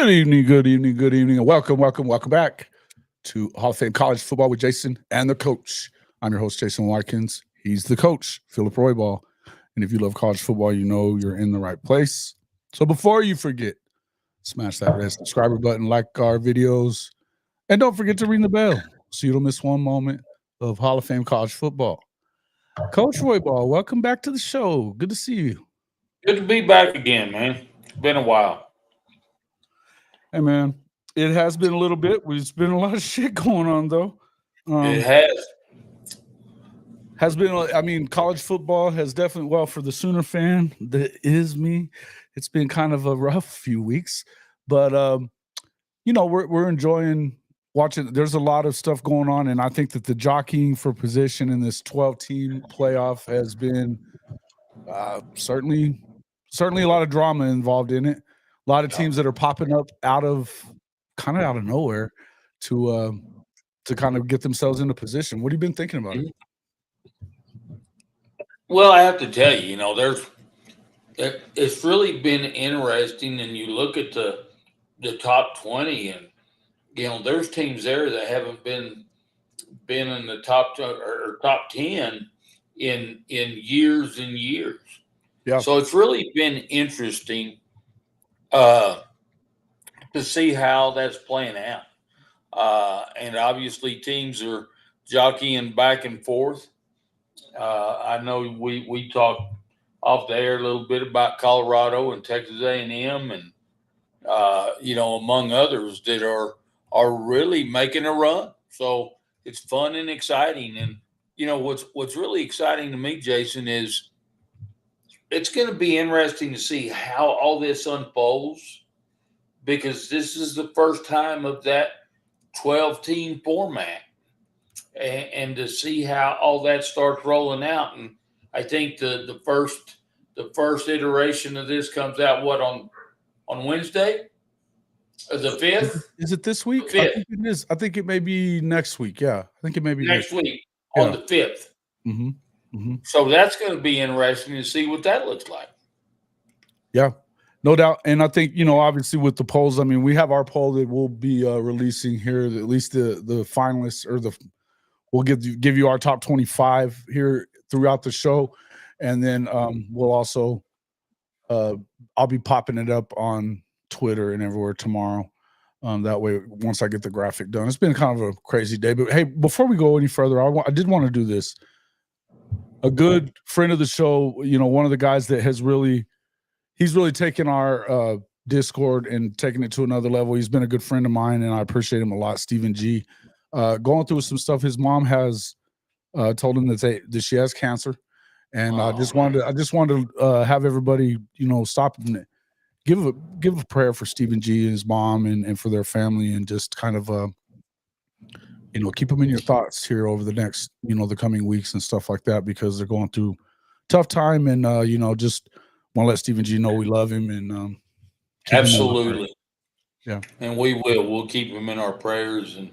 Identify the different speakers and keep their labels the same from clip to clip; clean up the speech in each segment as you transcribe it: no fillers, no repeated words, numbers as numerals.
Speaker 1: Good evening, good evening, good evening, and welcome back to Hall of Fame College Football with Jason and the coach. I'm your host, Jason Watkins. He's the coach, Philip Roybal. And if you love college football, you know you're in the right place. So before you forget, smash that red subscriber button, like our videos, and don't forget to ring the bell so you don't miss one moment of Hall of Fame college football. Coach Roybal, welcome back to the show. Good to see you.
Speaker 2: Good to be back again, man. It's been a while.
Speaker 1: Hey, man, it has been a little bit. There's been a lot of shit going on, though.
Speaker 2: It has.
Speaker 1: Has been, I mean, college football has definitely, well, for the Sooner fan, that is me, it's been kind of a rough few weeks. But, you know, we're enjoying watching. There's a lot of stuff going on. And I think that the jockeying for position in this 12-team playoff has been certainly a lot of drama involved in it. A lot of teams that are popping up out of nowhere to kind of get themselves into position. What have you been thinking about it?
Speaker 2: Well, I have to tell you, it's really been interesting. And you look at the top 20, and there's teams there that haven't been in the top top 10 in years and years.
Speaker 1: Yeah.
Speaker 2: So it's really been interesting to see how that's playing out. And obviously teams are jockeying back and forth. I know we talked off the air a little bit about Colorado and Texas A&M, and among others that are really making a run. So it's fun and exciting. And what's really exciting to me, Jason, is it's going to be interesting to see how all this unfolds, because this is the first time of that 12-team format, and to see how all that starts rolling out. And I think the first iteration of this comes out on Wednesday, the 5th.
Speaker 1: Is it this week?
Speaker 2: The 5th.
Speaker 1: I think it is. I think it may be next week. Yeah, I think it may be
Speaker 2: next week on the 5th.
Speaker 1: Mm-hmm. Mm-hmm.
Speaker 2: So that's going to be interesting to see what that looks like.
Speaker 1: Yeah, no doubt. And I think, obviously with the polls, I mean, we have our poll that we'll be releasing here, at least the finalists, or we'll give you our top 25 here throughout the show. And then we'll also, I'll be popping it up on Twitter and everywhere tomorrow. That way, once I get the graphic done. It's been kind of a crazy day. But hey, before we go any further, I did want to do this. A good friend of the show, one of the guys that he's really taken our Discord and taken it to another level. He's been a good friend of mine, and I appreciate him a lot. Stephen G. Going through some stuff. His mom has told him that she has cancer, and I just wanted to have everybody, stop and give a prayer for Stephen G. and his mom and for their family, and just kind of keep them in your thoughts here over the next, the coming weeks and stuff like that, because they're going through tough time, and just want to let Stephen G know we love him, and
Speaker 2: absolutely.
Speaker 1: Yeah.
Speaker 2: And we'll keep him in our prayers. And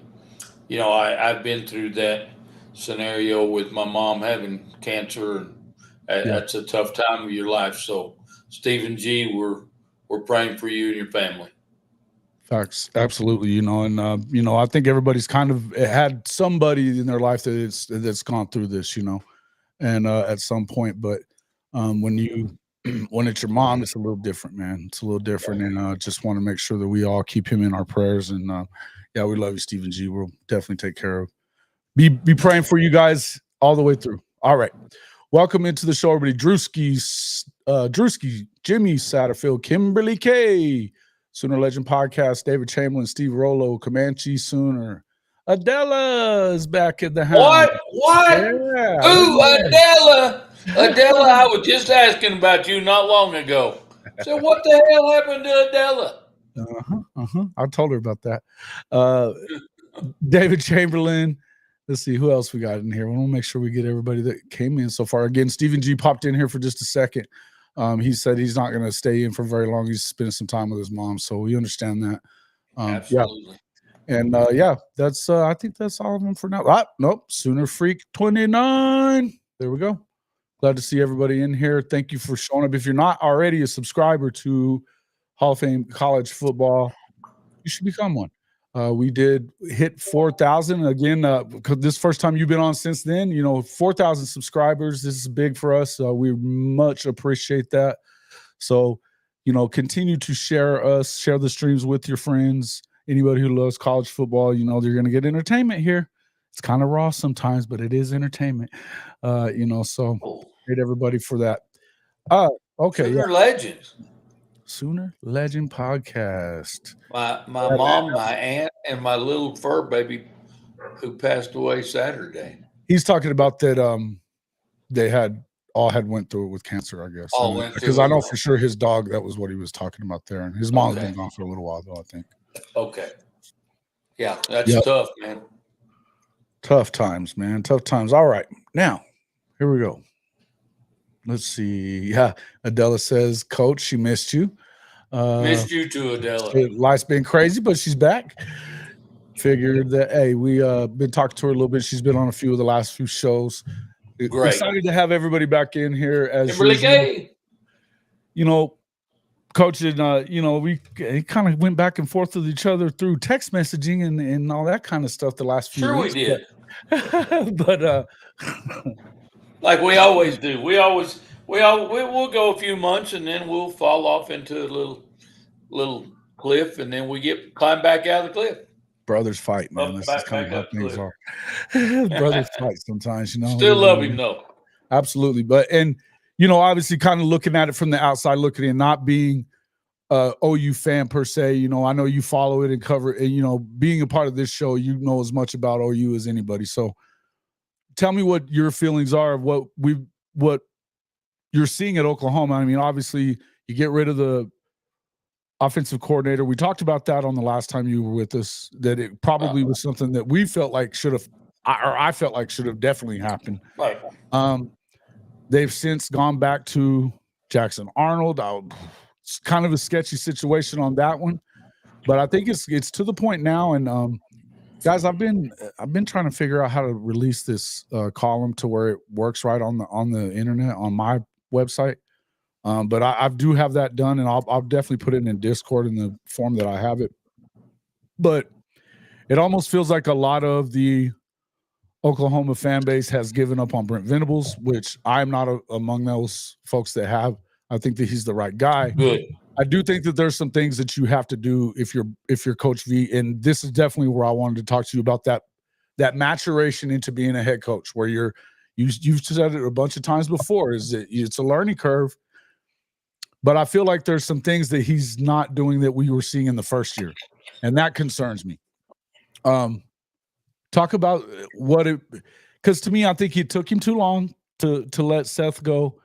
Speaker 2: I've been through that scenario with my mom having cancer, and that's a tough time of your life. So Stephen G, we're praying for you and your family.
Speaker 1: Facts. Absolutely. And I think everybody's kind of had somebody in their life that's gone through this, and at some point. But when it's your mom, it's a little different, man. It's a little different. And just want to make sure that we all keep him in our prayers. And we love you, Stephen G. We'll definitely take care of. Be praying for you guys all the way through. All right. Welcome into the show, everybody. Drewski, Jimmy Satterfield, Kimberly K, Sooner Legend Podcast, David Chamberlain, Steve Rollo, Comanche Sooner. Adela is back at the house.
Speaker 2: What?
Speaker 1: Yeah.
Speaker 2: Ooh, Adela, I was just asking about you not long ago. So what the hell happened to Adela?
Speaker 1: I told her about that. David Chamberlain. Let's see who else we got in here. We want to make sure we get everybody that came in so far. Again, Stephen G popped in here for just a second. He said he's not going to stay in for very long. He's spending some time with his mom, so we understand that.
Speaker 2: Absolutely.
Speaker 1: Yeah. And that's I think that's all of them for now. Nope. Sooner Freak 29. There we go. Glad to see everybody in here. Thank you for showing up. If you're not already a subscriber to Hall of Fame College Football, You should become one. We did hit 4,000 again. Because this first time you've been on since then, 4,000 subscribers. This is big for us. We much appreciate that. So, continue to share the streams with your friends. Anybody who loves college football, they're going to get entertainment here. It's kind of raw sometimes, but it is entertainment. So great everybody for that. Okay.
Speaker 2: Sooner Legends.
Speaker 1: Sooner Legend Podcast.
Speaker 2: My mom, my aunt, and my little fur baby who passed away Saturday.
Speaker 1: He's talking about that they had went through it with cancer, I guess. Because I know for sure his dog, that was what he was talking about there. And his mom's been gone for a little while though, I think.
Speaker 2: Okay. Yeah, that's tough, man.
Speaker 1: Tough times, man. Tough times. All right. Now, here we go. Let's see. Yeah. Adela says, Coach, she missed you.
Speaker 2: Missed you too, Adela.
Speaker 1: Life's been crazy, but she's back. Figured that, hey, we been talking to her a little bit. She's been on a few of the last few shows.
Speaker 2: Great.
Speaker 1: Excited to have everybody back in here as
Speaker 2: Kimberly
Speaker 1: usual. Coach and we kind of went back and forth with each other through text messaging and all that kind of stuff the last few weeks.
Speaker 2: We did.
Speaker 1: But
Speaker 2: like we always do. We'll go a few months and then we'll fall off into a little cliff and then we climb back out of the cliff.
Speaker 1: Brothers fight, man. This is kind of how things are. Brothers fight sometimes,
Speaker 2: Still love him though.
Speaker 1: Absolutely. But obviously kind of looking at it from the outside, looking in, not being OU fan per se. I know you follow it and cover it, and being a part of this show, you know as much about OU as anybody. So tell me what your feelings are of what you're seeing at Oklahoma. I mean, obviously you get rid of the offensive coordinator. We talked about that on the last time you were with us, that it probably was something that we felt like I felt like should have definitely happened.
Speaker 2: Right.
Speaker 1: They've since gone back to Jackson Arnold. It's kind of a sketchy situation on that one, but I think it's to the point now. And guys, I've been trying to figure out how to release this column to where it works right on the internet on my website. But I do have that done, and I'll definitely put it in Discord in the form that I have it. But it almost feels like a lot of the Oklahoma fan base has given up on Brent Venables, which I'm not among those folks that have. I think that he's the right guy.
Speaker 2: Good.
Speaker 1: I do think that there's some things that you have to do if you're Coach V, and this is definitely where I wanted to talk to you about that maturation into being a head coach, where you've said it a bunch of times before, is that it's a learning curve. But I feel like there's some things that he's not doing that we were seeing in the first year, and that concerns me. Talk about because to me, I think it took him too long to let Seth go,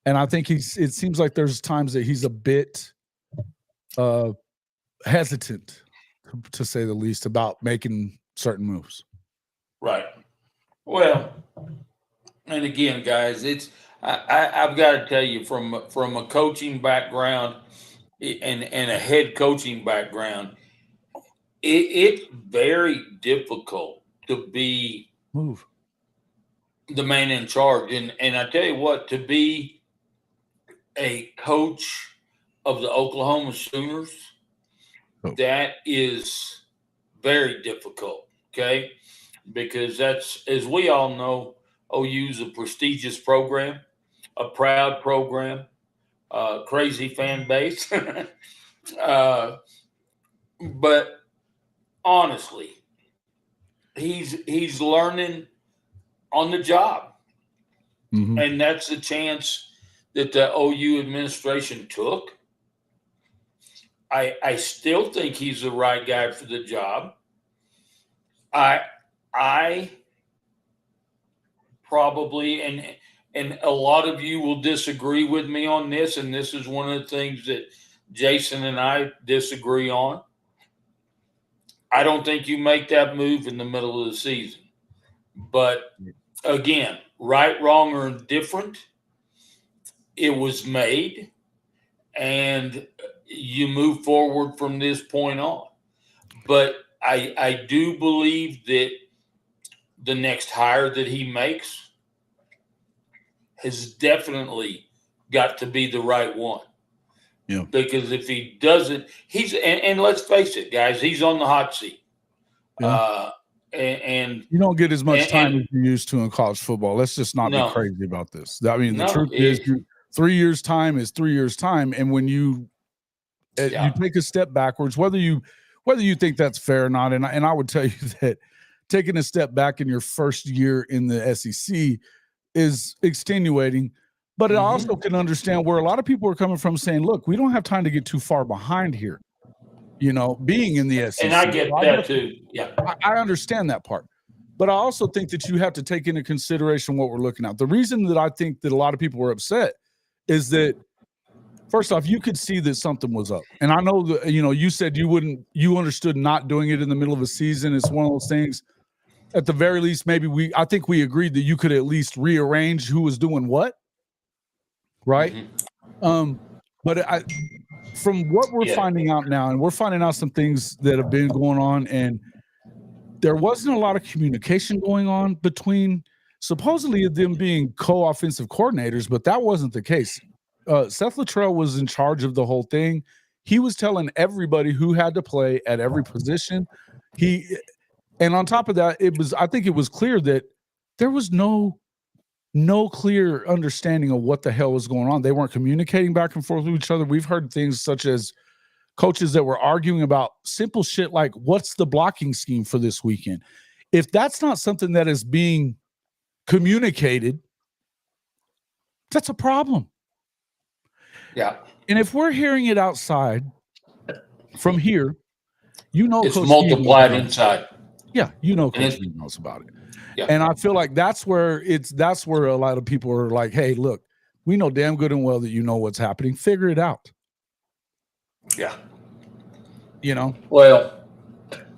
Speaker 1: and I think it seems like there's times that he's a bit hesitant, to say the least, about making certain moves.
Speaker 2: Right. Well, and again, guys, I've got to tell you from a coaching background and a head coaching background, it's very difficult to be the man in charge. And I tell you what, to be a coach of the Oklahoma Sooners, that is very difficult, okay? Because that's, as we all know, OU is a prestigious program, a proud program, crazy fan base. But honestly, he's learning on the job. Mm-hmm. And that's the chance that the OU administration took. I still think he's the right guy for the job. I probably, and a lot of you will disagree with me on this, and this is one of the things that Jason and I disagree on. I don't think you make that move in the middle of the season. But again, right, wrong, or indifferent, it was made, and you move forward from this point on. But I do believe that the next hire that he makes has definitely got to be the right one.
Speaker 1: Yeah.
Speaker 2: Because if he doesn't, and let's face it, guys, he's on the hot seat.
Speaker 1: Yeah.
Speaker 2: And
Speaker 1: you don't get as much time
Speaker 2: and
Speaker 1: as you used to in college football. Let's just not be
Speaker 2: no,
Speaker 1: crazy about this. I mean, the
Speaker 2: no,
Speaker 1: truth is, 3 years time is 3 years time, and when you take a step backwards, whether you think that's fair or not, and I would tell you that taking a step back in your first year in the SEC is extenuating. But I also can understand where a lot of people are coming from, saying, "Look, we don't have time to get too far behind here." Being in the SEC,
Speaker 2: and I get that too. Yeah,
Speaker 1: I understand that part. But I also think that you have to take into consideration what we're looking at. The reason that I think that a lot of people were upset is that, first off, you could see that something was up. And I know that, you said you understood not doing it in the middle of a season. It's one of those things, at the very least, maybe I think we agreed that you could at least rearrange who was doing what. Right. But from what we're finding out now, and we're finding out some things that have been going on, and there wasn't a lot of communication going on between supposedly them being co-offensive coordinators, but that wasn't the case. Seth Luttrell was in charge of the whole thing. He was telling everybody who had to play at every position. And on top of that, I think it was clear that there was no clear understanding of what the hell was going on. They weren't communicating back and forth with each other. We've heard things such as coaches that were arguing about simple shit like, what's the blocking scheme for this weekend? If that's not something that is being communicated, that's a problem.
Speaker 2: Yeah.
Speaker 1: And if we're hearing it outside from here,
Speaker 2: it's
Speaker 1: Coach
Speaker 2: multiplied inside.
Speaker 1: Yeah, Coach V knows about it.
Speaker 2: Yeah.
Speaker 1: And I feel like that's where a lot of people are like, hey, look, we know damn good and well that you know what's happening. Figure it out.
Speaker 2: Yeah.
Speaker 1: Well,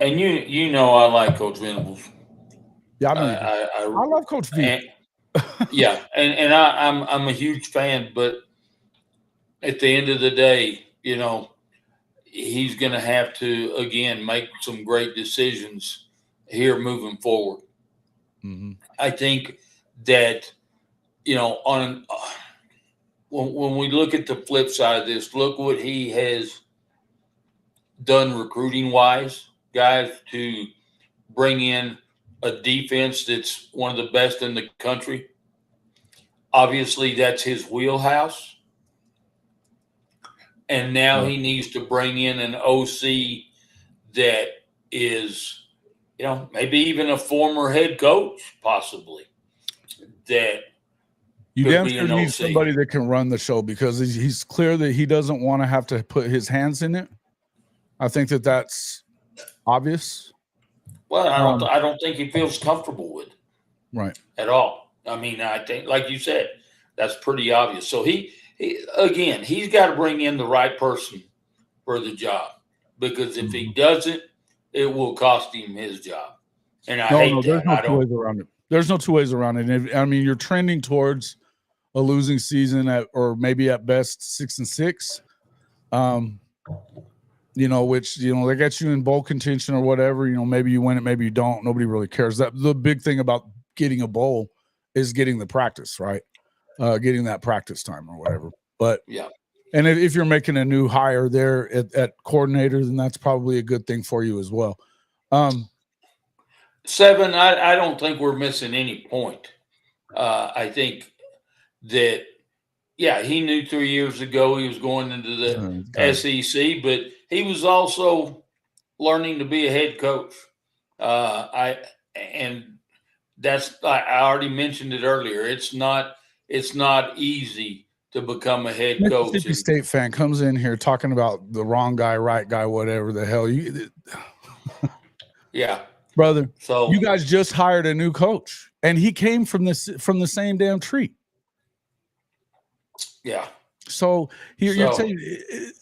Speaker 2: and I like Coach Venables.
Speaker 1: Yeah, I love Coach V.
Speaker 2: And I'm a huge fan, but at the end of the day, he's going to have to again make some great decisions here moving forward.
Speaker 1: Mm-hmm.
Speaker 2: I think that when we look at the flip side of this, look what he has done recruiting wise, guys, to bring in a defense that's one of the best in the country. Obviously, that's his wheelhouse. And now he needs to bring in an OC that is, maybe even a former head coach, possibly. That
Speaker 1: you damn sure need somebody that can run the show, because he's clear that he doesn't want to have to put his hands in it. I think that's obvious.
Speaker 2: Well, I don't think he feels comfortable with it.
Speaker 1: Right.
Speaker 2: At all. I mean, I think, like you said, that's pretty obvious. So he's got to bring in the right person for the job, because if he doesn't, it will cost him his job. And I hate that.
Speaker 1: There's no two ways around it. There's no two ways around it. You're trending towards a losing season or maybe at best 6-6. Which, they get you in bowl contention or whatever. Maybe you win it, maybe you don't. Nobody really cares. The big thing about getting a bowl is getting the practice, right? Getting that practice time or whatever. But
Speaker 2: yeah.
Speaker 1: And if you're making a new hire there at coordinator, then that's probably a good thing for you as well.
Speaker 2: Seven, I don't think we're missing any point. I think that, he knew 3 years ago he was going into the SEC, but he was also learning to be a head coach. I already mentioned it earlier. It's not easy to become a head coach.
Speaker 1: Mississippi State fan comes in here talking about the wrong guy, right guy, whatever the hell you.
Speaker 2: Yeah,
Speaker 1: brother.
Speaker 2: So
Speaker 1: you guys just hired a new coach, and he came from the same damn tree.
Speaker 2: Yeah.
Speaker 1: So you're saying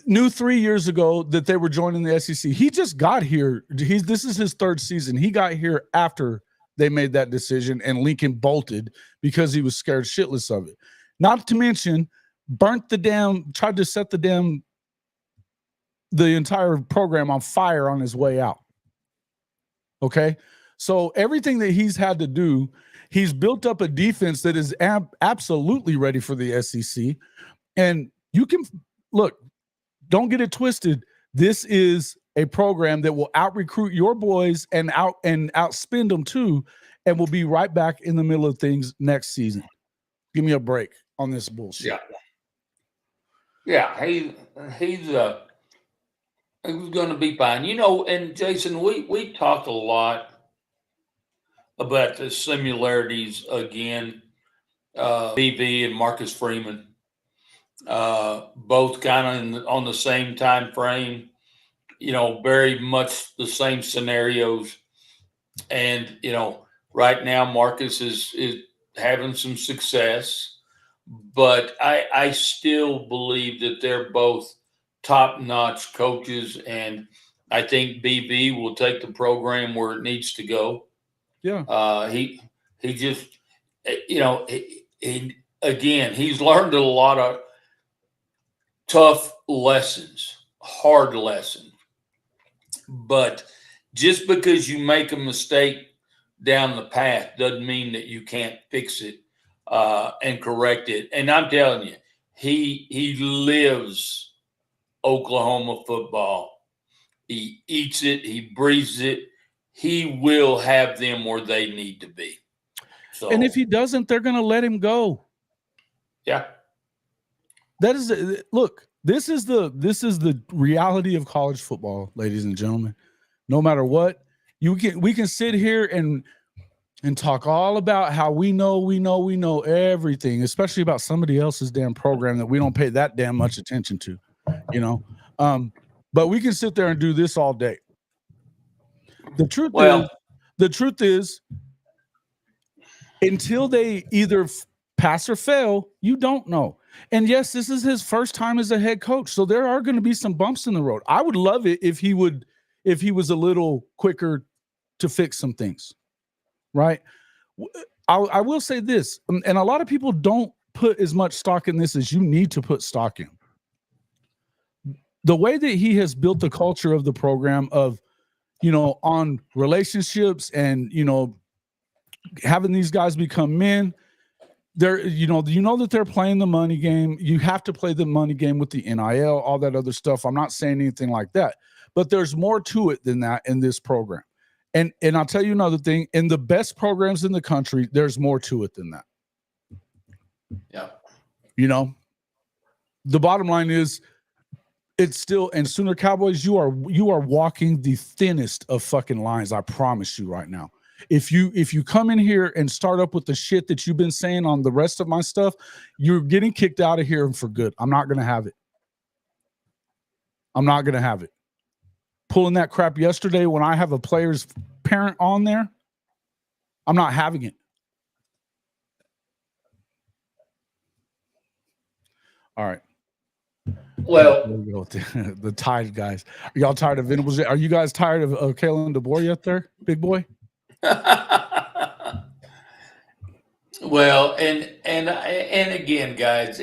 Speaker 1: knew 3 years ago that they were joining the SEC. He just got here. This is his third season. He got here after they made that decision, and Lincoln bolted because he was scared shitless of it. Not to mention, tried to set the entire program on fire on his way out. Okay, so everything that he's had to do, he's built up a defense that is absolutely ready for the SEC. And you can look, don't get it twisted. This is a program that will out recruit your boys and outspend them too, and we'll be right back in the middle of things next season. Give me a break on this bullshit.
Speaker 2: Yeah. He's going to be fine. And Jason, we talked a lot about the similarities again. BV and Marcus Freeman, both kind of on the same time frame. Very much the same scenarios. And right now Marcus is having some success, but I still believe that they're both top-notch coaches, and I think BB will take the program where it needs to go.
Speaker 1: Yeah.
Speaker 2: He just he again, he's learned a lot of tough lessons, hard lessons. But just because you make a mistake down the path doesn't mean that you can't fix it and correct it. And I'm telling you, he lives Oklahoma football. He eats it. He breathes it. He will have them where they need to be. So,
Speaker 1: and if he doesn't, they're going to let him go.
Speaker 2: Yeah.
Speaker 1: That is, look, this is the reality of college football, ladies and gentlemen. No matter what, we can sit here and talk all about how we know everything, especially about somebody else's damn program that we don't pay that damn much attention to, but we can sit there and do this all day. The truth is, until they either pass or fail, you don't know. And yes, this is his first time as a head coach, so there are going to be some bumps in the road. I would love it if he was a little quicker to fix some things, right? I will say this, and a lot of people don't put as much stock in this as you need to put stock in. The way that he has built the culture of the program of, on relationships and, having these guys become men, they're, that they're playing the money game. You have to play the money game with the NIL, all that other stuff. I'm not saying anything like that, but there's more to it than that in this program. And I'll tell you another thing, in the best programs in the country, there's more to it than that.
Speaker 2: Yeah.
Speaker 1: The bottom line is, it's still, and Sooner Cowboys, you are walking the thinnest of fucking lines. I promise you right now. If you come in here and start up with the shit that you've been saying on the rest of my stuff, you're getting kicked out of here and for good. I'm not going to have it. I'm not going to have it. Pulling that crap yesterday when I have a player's parent on there, I'm not having it. All right.
Speaker 2: Well,
Speaker 1: the Tide guys. Are y'all tired of Venables? Are you guys tired of Kalen DeBoer yet there, big boy?
Speaker 2: Well, and again, guys,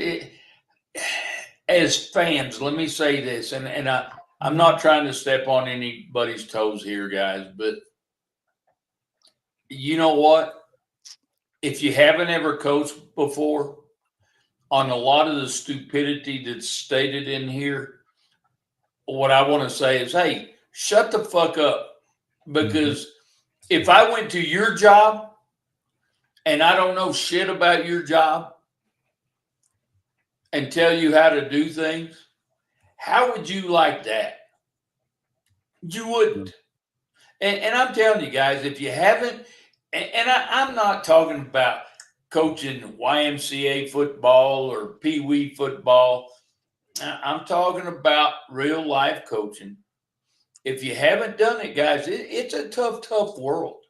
Speaker 2: as fans, let me say this, and I'm not trying to step on anybody's toes here, guys, but you know what? If you haven't ever coached before, on a lot of the stupidity that's stated in here, what I want to say is, hey, shut the fuck up. Because if I went to your job and I don't know shit about your job and tell you how to do things, how would you like that? You wouldn't. And I'm telling you guys, if you haven't, and I'm not talking about coaching YMCA football or Pee Wee football. I'm talking about real life coaching. If you haven't done it, guys, it's a tough world.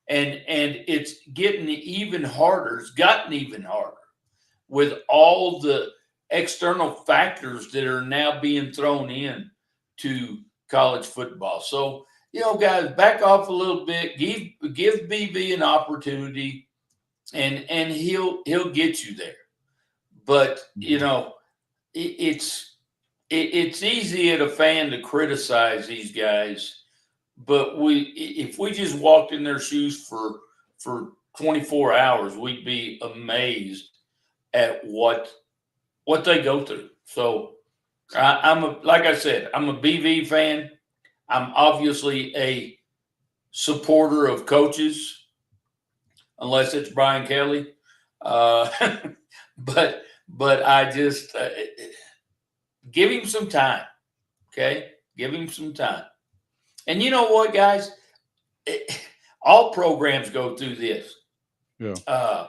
Speaker 2: And it's getting even harder. It's gotten even harder with all the external factors that are now being thrown in to college football. So, guys, back off a little bit. Give BB an opportunity, and he'll get you there. But it's easy at a fan to criticize these guys, but if we just walked in their shoes for 24 hours, we'd be amazed at what they go through. So Like I said, I'm a BV fan. I'm obviously a supporter of coaches, unless it's Brian Kelly. Uh, but I just give him some time. Okay, give him some time. And you know what, guys? All programs go through this.
Speaker 1: Yeah.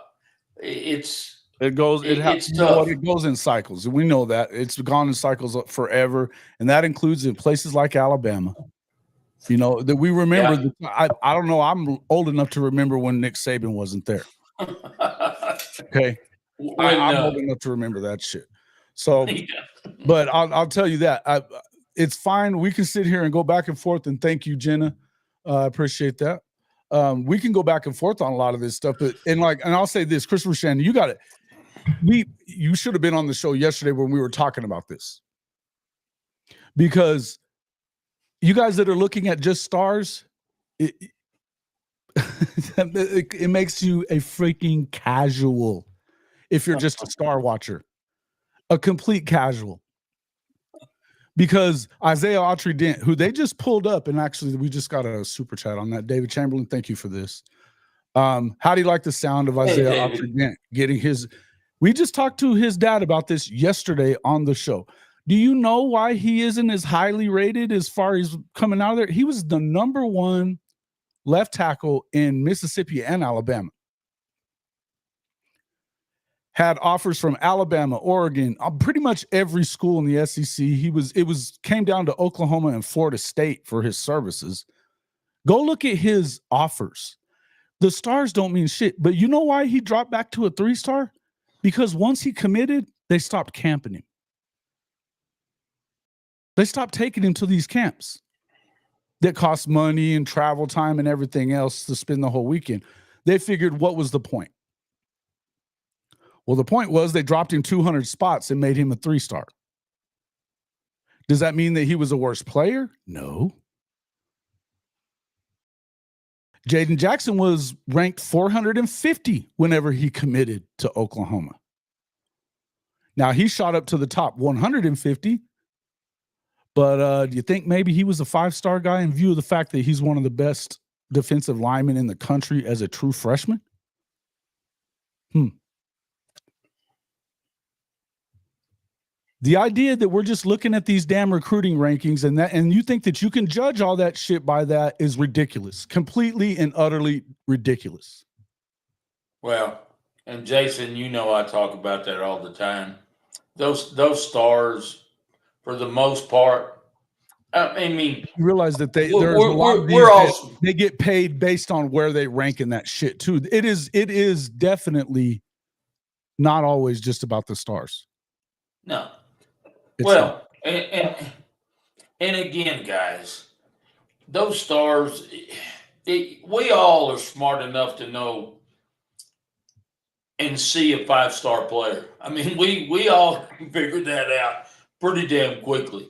Speaker 2: It's
Speaker 1: It goes.
Speaker 2: it's
Speaker 1: You know what?
Speaker 2: tough.
Speaker 1: It goes in cycles. We know that it's gone in cycles forever, and that includes in places like Alabama. You know that we remember.
Speaker 2: Yeah.
Speaker 1: I don't know. I'm old enough to remember when Nick Saban wasn't there. Okay, I'm old enough to remember that shit. So,
Speaker 2: yeah.
Speaker 1: but I'll tell you that it's fine. We can sit here and go back and forth. And thank you, Jenna. I appreciate that. We can go back and forth on a lot of this stuff, but and I'll say this, Christopher Shannon, you got it. You should have been on the show yesterday when we were talking about this, because you guys that are looking at just stars, it makes you a freaking casual if you're just a star watcher, a complete casual. Because Isaiah Autry-Dent, who they just pulled up, and actually we just got a super chat on that. David Chamberlain, thank you for this. How do you like the sound of Isaiah Autry-Dent getting his? We just talked to his dad about this yesterday on the show. Do you know why he isn't as highly rated as far as coming out of there? He was the #1 left tackle in Mississippi and Alabama. Had offers from Alabama, Oregon, pretty much every school in the SEC. It came down to Oklahoma and Florida State for his services. Go look at his offers. The stars don't mean shit, but you know why he dropped back to a 3-star? Because once he committed, they stopped camping him. They stopped taking him to these camps that cost money and travel time and everything else to spend the whole weekend. They figured, what was the point? Well, the point was they dropped him 200 spots and made him a 3-star. Does that mean that he was a worse player? No. Jaden Jackson was ranked 450 whenever he committed to Oklahoma. Now, he shot up to the top 150, but do you think maybe he was a 5-star guy in view of the fact that he's one of the best defensive linemen in the country as a true freshman? The idea that we're just looking at these damn recruiting rankings and you think that you can judge all that shit by that is ridiculous. Completely and utterly ridiculous.
Speaker 2: Well, and Jason, you know I talk about that all the time. Those stars, for the most part, I mean,
Speaker 1: you realize that there's a lot of these they get paid based on where they rank in that shit too. It is definitely not always just about the stars.
Speaker 2: No. Well, and again, guys, those stars, we all are smart enough to know and see a 5-star player. I mean, we all figured that out pretty damn quickly.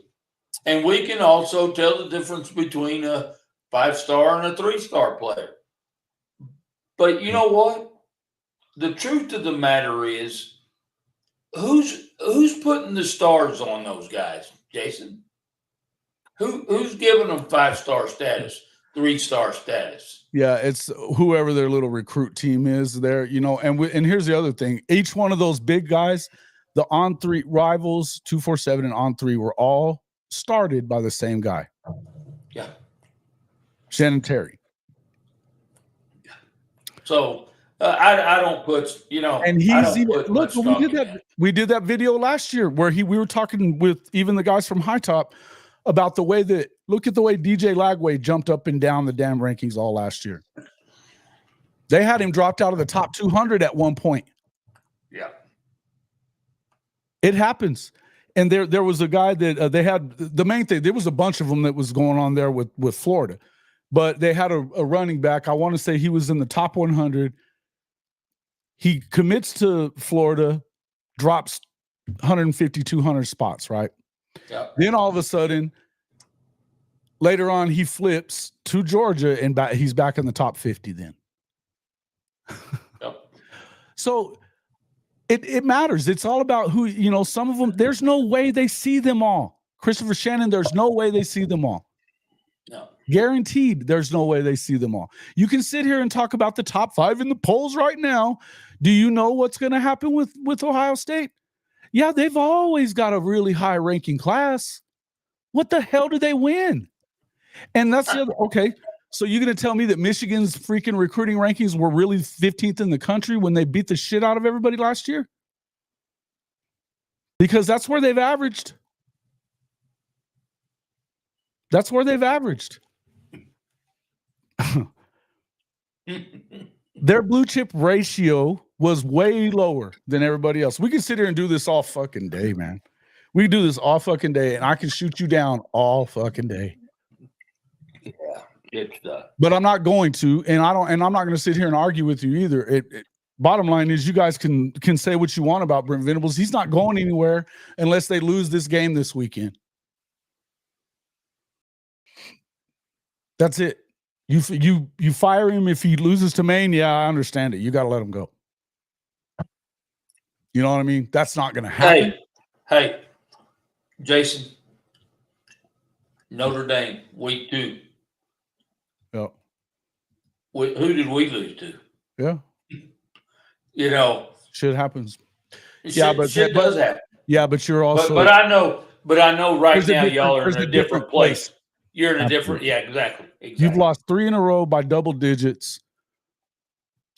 Speaker 2: And we can also tell the difference between a 5-star and a 3-star player. But you know what? The truth of the matter is, who's putting the stars on those guys, Jason? Who's giving them 5-star status, 3-star status?
Speaker 1: Yeah, it's whoever their little recruit team is there, you know. And here's the other thing: each one of those big guys, the On3 rivals, 247 and On3, were all started by the same guy.
Speaker 2: Yeah,
Speaker 1: Shannon Terry.
Speaker 2: Yeah. So I don't put, you know,
Speaker 1: and he's look. We did that video last year where we were talking with even the guys from High Top about the way that look at the way DJ Lagway jumped up and down the damn rankings all last year. They had him dropped out of the top 200 at one point.
Speaker 2: Yeah,
Speaker 1: it happens. And there was a guy that they had the main thing. There was a bunch of them that was going on there with Florida, but they had a running back. I want to say he was in the top 100. He commits to Florida, drops 150, 200 spots, right?
Speaker 2: Yep.
Speaker 1: Then all of a sudden, later on, he flips to Georgia, and he's back in the top 50 then.
Speaker 2: Yep.
Speaker 1: So It matters. It's all about who, some of them, there's no way they see them all. Christopher Shannon, there's no way they see them all.
Speaker 2: No.
Speaker 1: Guaranteed, there's no way they see them all. You can sit here and talk about the top 5 in the polls right now. Do you know what's going to happen with Ohio State? Yeah, they've always got a really high ranking class. What the hell do they win? And that's the other. Okay, so you're going to tell me that Michigan's freaking recruiting rankings were really 15th in the country when they beat the shit out of everybody last year? Because that's where they've averaged. That's where they've averaged. Their blue chip ratio was way lower than everybody else. We can sit here and do this all fucking day, man. We can do this all fucking day, and I can shoot you down all fucking day.
Speaker 2: Yeah, it's
Speaker 1: but I'm not going to, and I'm not going to sit here and argue with you either. Bottom line is, you guys can say what you want about Brent Venables. He's not going anywhere unless they lose this game this weekend. That's it. You fire him if he loses to Maine. Yeah, I understand it. You got to let him go. You know what I mean? That's not going to happen.
Speaker 2: Hey, Jason, Notre Dame, week 2.
Speaker 1: Yeah.
Speaker 2: Who did we lose to?
Speaker 1: Yeah. Shit happens.
Speaker 2: Shit does happen.
Speaker 1: Yeah, but you're also.
Speaker 2: But I know right now y'all are in a different place. You're in a different. Yeah, exactly.
Speaker 1: You've lost 3 in a row by double digits.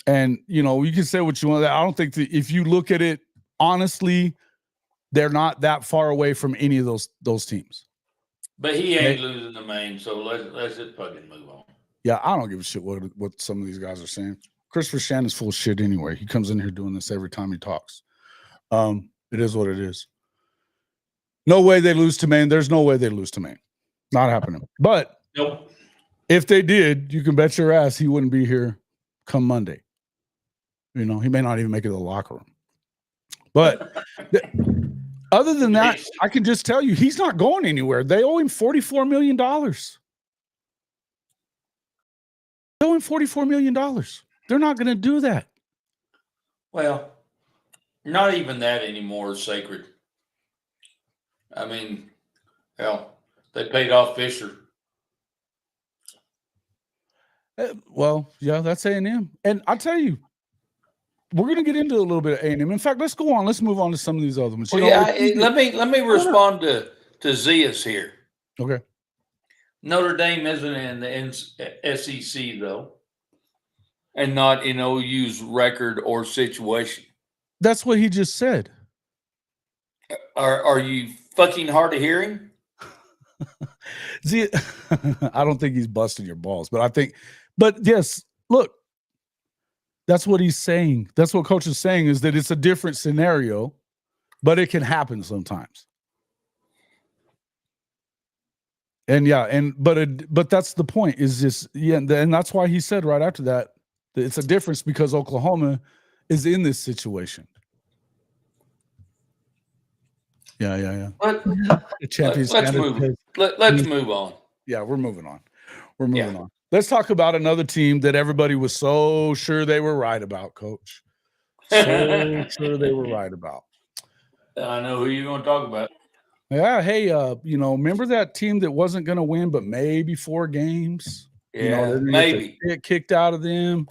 Speaker 1: And, you can say what you want. I don't think that if you look at it honestly, they're not that far away from any of those teams.
Speaker 2: But he ain't losing the Maine, so let's just fucking move on.
Speaker 1: Yeah, I don't give a shit what some of these guys are saying. Christopher Shannon's full of shit anyway. He comes in here doing this every time he talks. It is what it is. No way they lose to Maine. There's no way they lose to Maine. Not happening. But
Speaker 2: nope.
Speaker 1: If they did, you can bet your ass he wouldn't be here come Monday. He may not even make it to the locker room. But other than that, I can just tell you he's not going anywhere. They owe him $44 million. They owe him $44 million. They're not going to do that.
Speaker 2: Well, not even that anymore is sacred. I mean, hell, they paid off Fisher.
Speaker 1: Well, yeah, that's A&M. And I'll tell you, we're going to get into a little bit of A&M. In fact, let's go on. Let's move on to some of these other ones.
Speaker 2: Well, let me respond to Zias here.
Speaker 1: Okay.
Speaker 2: Notre Dame isn't in the SEC, though, and not in OU's record or situation.
Speaker 1: That's what he just said.
Speaker 2: Are you fucking hard of hearing?
Speaker 1: See, I don't think he's busting your balls, but yes, look, that's what he's saying. That's what coach is saying, is that it's a different scenario, but it can happen sometimes. And but that's the point, is just, and that's why he said right after that it's a difference because Oklahoma is in this situation. Yeah.
Speaker 2: Let's move on.
Speaker 1: Yeah, we're moving on. On. Let's talk about another team that everybody was so sure they were right about, Coach. So sure they were right about.
Speaker 2: I know who you're going to talk about.
Speaker 1: Yeah, hey, remember that team that wasn't going to win but maybe 4 games?
Speaker 2: Yeah, maybe.
Speaker 1: Get kicked out of them.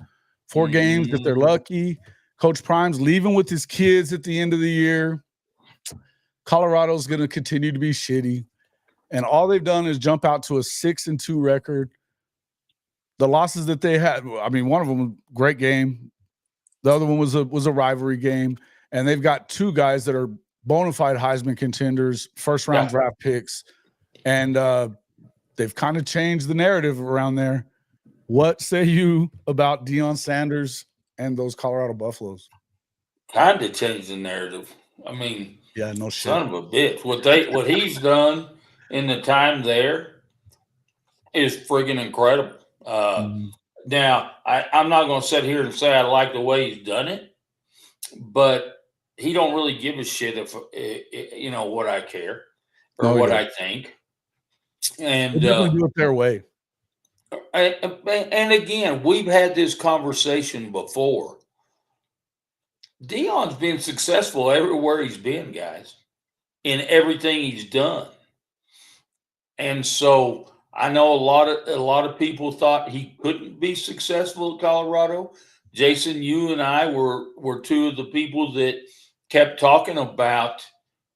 Speaker 1: 4 games if they're lucky. Coach Prime's leaving with his kids at the end of the year. Colorado's going to continue to be shitty, and all they've done is jump out to a 6-2 record. The losses that they had, I mean, one of them was a great game. The other one was a rivalry game, and they've got 2 guys that are bona fide Heisman contenders, first-round draft picks, and they've kind of changed the narrative around there. What say you about Deion Sanders and those Colorado Buffaloes?
Speaker 2: Kind of changed the narrative. I mean,
Speaker 1: yeah, no shit.
Speaker 2: Son of a bitch. What he's done in the time there is friggin' incredible. Now, I'm not going to sit here and say I like the way he's done it, but he don't really give a shit if what I care or what I think. And
Speaker 1: do it their way.
Speaker 2: And again, we've had this conversation before. Dion's been successful everywhere he's been, guys, in everything he's done. And so I know a lot of people thought he couldn't be successful at Colorado. Jason, you and I were two of the people that kept talking about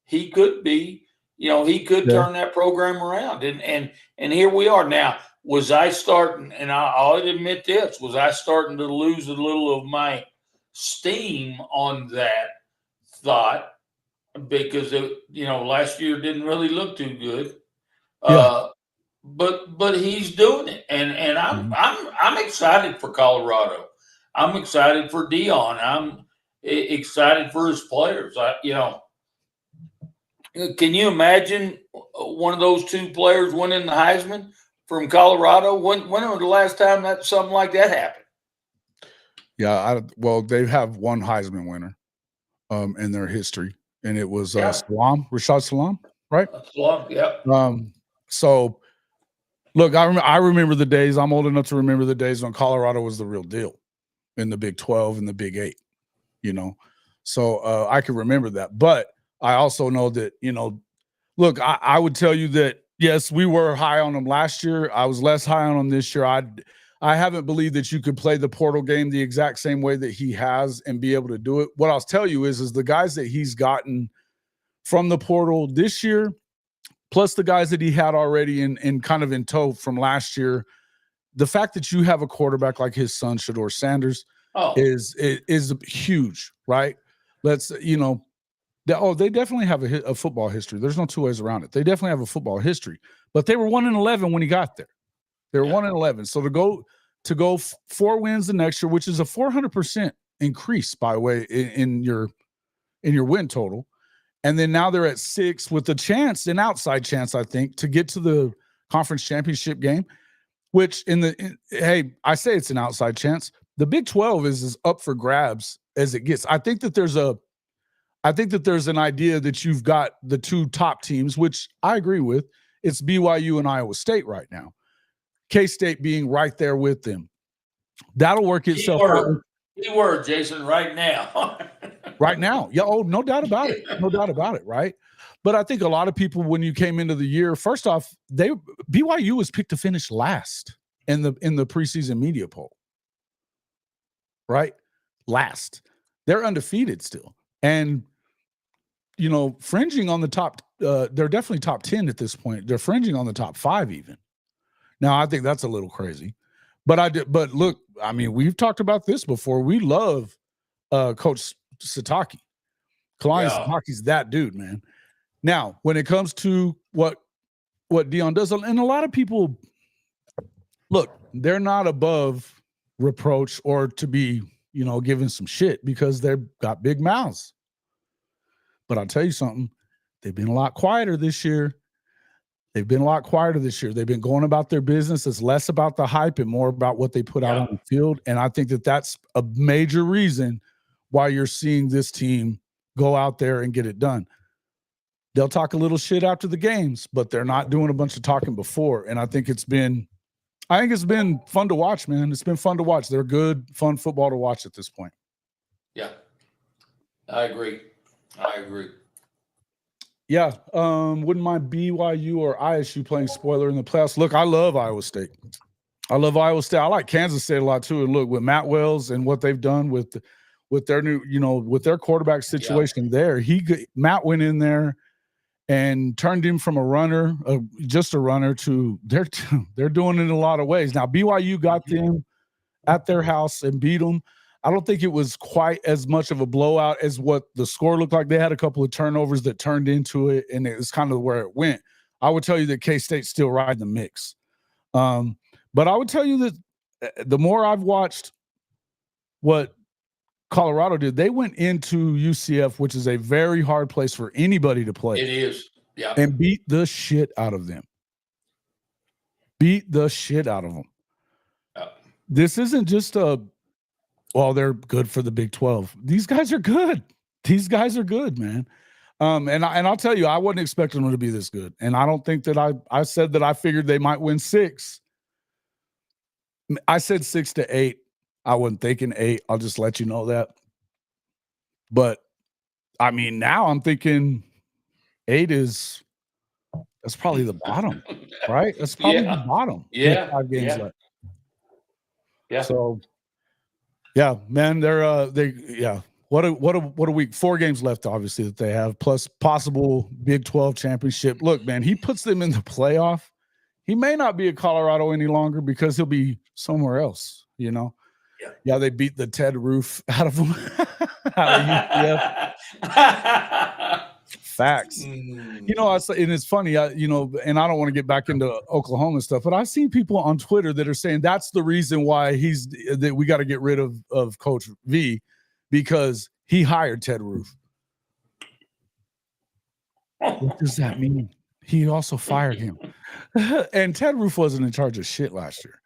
Speaker 2: he could be, he could
Speaker 1: Yeah.
Speaker 2: turn that program around. And here we are now. Was I starting, and I'll admit this, was I starting to lose a little of my steam on that thought because last year didn't really look too good.
Speaker 1: Yeah.
Speaker 2: Uh, but he's doing it, and I'm
Speaker 1: Mhm.
Speaker 2: I'm I'm excited for Colorado. I'm excited for Dion. I'm excited for his players. Can you imagine one of those two players winning the Heisman from Colorado? When was the last time that something like that happened?
Speaker 1: Yeah. Well, they have one Heisman winner in their history, and it was
Speaker 2: Yeah,
Speaker 1: Rashad Salam, right?
Speaker 2: that's long. Yeah,
Speaker 1: Um, so look, I remember the days. I'm old enough to remember the days when Colorado was the real deal in the Big 12 and the Big 8, you know. So I can remember that. But I also know that, look, I would tell you that yes, we were high on them last year. I was less high on them this year. I haven't believed that you could play the portal game the exact same way that he has and be able to do it. What I'll tell you is the guys that he's gotten from the portal this year, plus the guys that he had already in kind of in tow from last year, the fact that you have a quarterback like his son, Shador Sanders,
Speaker 2: oh
Speaker 1: is huge, right? Let's, they definitely have a football history. There's no two ways around it. They definitely have a football history, but they were 1-11 when he got there. They were
Speaker 2: yeah,
Speaker 1: 1-11. So to go 4 wins the next year, which is a 400% increase, by the way, in your win total. And then now they're at 6 with a chance, an outside chance, I think, to get to the conference championship game. Which hey, I say it's an outside chance. The Big 12 is as up for grabs as it gets. I think that there's an idea that you've got the two top teams, which I agree with. It's BYU and Iowa State right now. K-State being right there with them. That'll work itself out
Speaker 2: keyword, Jason, right now.
Speaker 1: right now. Yeah, oh, no doubt about it. No doubt about it, right? But I think a lot of people, when you came into the year, first off, BYU was picked to finish last in the preseason media poll, right? Last. They're undefeated still. And fringing on the top, they're definitely top 10 at this point. They're fringing on the top 5 even. Now, I think that's a little crazy. But look, I mean, we've talked about this before. We love Coach Sataki. Kalani
Speaker 2: Yeah,
Speaker 1: Sitaki's that dude, man. Now, when it comes to what Dion does, and a lot of people, look, they're not above reproach or to be, given some shit because they've got big mouths. But I'll tell you something, they've been a lot quieter this year. They've been going about their business. It's less about the hype and more about what they put out on
Speaker 2: yeah.
Speaker 1: the field. And I think that that's a major reason why you're seeing this team go out there and get it done. They'll talk a little shit after the games, but they're not doing a bunch of talking before. And I think it's been fun to watch, man. It's been fun to watch. They're good, fun football to watch at this point.
Speaker 2: Yeah, I agree. I agree.
Speaker 1: Yeah. Wouldn't mind BYU or ISU playing spoiler in the playoffs. Look, I love Iowa State. I like Kansas State a lot too. And look, with Matt Wells and what they've done with their new, with their quarterback situation there, Matt went in there and turned him from a runner, just a runner, to they're doing it in a lot of ways. Now BYU got them at their house and beat them. I don't think it was quite as much of a blowout as what the score looked like. They had a couple of turnovers that turned into it, and it was kind of where it went. I would tell you that K-State's still riding the mix. But I would tell you that the more I've watched what Colorado did, they went into UCF, which is a very hard place for anybody to play.
Speaker 2: It is. Yeah.
Speaker 1: And beat the shit out of them.
Speaker 2: Yeah.
Speaker 1: This isn't just they're good for the Big 12. These guys are good. Man. And I'll tell you, I wasn't expecting them to be this good. And I don't think that I said that I figured they might win 6. I said 6 to 8. I wasn't thinking 8. I'll just let you know that. But I mean, now I'm thinking 8 that's probably the bottom, right? That's probably the bottom with 5 games left.
Speaker 2: Yeah.
Speaker 1: So, yeah, man, What a week. 4 games left, obviously, that they have, plus possible Big 12 championship. Look, man, he puts them in the playoff. He may not be at Colorado any longer because he'll be somewhere else, you know? Yeah, they beat the Ted Roof out of him. Out of UCF. Facts. You know, and it's funny, and I don't want to get back into Oklahoma stuff, but I've seen people on Twitter that are saying that's the reason why that we got to get rid of Coach V, because he hired Ted Roof. What does that mean? He also fired him. And Ted Roof wasn't in charge of shit last year.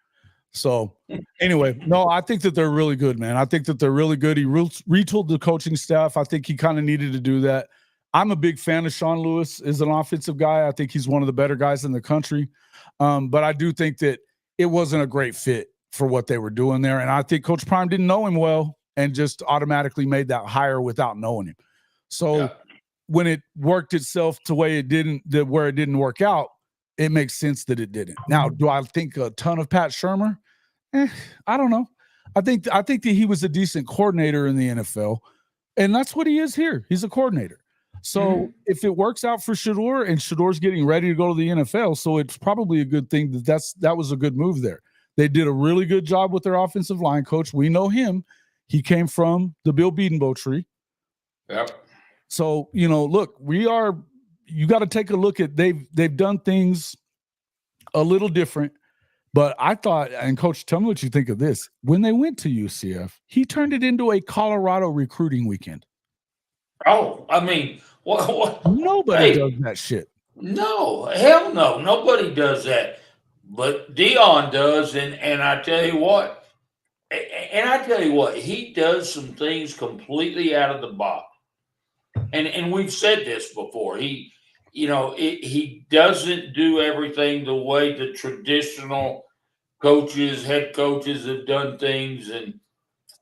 Speaker 1: So anyway, no, I think that they're really good, man. I think that they're really good. He retooled the coaching staff. I think he kind of needed to do that. I'm a big fan of Sean Lewis as an offensive guy. I think he's one of the better guys in the country. But I do think that it wasn't a great fit for what they were doing there. And I think Coach Prime didn't know him well and just automatically made that hire without knowing him. So when it worked itself to where it didn't work out, it makes sense that it didn't. Now, do I think a ton of Pat Shurmur? I don't know. I think that he was a decent coordinator in the NFL, and that's what he is here. He's a coordinator. So if it works out for Shedeur, and Shedor's getting ready to go to the NFL, so it's probably a good thing that was a good move there. They did a really good job with their offensive line coach. We know him. He came from the Bill Bedenbaugh tree.
Speaker 2: Yep.
Speaker 1: So, look, you got to take a look at they've done things a little different, but I thought, and Coach, tell me what you think of this. When they went to UCF, he turned it into a Colorado recruiting weekend.
Speaker 2: Oh, I mean, what?
Speaker 1: Nobody does that shit.
Speaker 2: No, hell no. Nobody does that. But Dion does, and I tell you what, he does some things completely out of the box. And we've said this before. He doesn't do everything the way the traditional coaches, head coaches have done things. And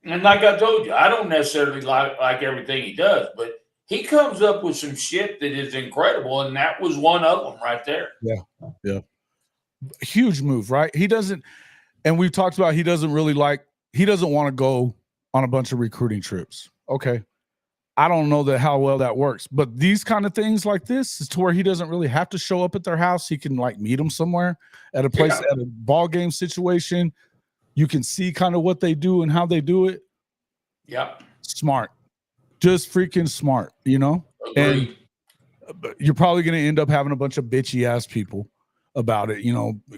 Speaker 2: like I told you, I don't necessarily like everything he does, but he comes up with some shit that is incredible, and that was one of them right there.
Speaker 1: Yeah. Huge move, right? He doesn't, and we've talked about he doesn't want to go on a bunch of recruiting trips. Okay. I don't know how well that works, but these kind of things like this is to where he doesn't really have to show up at their house. He can meet them somewhere at a place, at a ball game situation. You can see kind of what they do and how they do it.
Speaker 2: Yeah.
Speaker 1: Smart. Just freaking smart,
Speaker 2: Agreed.
Speaker 1: And you're probably going to end up having a bunch of bitchy ass people about it,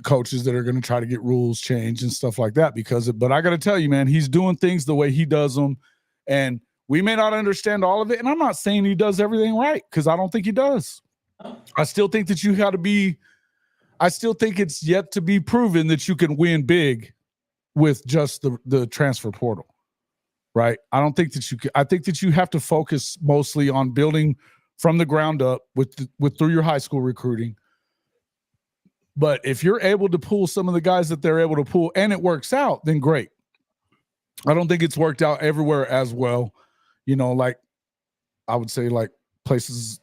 Speaker 1: coaches that are going to try to get rules changed and stuff like that but I got to tell you, man, he's doing things the way he does them. And we may not understand all of it, and I'm not saying he does everything right, because I don't think he does. I still think that I still think it's yet to be proven that you can win big with just the transfer portal, right? I don't think that you can. I think that you have to focus mostly on building from the ground up through your high school recruiting. But if you're able to pull some of the guys that they're able to pull and it works out, then great. I don't think it's worked out everywhere as well. I would say places,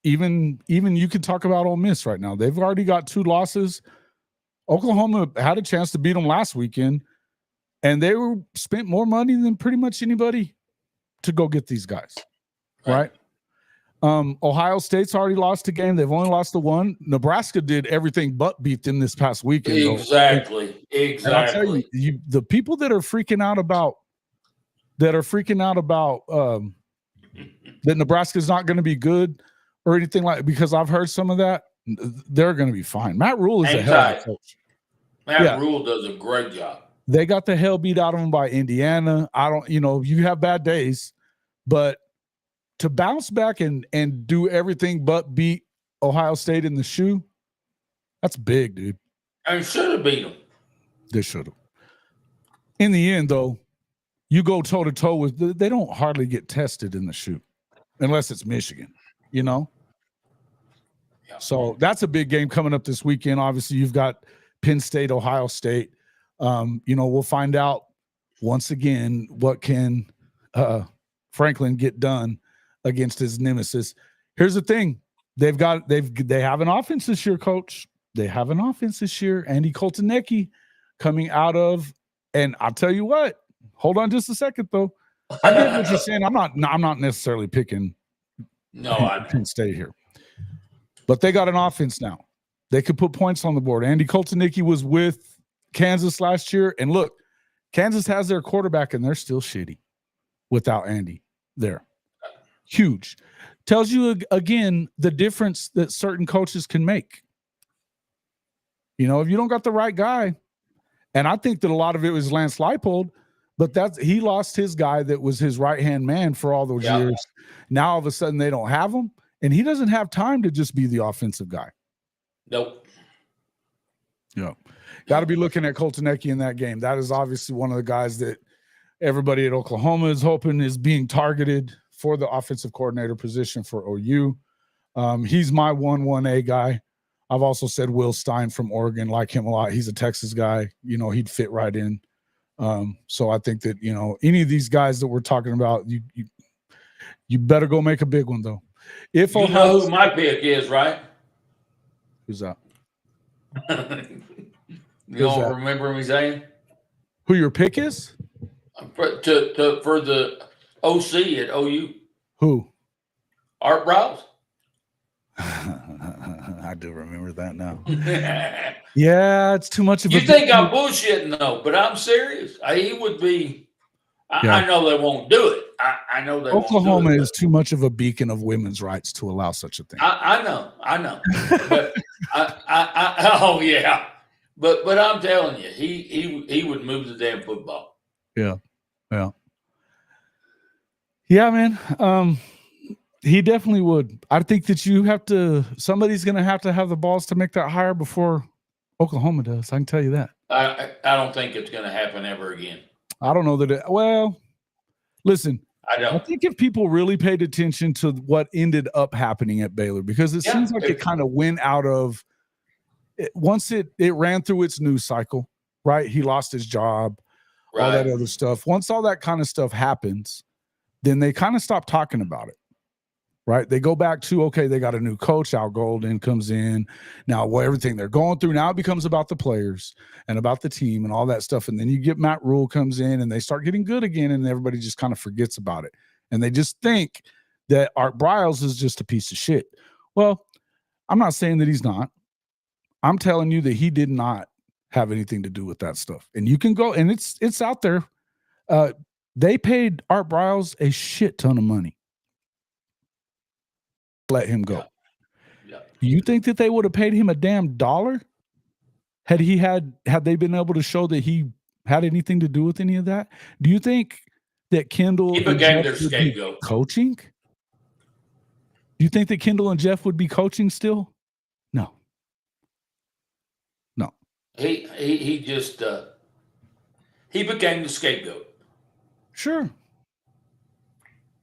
Speaker 1: even you can talk about Ole Miss right now. They've already got 2 losses. Oklahoma had a chance to beat them last weekend, and they spent more money than pretty much anybody to go get these guys, right? Ohio State's already lost a game. They've only lost the one. Nebraska did everything but beat them this past weekend.
Speaker 2: Exactly.
Speaker 1: And I'll tell you, the people that are freaking out about that Nebraska's not going to be good or anything because I've heard some of that, they're going to be fine. Matt Rule is a hell of a coach.
Speaker 2: Matt Rule does a great job.
Speaker 1: They got the hell beat out of them by Indiana. You have bad days, but to bounce back and do everything but beat Ohio State in the shoe, that's big, dude.
Speaker 2: And should have beat them.
Speaker 1: They should have. In the end, though, you go toe-to-toe with – they don't hardly get tested in the shoe unless it's Michigan, Yeah. So that's a big game coming up this weekend. Obviously, you've got Penn State, Ohio State. We'll find out once again what can Franklin get done against his nemesis. Here's the thing. They have an offense this year, coach. They have an offense this year. Andy Koltanecki coming out of, and I'll tell you what, hold on just a second though. I get what you're saying. I'm not necessarily picking Penn State here. But they got an offense now. They could put points on the board. Andy Koltanecki was with Kansas last year. And look, Kansas has their quarterback and they're still shitty without Andy there. Huge. Tells you again the difference that certain coaches can make. You know, if you don't got the right guy, and I think that a lot of it was Lance Leipold, but he lost his guy that was his right-hand man for all those years. Now all of a sudden they don't have him, and he doesn't have time to just be the offensive guy.
Speaker 2: Nope.
Speaker 1: Yeah. Got to be looking at Koltanecki in that game. That is obviously one of the guys that everybody at Oklahoma is hoping is being targeted for the offensive coordinator position for OU. He's my 1-1A guy. I've also said Will Stein from Oregon, like him a lot. He's a Texas guy. You know, he'd fit right in. So I think that, you know, any of these guys that we're talking about, you better go make a big one, though. If
Speaker 2: you know who my pick is, right?
Speaker 1: Who's that?
Speaker 2: You don't remember me saying?
Speaker 1: Who your pick is?
Speaker 2: For the OC at OU.
Speaker 1: Who?
Speaker 2: Art Browse.
Speaker 1: I do remember that now. Yeah, it's too much of
Speaker 2: You think I'm bullshitting though, but I'm serious. He would be. I know they won't do it. I know they
Speaker 1: Oklahoma
Speaker 2: won't do it,
Speaker 1: is too much of a beacon of women's rights to allow such a thing.
Speaker 2: I know. But oh yeah. But I'm telling you, he would move the damn football.
Speaker 1: Yeah, man. He definitely would. I think that somebody's going to have the balls to make that hire before Oklahoma does. I can tell you that.
Speaker 2: I don't think it's going to happen ever again.
Speaker 1: I don't know that. Well, listen. I think if people really paid attention to what ended up happening at Baylor, because it seems like it kind of went out of it, once it ran through its news cycle, right? He lost his job, all that other stuff. Once all that kind of stuff happens, then they kind of stop talking about it. Right. They go back to, okay, they got a new coach. Al Golden comes in. Now, everything they're going through now becomes about the players and about the team and all that stuff. And then you get Matt Rule comes in and they start getting good again. And everybody just kind of forgets about it. And they just think that Art Briles is just a piece of shit. Well, I'm not saying that he's not. I'm telling you that he did not have anything to do with that stuff. And you can go, and it's out there. They paid Art Briles a shit ton of money. Let him go. Yeah. You think that they would have paid him a damn dollar had they been able to show that he had anything to do with any of that? Do you think that Kendall
Speaker 2: became their scapegoat
Speaker 1: coaching? Do you think that Kendall and Jeff would be coaching still? No.
Speaker 2: He just he became the scapegoat.
Speaker 1: Sure.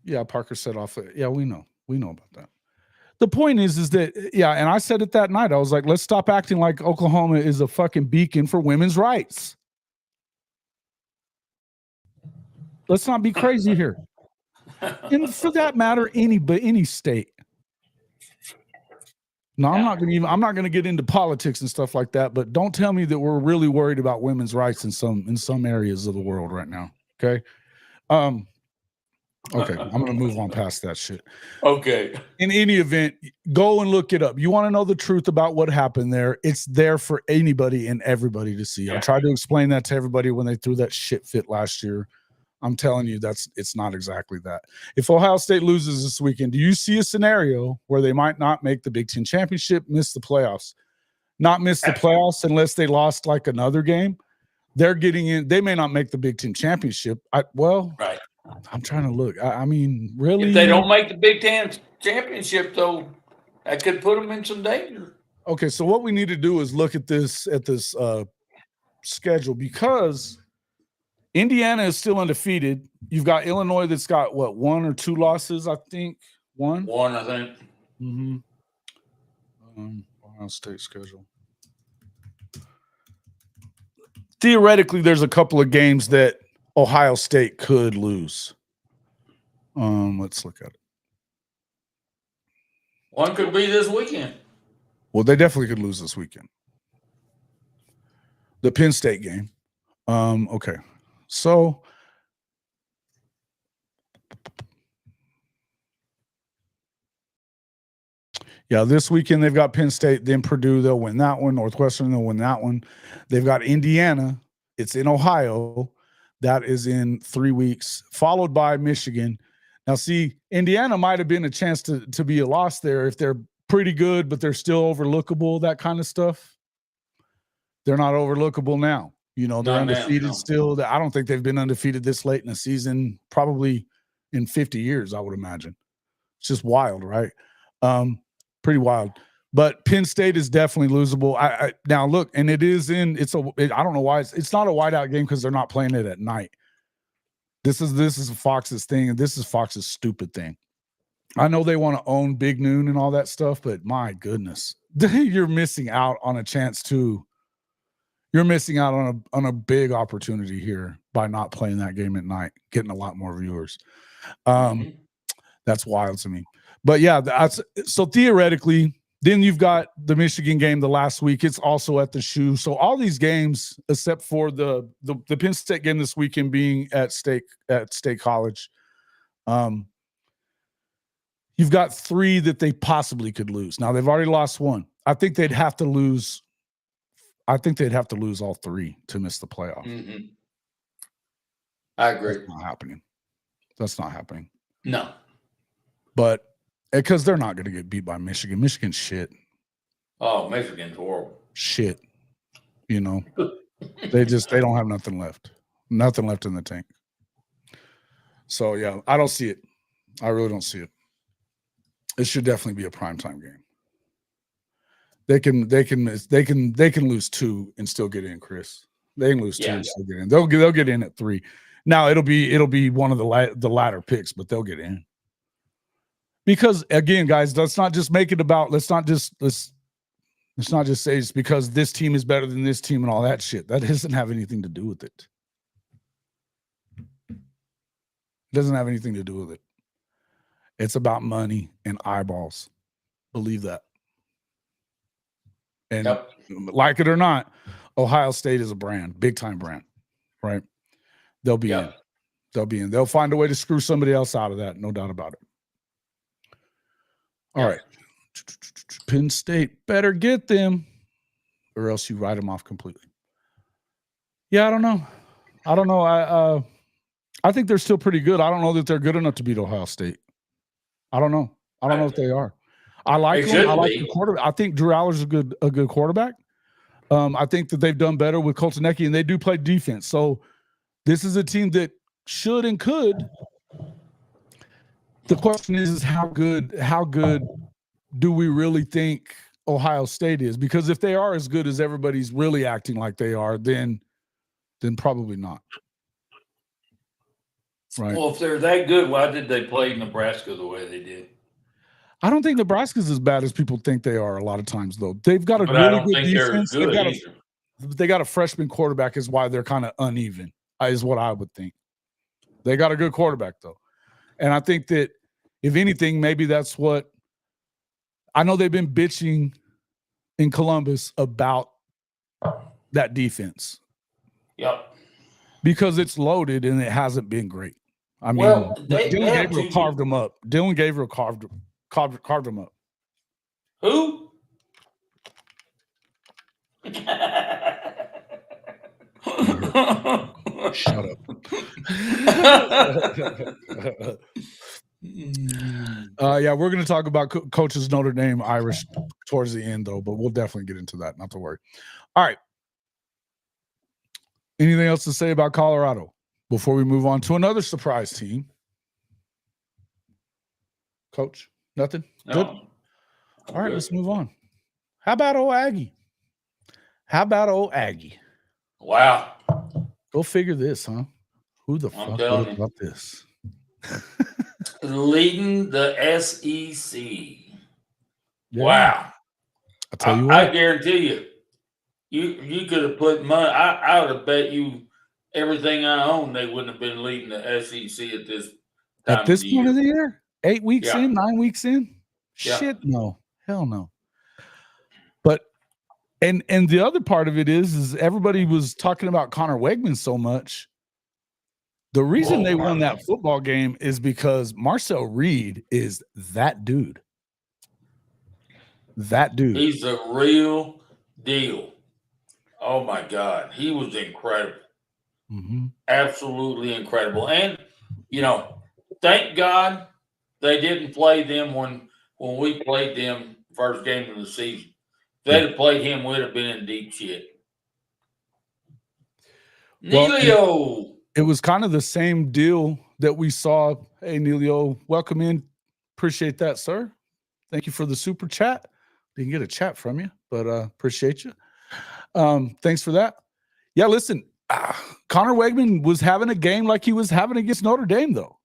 Speaker 1: Yeah, Parker set off. Yeah, we know about that. The point is that, and I said it that night. I was like, let's stop acting like Oklahoma is a fucking beacon for women's rights. Let's not be crazy here. And for that matter, any state. No, I'm not going to get into politics and stuff like that, but don't tell me that we're really worried about women's rights in some areas of the world right now. Okay. Okay, I'm going to move on past that shit.
Speaker 2: Okay.
Speaker 1: In any event, go and look it up. You want to know the truth about what happened there? It's there for anybody and everybody to see. I tried to explain that to everybody when they threw that shit fit last year. I'm telling you, it's not exactly that. If Ohio State loses this weekend, do you see a scenario where they might not make the Big Ten championship, miss the playoffs? Not miss the playoffs unless they lost like another game. They're getting in. They may not make the Big Ten championship.
Speaker 2: Right.
Speaker 1: I'm trying to look. I mean, really?
Speaker 2: If they don't make the Big Ten championship, though, that could put them in some danger.
Speaker 1: Okay, so what we need to do is look at this schedule, because Indiana is still undefeated. You've got Illinois that's got, what, 1 or 2 losses, I think? One,
Speaker 2: I think.
Speaker 1: Mm-hmm. Ohio State schedule. Theoretically, there's a couple of games that Ohio State could lose. Let's look at it.
Speaker 2: One could be this weekend.
Speaker 1: Well, they definitely could lose this weekend. The Penn State game. Okay. So yeah, this weekend they've got Penn State, then Purdue, they'll win that one. Northwestern, they'll win that one. They've got Indiana. It's in Ohio. That is in 3 weeks, followed by Michigan. Now, see, Indiana might have been a chance to be a loss there if they're pretty good, but they're still overlookable, that kind of stuff. They're not overlookable now. You know, they're undefeated still. I don't think they've been undefeated this late in the season, probably in 50 years, I would imagine. It's just wild, right? Pretty wild. But Penn State is definitely losable. Now look, and it is in. I don't know why it's not a whiteout game because they're not playing it at night. This is Fox's thing, and this is Fox's stupid thing. I know they want to own Big Noon and all that stuff, but my goodness, you're missing out on a chance to. You're missing out on a big opportunity here by not playing that game at night, getting a lot more viewers. That's wild to me. But yeah, so theoretically, then you've got the Michigan game the last week. It's also at the Shoe. So all these games, except for the Penn State game this weekend being at State College, you've got 3 that they possibly could lose. Now they've already lost 1. I think they'd have to lose. I think they'd have to lose all 3 to miss the playoff.
Speaker 2: Mm-hmm. I agree.
Speaker 1: That's not happening.
Speaker 2: No.
Speaker 1: But because they're not going to get beat by Michigan. Michigan's shit.
Speaker 2: Oh, Michigan's horrible.
Speaker 1: Shit. You know, they don't have nothing left. Nothing left in the tank. So, yeah, I don't see it. I really don't see it. It should definitely be a primetime game. They can lose 2 and still get in, Chris. They can lose 2 and still get in. They'll get in at 3. Now it'll be one of the latter picks, but they'll get in. Because again, guys, let's not just make it about. Let's not just say it's because this team is better than this team and all that shit. That doesn't have anything to do with it. It doesn't have anything to do with it. It's about money and eyeballs. Believe that. And like it or not, Ohio State is a brand, big time brand, right? They'll be in. They'll be in. They'll find a way to screw somebody else out of that, no doubt about it. All right. Penn State better get them or else you write them off completely. Yeah, I don't know. I think they're still pretty good. I don't know that they're good enough to beat Ohio State. I don't know. I don't know if they are. I like them. I like the quarterback. I think Drew Aller's a good quarterback. I think that they've done better with Koltanecki, and they do play defense. So this is a team that should and could. The question is how good do we really think Ohio State is? Because if they are as good as everybody's really acting like they are, then probably not. Right.
Speaker 2: Well, if they're that good, why did they play Nebraska the way they did?
Speaker 1: I don't think Nebraska's as bad as people think they are a lot of times, though. They've got a really good defense. They got a freshman quarterback is why they're kind of uneven, is what I would think. They got a good quarterback, though. And I think that, if anything, maybe that's what – I know they've been bitching in Columbus about that defense.
Speaker 2: Yep.
Speaker 1: Because it's loaded and it hasn't been great. I mean, Dylan Gabriel carved them up. Dylan Gabriel carved them up.
Speaker 2: Who?
Speaker 1: Shut up. Yeah, we're going to talk about Coach's Notre Dame Irish towards the end, though, but we'll definitely get into that. Not to worry. All right. Anything else to say about Colorado before we move on to another surprise team? Coach, nothing?
Speaker 2: No.
Speaker 1: Good? All right, let's move on. How about old Aggie?
Speaker 2: Wow.
Speaker 1: Go figure this, huh? Who the fuck would have thought this?
Speaker 2: Leading the SEC.
Speaker 1: Yeah.
Speaker 2: Wow.
Speaker 1: I'll tell you what.
Speaker 2: I guarantee you could have put money. I would have bet you everything I own they wouldn't have been leading the SEC at
Speaker 1: At this point of the year, 8 weeks in, 9 weeks in,
Speaker 2: Yeah.
Speaker 1: shit, no, hell no. But and the other part of it is everybody was talking about Connor Wegman so much. The reason they won that football game is because Marcel Reed is that dude. That dude.
Speaker 2: He's a real deal. Oh my God, he was incredible.
Speaker 1: Mm-hmm.
Speaker 2: Absolutely incredible. And thank God they didn't play them when we played them first game of the season. If they'd have played him, we'd have been in deep shit. Neilio.
Speaker 1: It was kind of the same deal that we saw. Hey, Neilio, welcome in. Appreciate that, sir. Thank you for the super chat. Didn't get a chat from you, but appreciate you. Thanks for that. Yeah, listen, Connor Wegman was having a game like he was having against Notre Dame, though.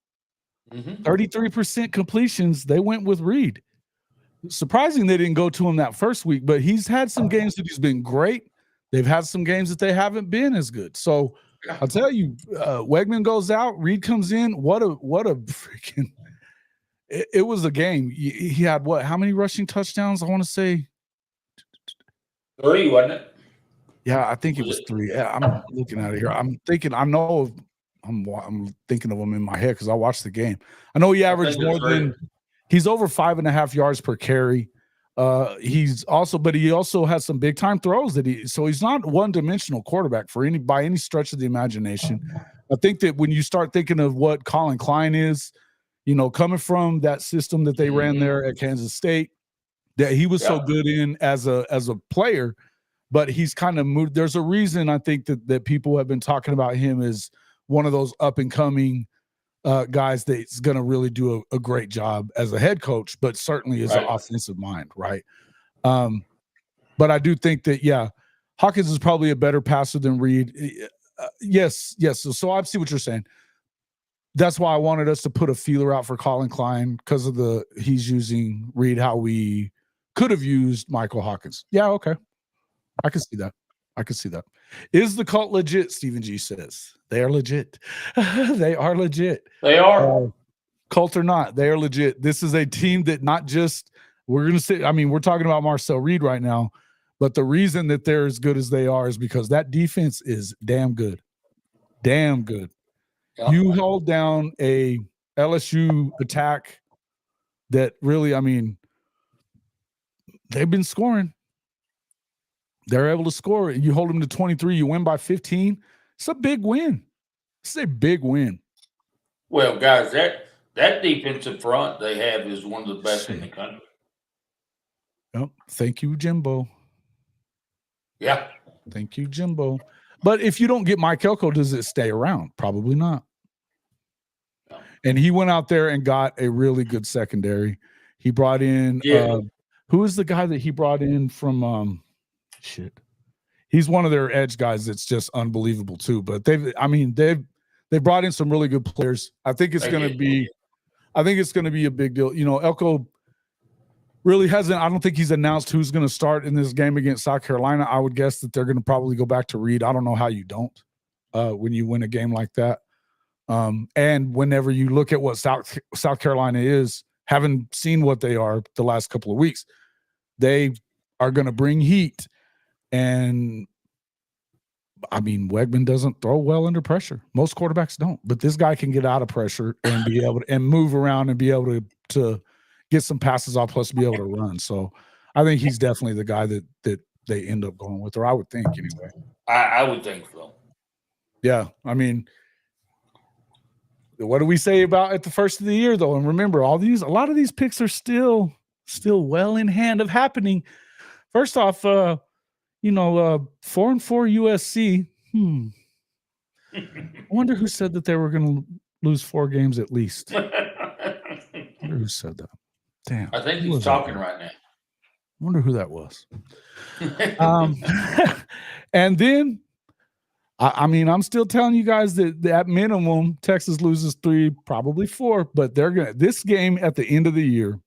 Speaker 1: 33% completions. They went with Reed. Surprising they didn't go to him that first week, but he's had some games that he's been great. They've had some games that they haven't been as good. So I'll tell you, Wegman goes out, Reed comes in. What a freaking it was a game. He had what? How many rushing touchdowns? I want to say
Speaker 2: 3, wasn't it?
Speaker 1: Yeah, I think it was 3. Yeah, I'm looking at it here. I'm thinking. I'm thinking of him in my head because I watched the game. I know he averaged more than. He's over 5.5 yards per carry. He also has some big time throws so he's not one-dimensional quarterback by any stretch of the imagination. I think that when you start thinking of what Colin Klein is, coming from that system that they ran there at Kansas State, that he was so good in as a player, but he's kind of moved. There's a reason I think that people have been talking about him as one of those up and coming guys that's going to really do a great job as a head coach, but certainly as an offensive mind, right? But I do think that, Hawkins is probably a better passer than Reed. Yes. So I see what you're saying. That's why I wanted us to put a feeler out for Colin Klein because of he's using Reed how we could have used Michael Hawkins. Yeah, okay. I can see that. Is the cult legit? Stephen G says they are legit. They are legit.
Speaker 2: They are.
Speaker 1: Cult or not, they are legit. This is a team that not just we're going to say. I mean, we're talking about Marcel Reed right now, but the reason that they're as good as they are is because that defense is damn good. Damn good. Yeah. You hold down a LSU attack that really, I mean, they've been scoring. They're able to score. You hold them to 23. You win by 15. It's a big win. It's a big win.
Speaker 2: Well, guys, that defensive front they have is one of the best in the country.
Speaker 1: Yep. Thank you, Jimbo.
Speaker 2: Yeah.
Speaker 1: Thank you, Jimbo. But if you don't get Mike Elko, does it stay around? Probably not. No. And he went out there and got a really good secondary. He brought in who is the guy that he brought in from he's one of their edge guys that's just unbelievable too. But they've brought in some really good players. I think it's going to be a big deal. Elko really hasn't. I don't think he's announced who's going to start in this game against South Carolina. I would guess that they're going to probably go back to Reed. I don't know how you don't when you win a game like that. And whenever you look at what South Carolina is, having seen what they are the last couple of weeks, they are going to bring heat. And I mean, Wegman doesn't throw well under pressure. Most quarterbacks don't, but this guy can get out of pressure and be able to and move around and be able to get some passes off, plus be able to run. So I think he's definitely the guy that they end up going with, or I would think anyway.
Speaker 2: I would think so.
Speaker 1: Yeah. I mean, what do we say about at the first of the year though? And remember, a lot of these picks are still well in hand of happening. First off, 4-4 USC. I wonder who said that they were going to lose 4 games at least. I wonder who said that. Damn.
Speaker 2: I think he's talking right now.
Speaker 1: I wonder who that was. And then, I mean, I'm still telling you guys that at minimum, Texas loses 3, probably 4, but this game at the end of the year,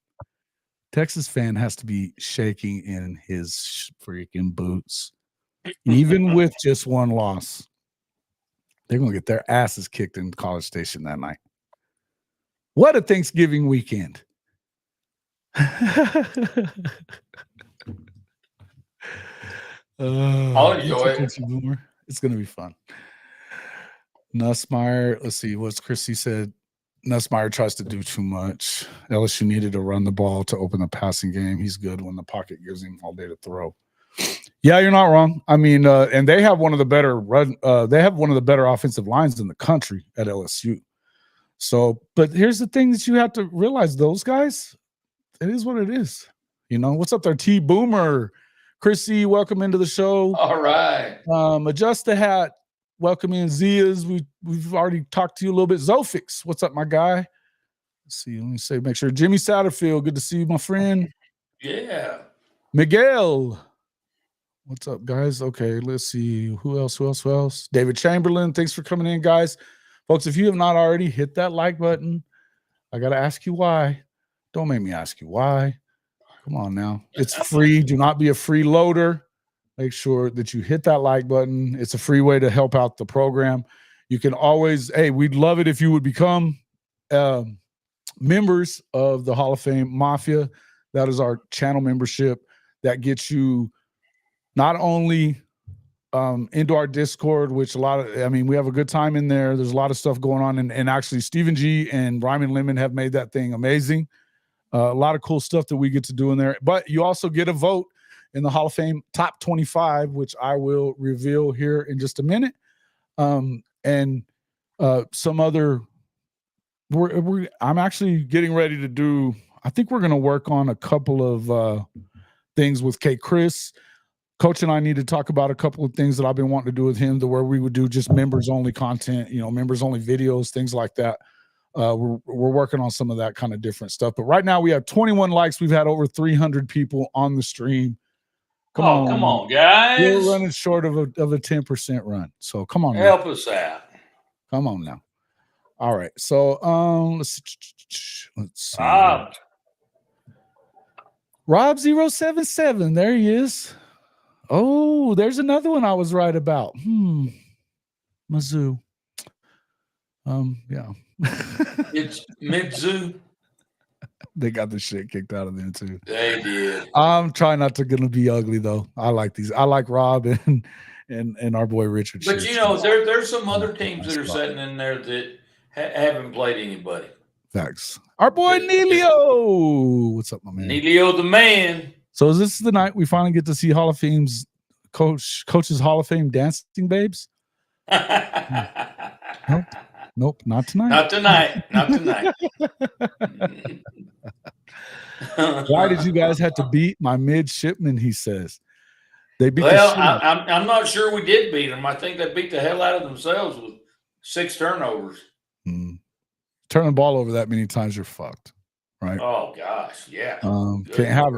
Speaker 1: Texas fan has to be shaking in his freaking boots. Even with just one loss, they're going to get their asses kicked in College Station that night. What a Thanksgiving weekend.
Speaker 2: I'll enjoy it.
Speaker 1: It's going to be fun. Nussmeyer, let's see, what's Chrissy said. Nussmeyer tries to do too much. LSU needed to run the ball to open the passing game. He's good when the pocket gives him all day to throw. Yeah, you're not wrong. I mean, and they have one of the better offensive lines in the country at LSU. So, but here's the thing that you have to realize: those guys, it is what it is. You know, what's up there, T Boomer, Chrissy? Welcome into the show.
Speaker 2: All right.
Speaker 1: Adjust the hat. Welcome in Zia's. We've already talked to you a little bit. Zofix, what's up, my guy? Let's see. Let me say, make sure. Jimmy Satterfield, good to see you, my friend.
Speaker 2: Yeah.
Speaker 1: Miguel. What's up, guys? Okay, let's see. Who else? David Chamberlain, thanks for coming in, guys. Folks, if you have not already, hit that like button. I got to ask you why. Don't make me ask you why. Come on now. It's free. Do not be a freeloader. Make sure that you hit that like button. It's a free way to help out the program. You can always, we'd love it if you would become members of the Hall of Fame Mafia. That is our channel membership that gets you not only into our Discord, which we have a good time in there. There's a lot of stuff going on. And actually, Stephen G and Ryman Lemon have made that thing amazing. A lot of cool stuff that we get to do in there. But you also get a vote in the Hall of Fame top 25, which I will reveal here in just a minute. And some other, I'm actually getting ready to do, I think we're going to work on a couple of things with K. Chris. Coach and I need to talk about a couple of things that I've been wanting to do with him, to where we would do just members only content, members only videos, things like that. We're working on some of that kind of different stuff. But right now we have 21 likes. We've had over 300 people on the stream.
Speaker 2: Come on, guys.
Speaker 1: We're running short of a 10% run. So come on.
Speaker 2: Help us out.
Speaker 1: Come on now. All right. So let's see. Rob 077. There he is. Oh, there's another one I was right about. Mizzou. Yeah.
Speaker 2: It's Mizzou.
Speaker 1: They got the shit kicked out of them too.
Speaker 2: They did.
Speaker 1: I'm trying not to gonna be ugly though. I like these. I like Rob and our boy Richard.
Speaker 2: But there's some other teams that are sitting in there that haven't played anybody.
Speaker 1: Thanks. Our boy Neilio. What's up, my man?
Speaker 2: Neilio the man.
Speaker 1: So is this the night we finally get to see Hall of Fame's coach's Hall of Fame dancing babes? Nope, not tonight.
Speaker 2: Not tonight.
Speaker 1: Why did you guys have to beat my midshipmen? He says they beat.
Speaker 2: Well, I'm not sure we did beat them. I think they beat the hell out of themselves with 6 turnovers.
Speaker 1: Turn the ball over that many times, you're fucked. Right?
Speaker 2: Oh gosh, yeah.
Speaker 1: Can't have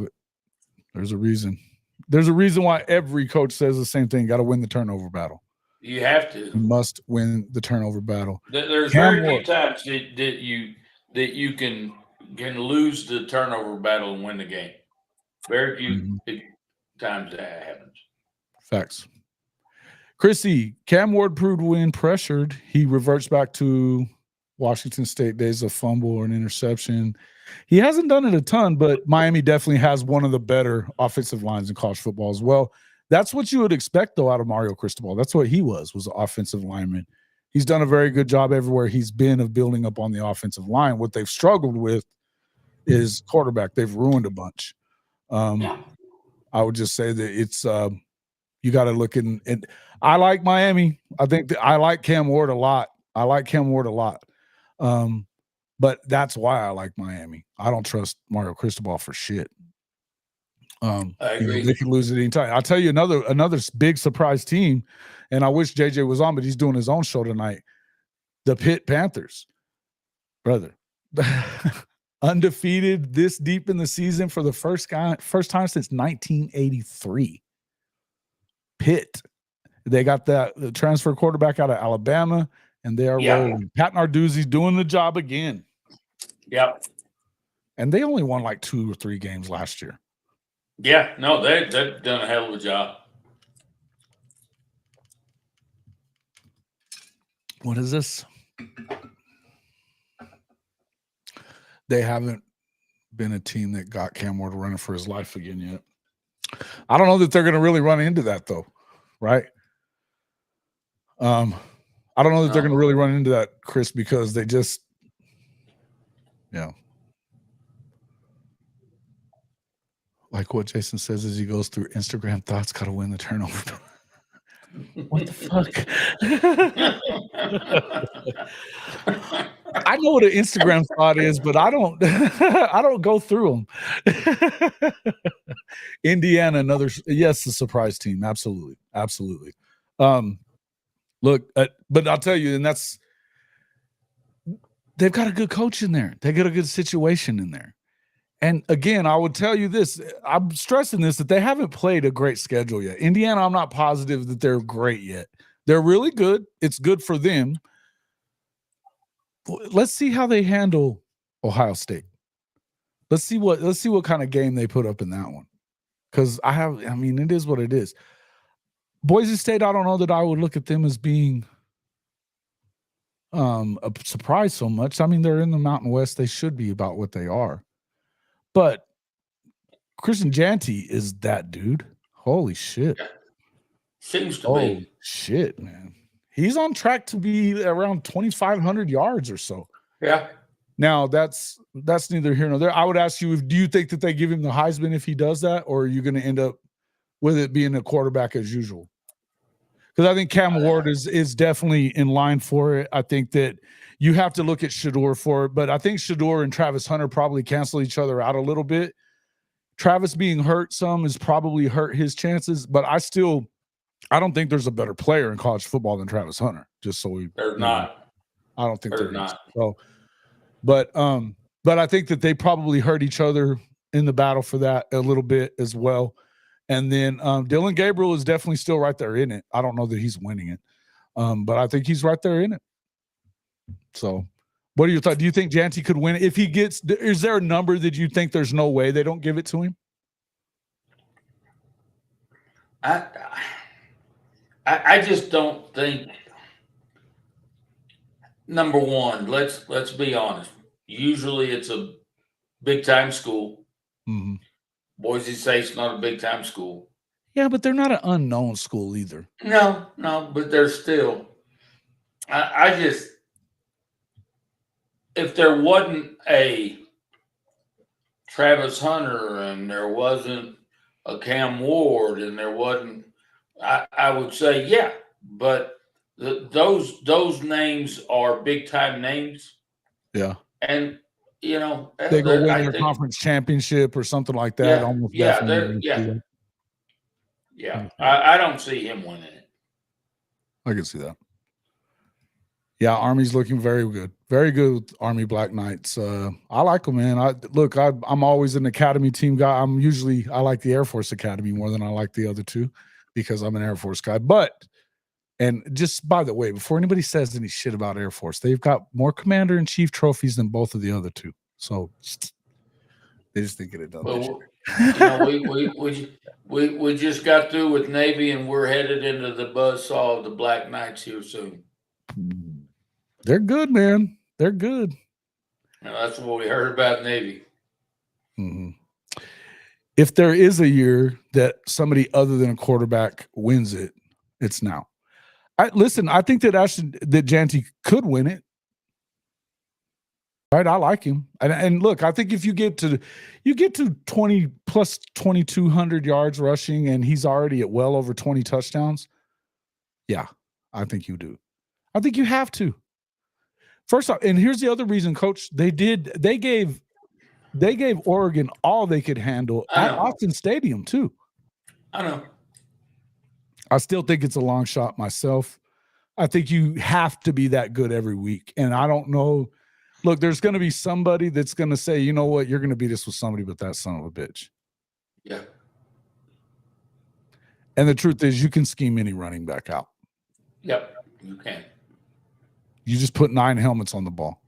Speaker 1: it. There's a reason. There's a reason why every coach says the same thing. Got to win the turnover battle.
Speaker 2: You have to.
Speaker 1: You must win the turnover battle.
Speaker 2: There's very few times that you can lose the turnover battle and win the game. Very few times that happens.
Speaker 1: Facts. Chrissy, Cam Ward proved when pressured, he reverts back to Washington State days of fumble or an interception. He hasn't done it a ton, but Miami definitely has one of the better offensive lines in college football as well. That's what you would expect, though, out of Mario Cristobal. That's what he was an offensive lineman. He's done a very good job everywhere he's been of building up on the offensive line. What they've struggled with is quarterback. They've ruined a bunch. I would just say that it's you got to look in. I like Miami. I think I like Cam Ward a lot. But that's why I like Miami. I don't trust Mario Cristobal for shit. I agree. They could lose at any time. I'll tell you another big surprise team, and I wish JJ was on, but he's doing his own show tonight. The Pitt Panthers, brother, undefeated this deep in the season for the first time since 1983. Pitt, they got the transfer quarterback out of Alabama, and they are rolling. Pat Narduzzi's doing the job again.
Speaker 2: Yep.
Speaker 1: And they only won like 2 or 3 games last year.
Speaker 2: Yeah, no, they've done a hell of a job.
Speaker 1: What is this? they haven't been a team that got Cam Ward running for his life again yet. I don't know that they're going to really run into that though, right? I don't know that they're going to really run into that, Chris, because they just, like what Jason says as he goes through Instagram thoughts, got to win the turnover. What the fuck? I know what an Instagram thought is, but I don't I don't go through them. Indiana, a surprise team. Absolutely. Look, but I'll tell you, and they've got a good coach in there. They got a good situation in there. And again, I would tell you this, I'm stressing this, that they haven't played a great schedule yet. Indiana, I'm not positive that they're great yet. They're really good. It's good for them. Let's see how they handle Ohio State. Let's see what kind of game they put up in that one. Because it is what it is. Boise State, I don't know that I would look at them as being a surprise so much. I mean, they're in the Mountain West. They should be about what they are. But Christian Janty is that dude. Holy shit.
Speaker 2: Seems to be.
Speaker 1: Shit, man. He's on track to be around 2,500 yards or so.
Speaker 2: Yeah.
Speaker 1: Now, that's neither here nor there. I would ask you, do you think that they give him the Heisman if he does that, or are you going to end up with it being a quarterback as usual? Because I think Cam Ward is definitely in line for it. I think that you have to look at Shedeur for it, but I think Shedeur and Travis Hunter probably cancel each other out a little bit. Travis being hurt some has probably hurt his chances, but I don't think there's a better player in college football than Travis Hunter. Just so
Speaker 2: there's not.
Speaker 1: I don't think there's not. So, but I think that they probably hurt each other in the battle for that a little bit as well. And then Dylan Gabriel is definitely still right there in it. I don't know that he's winning it, but I think he's right there in it. So, what are your thoughts? Do you think Janty could win it? If he gets, is there a number that you think there's no way they don't give it to him?
Speaker 2: I just don't think. Number one, let's be honest. Usually, it's a big time school.
Speaker 1: Mm-hmm.
Speaker 2: Boise State's not a big time school.
Speaker 1: Yeah, but they're not an unknown school either.
Speaker 2: No, but they're still. I just, if there wasn't a Travis Hunter and there wasn't a Cam Ward and there wasn't, I would say yeah, but those names are big time names.
Speaker 1: Yeah,
Speaker 2: and
Speaker 1: they go win their conference championship or something like that.
Speaker 2: I don't see him winning it.
Speaker 1: I can see that. Yeah, Army's looking very good with Army Black Knights. I like them, man. I'm always an Academy team guy. I like the Air Force Academy more than I like the other two because I'm an Air Force guy. And just by the way, before anybody says any shit about Air Force, they've got more Commander-in-Chief trophies than both of the other two. So they just didn't get it done.
Speaker 2: Well, we just got through with Navy, and we're headed into the buzzsaw of the Black Knights here soon.
Speaker 1: They're good, man. They're good.
Speaker 2: That's what we heard about Navy.
Speaker 1: Mm-hmm. If there is a year that somebody other than a quarterback wins it, it's now. I think that Janty could win it. Right, I like him, and look, I think if you get to 20 plus 2,200 yards rushing, and he's already at well over 20 touchdowns, yeah, I think you do. I think you have to. First off, and here's the other reason, Coach. They gave Oregon all they could handle at Austin Stadium too.
Speaker 2: I know.
Speaker 1: I still think it's a long shot myself. I think you have to be that good every week, and I don't know. Look, there's going to be somebody that's going to say, you know what, you're going to beat us with somebody but that son of a bitch.
Speaker 2: Yeah.
Speaker 1: And the truth is, you can scheme any running back out.
Speaker 2: Yep, you can.
Speaker 1: You just put 9 helmets on the ball.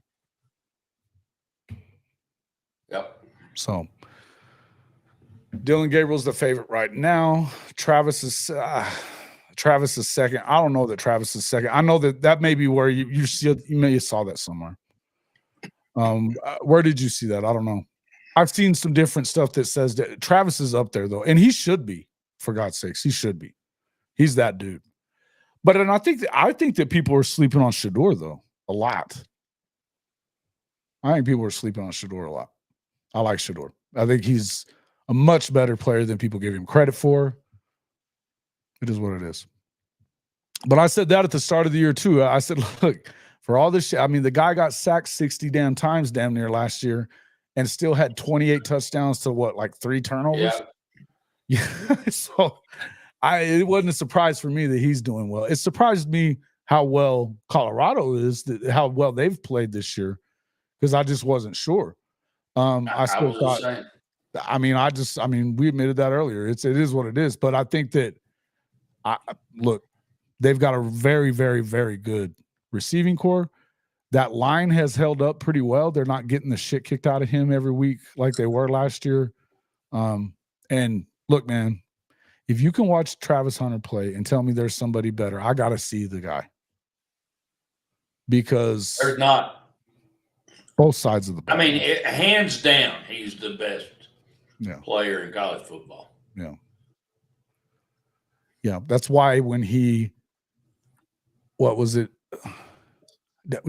Speaker 2: Yep.
Speaker 1: So, Dylan Gabriel's the favorite right now. Travis is second. I don't know that Travis is second. I know that may be where you saw that somewhere. Where did you see that? I don't know. I've seen some different stuff that says that Travis is up there though, and he should be. For God's sakes, he should be. He's that dude. But and I think that people are sleeping on Shador though a lot. I think people are sleeping on Shador a lot. I like Shador. I think he's a much better player than people give him credit for. It is what it is. But I said that at the start of the year too. I said, look, for all this shit, I mean, the guy got sacked 60 damn times damn near last year and still had 28 touchdowns to what, like 3 turnovers? Yeah. So it wasn't a surprise for me that he's doing well. It surprised me how well Colorado is, how well they've played this year, because I just wasn't sure. I still thought, we admitted that earlier. It is what it is. But I think that, look, they've got a very, very, very good receiving core. That line has held up pretty well. They're not getting the shit kicked out of him every week like they were last year. And look, man, if you can watch Travis Hunter play and tell me there's somebody better, I got to see the guy. Because
Speaker 2: there's not.
Speaker 1: Both sides of the ball.
Speaker 2: I mean, hands down, he's the best player in college football.
Speaker 1: Yeah. Yeah, that's why when what was it?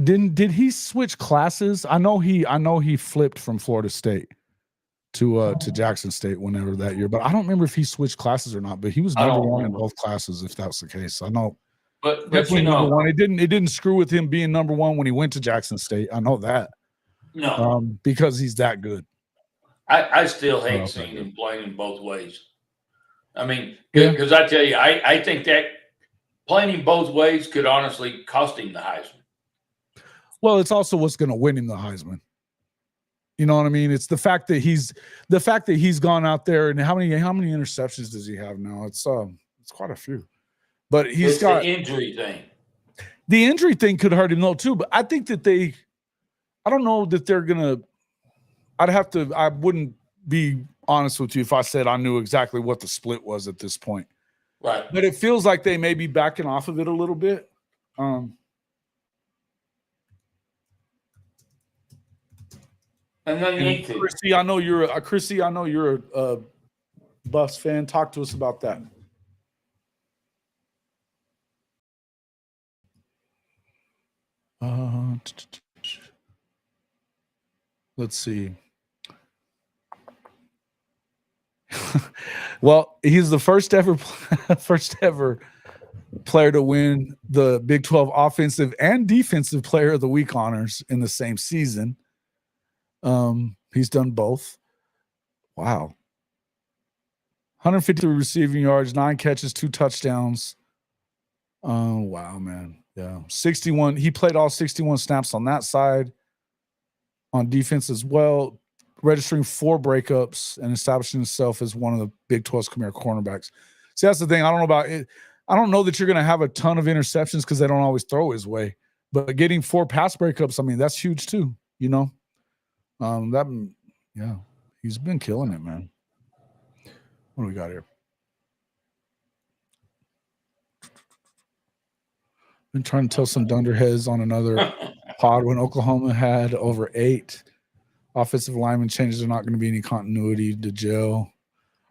Speaker 1: Did he switch classes? I know he flipped from Florida State to Jackson State whenever that year, but I don't remember if he switched classes or not. But he was number one in both classes, if that's the case. I know.
Speaker 2: But
Speaker 1: number one. It didn't screw with him being number one when he went to Jackson State. I know that.
Speaker 2: No,
Speaker 1: because he's that good.
Speaker 2: I still hate seeing him playing in both ways. I mean, because I tell you, I think that playing him both ways could honestly cost him the Heisman.
Speaker 1: Well, it's also what's going to win him the Heisman. You know what I mean? It's the fact that he's gone out there, and how many interceptions does he have now? It's quite a few. But he's got
Speaker 2: the injury thing.
Speaker 1: The injury thing could hurt him though too. But I think that I don't know that they're gonna. I wouldn't be honest with you if I said I knew exactly what the split was at this point.
Speaker 2: Right.
Speaker 1: But it feels like they may be backing off of it a little bit.
Speaker 2: And then you need to.
Speaker 1: Chrissy, I know you're a Buffs fan. Talk to us about that. Let's see. Well, he's the first ever player to win the Big 12 Offensive and Defensive Player of the Week honors in the same season. He's done both. Wow. 153 receiving yards, 9 catches, 2 touchdowns. Oh, wow, man. Yeah. 61. He played all 61 snaps on that side. On defense as well, registering 4 breakups and establishing himself as one of the Big 12's premier cornerbacks. See, that's the thing. I don't know about it. I don't know that you're going to have a ton of interceptions because they don't always throw his way. But getting 4 pass breakups, I mean, that's huge too. You know, he's been killing it, man. What do we got here? Been trying to tell some dunderheads on another pod when Oklahoma had over 8 offensive lineman changes. There's not going to be any continuity to jail.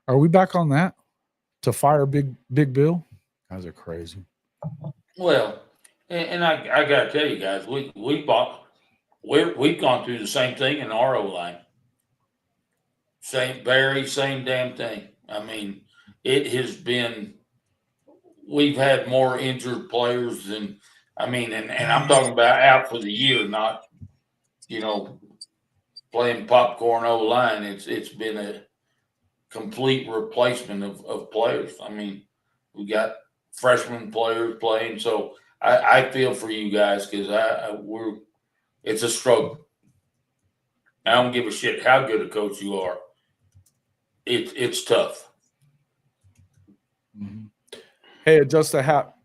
Speaker 1: Are we back on that to fire Big Bill? Guys are crazy.
Speaker 2: Well, and I got to tell you guys, we've gone through the same thing in our O-line. Same damn thing. I mean, it has been. We've had more injured players than, and I'm talking about out for the year, not, playing popcorn O-line. It's been a complete replacement of players. I mean, we got freshman players playing, so I feel for you guys because it's a struggle. I don't give a shit how good a coach you are. It's tough.
Speaker 1: Mm-hmm. Hey, adjust the hat.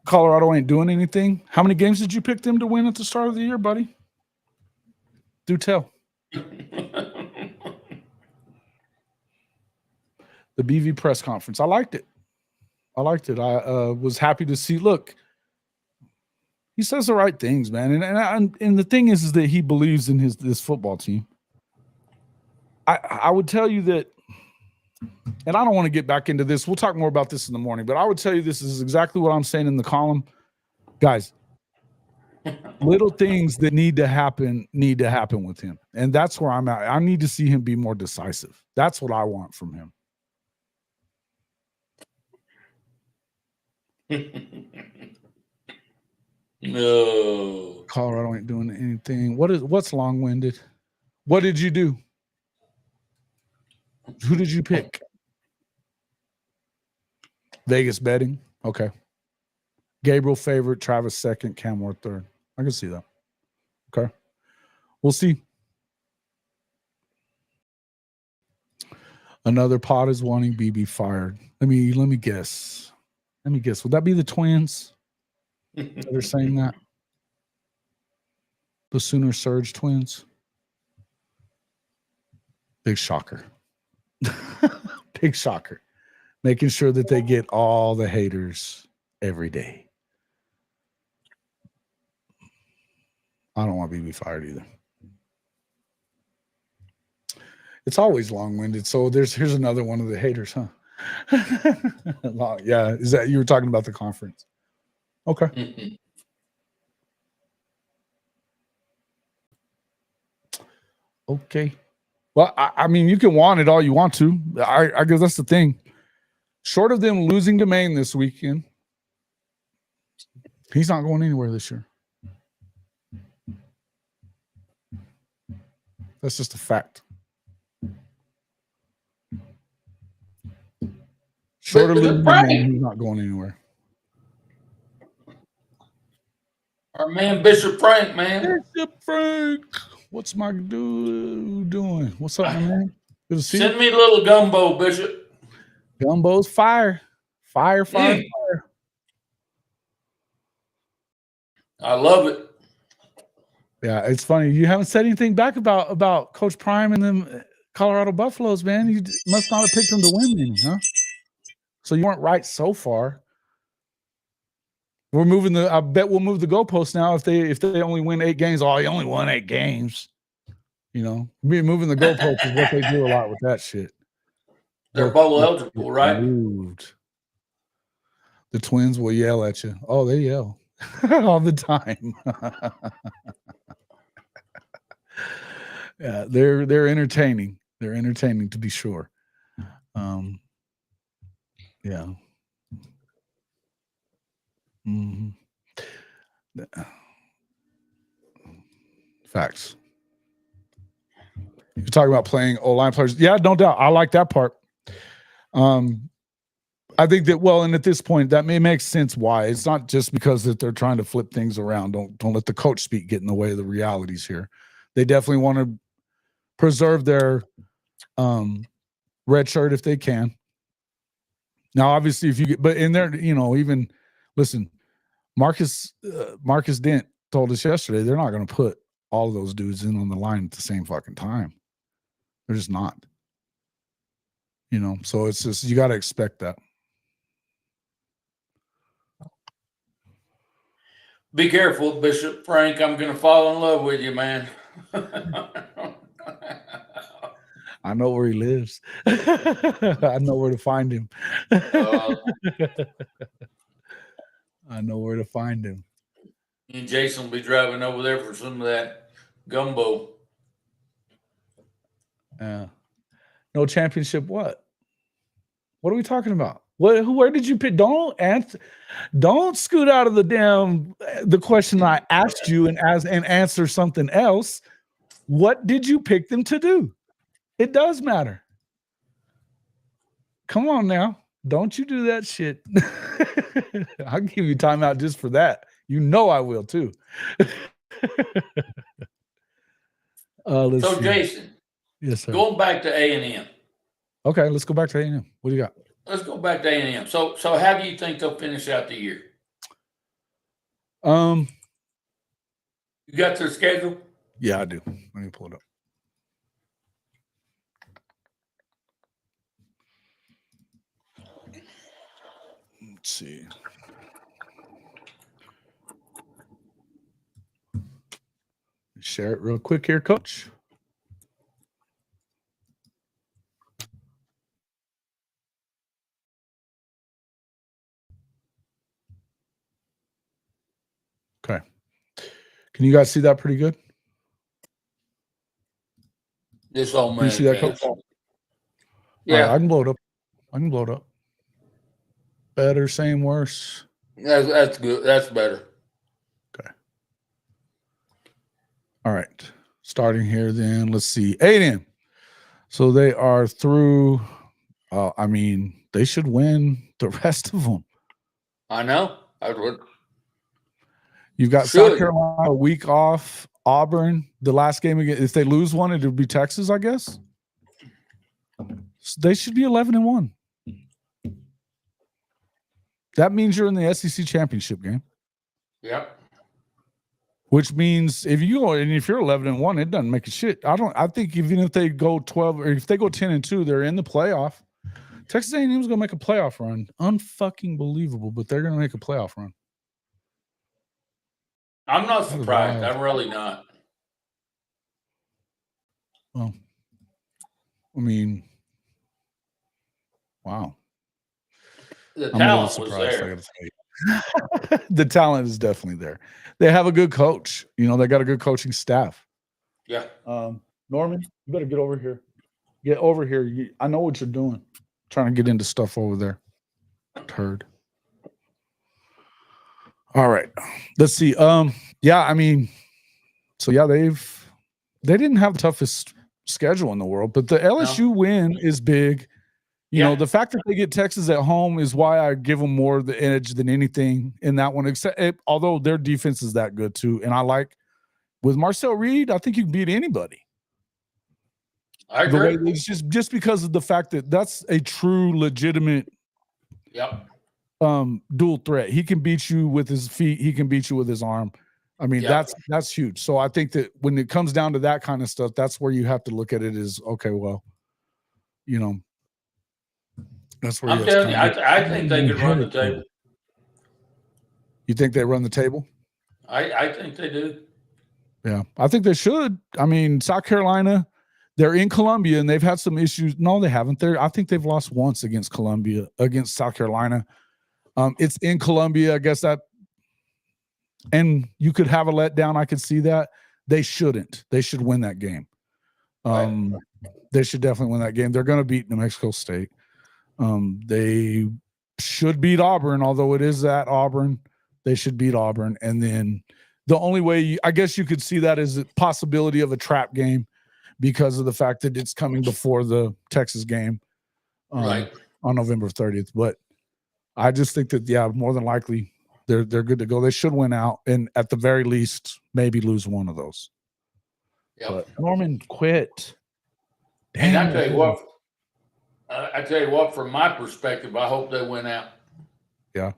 Speaker 1: Colorado ain't doing anything. How many games did you pick them to win at the start of the year, buddy? Do tell. The BV press conference. I liked it. I was happy to see. Look, he says the right things, man. And the thing is that he believes in this football team. I would tell you that, and I don't want to get back into this. We'll talk more about this in the morning, but I would tell you this is exactly what I'm saying in the column. Guys, little things that need to happen with him. And that's where I'm at. I need to see him be more decisive. That's what I want from him.
Speaker 2: No.
Speaker 1: Colorado ain't doing anything. What's long-winded? What did you do? Who did you pick? Vegas betting. Okay. Gabriel favorite, Travis second, Cam Ward third. I can see that. Okay. We'll see. Another pod is wanting BB fired. Let me guess. Would that be the Twins? They're saying that. The Sooner Surge Twins. Big shocker. Big shocker. Making sure that they get all the haters every day. I don't want BB fired either. It's always long-winded. So here's another one of the haters, huh? Yeah. Is that you were talking about the conference? Okay. Okay. Well, I mean, you can want it all you want to. I guess that's the thing. Short of them losing to Maine this weekend, he's not going anywhere this year. That's just a fact. Short of losing to Maine, he's not going anywhere.
Speaker 2: Our man Bishop Frank, man.
Speaker 1: Bishop Frank. What's my dude doing? What's up, my man? Good to see you.
Speaker 2: Send me a little gumbo, Bishop.
Speaker 1: Gumbo's fire. Fire.
Speaker 2: I love it.
Speaker 1: Yeah, it's funny. You haven't said anything back about Coach Prime and them Colorado Buffaloes, man. You must not have picked them to win any, huh? So you weren't right so far. I bet we'll move the goalpost now if they only win 8 games. Oh, you only won 8 games. You know, moving the goalpost is what they do a lot with that shit.
Speaker 2: They're bowl eligible, right?
Speaker 1: Moved. The Twins will yell at you. Oh, they yell all the time. Yeah, they're entertaining. They're entertaining to be sure. Yeah. Mm-hmm. Facts. You're talking about playing O-line players. Yeah, no doubt. I like that part. I think that, well, and at this point, that may make sense why. It's not just because that they're trying to flip things around. Don't let the coach speak get in the way of the realities here. They definitely want to preserve their red shirt if they can. Now, obviously, if you get, but in there, you know, even listen, Marcus Dent told us yesterday they're not going to put all of those dudes in on the line at the same fucking time. They're just not. You know, so it's just you got to expect that.
Speaker 2: Be careful, Bishop Frank. I'm going to fall in love with you, man.
Speaker 1: I know where he lives. I know where to find him. I know where to find him.
Speaker 2: And Jason will be driving over there for some of that gumbo.
Speaker 1: No championship. What? What are we talking about? Where did you pick? Don't scoot out of the question I asked you and answer something else. What did you pick them to do? It does matter. Come on now. Don't you do that shit. I'll give you timeout just for that. You know I will too.
Speaker 2: So
Speaker 1: see.
Speaker 2: Jason,
Speaker 1: yes, sir.
Speaker 2: Going back to A&M.
Speaker 1: Okay, let's go back to A&M. What do you got?
Speaker 2: Let's go back to A&M. So how do you think they'll finish out the year?
Speaker 1: You
Speaker 2: got their schedule?
Speaker 1: Yeah, I do. Let me pull it up. Let's see. Share it real quick here, Coach. Okay. Can you guys see that pretty good?
Speaker 2: This old man.
Speaker 1: Can you see that, Coach?
Speaker 2: Yeah,
Speaker 1: right, I can blow it up. I can blow it up. Better, same, worse.
Speaker 2: that's good. That's better.
Speaker 1: Okay. All right. Starting here, then let's see. 8 So they are through. I mean, they should win the rest of them.
Speaker 2: I know. I would.
Speaker 1: You've got South Carolina a week off. Auburn, the last game again. If they lose one, it would be Texas, I guess. So they should be 11-1. That means you're in the SEC championship game.
Speaker 2: Yep.
Speaker 1: Which means if you go and if you're 11-1, it doesn't make a shit. I think even if they go 12 or if they go 10-2, they're in the playoff. Texas A&M is going to make a playoff run. Unfucking believable, but they're going to make a playoff run.
Speaker 2: I'm not surprised. I'm really not.
Speaker 1: Well, I mean, wow.
Speaker 2: The talent was there.
Speaker 1: The talent is definitely there. They have a good coach. You know, they got a good coaching staff.
Speaker 2: Yeah.
Speaker 1: Norman, you better get over here. Get over here. I know what you're doing. Trying to get into stuff over there. Turd. All right. Let's see. Yeah, I mean, so yeah, they didn't have the toughest schedule in the world, but the LSU win is big. You know, the fact that they get Texas at home is why I give them more the edge than anything in that one. Although their defense is that good too, and I like with Marcel Reed, I think you can beat anybody.
Speaker 2: I agree.
Speaker 1: It's just because of the fact that that's a true, legitimate, dual threat. He can beat you with his feet. He can beat you with his arm. I mean, that's huge. So I think that when it comes down to that kind of stuff, that's where you have to look at it as, okay, well, you know, that's where
Speaker 2: I'm telling you, I think they could run the table.
Speaker 1: You think they run the table?
Speaker 2: I think they do.
Speaker 1: Yeah, I think they should. I mean, South Carolina, they're in Columbia and they've had some issues. No, they haven't. I think they've lost once against South Carolina. It's in Columbia. I guess that, and you could have a letdown. I could see that. They shouldn't. They should win that game. They should definitely win that game. They're going to beat New Mexico State. They should beat Auburn, although it is at Auburn. They should beat Auburn. And then the only way I guess you could see that is the possibility of a trap game because of the fact that it's coming before the Texas game on November 30th. But I just think that, more than likely they're good to go. They should win out and at the very least maybe lose one of those. But Norman, quit.
Speaker 2: And I tell you what, from my perspective, I hope they win out.
Speaker 1: Yeah.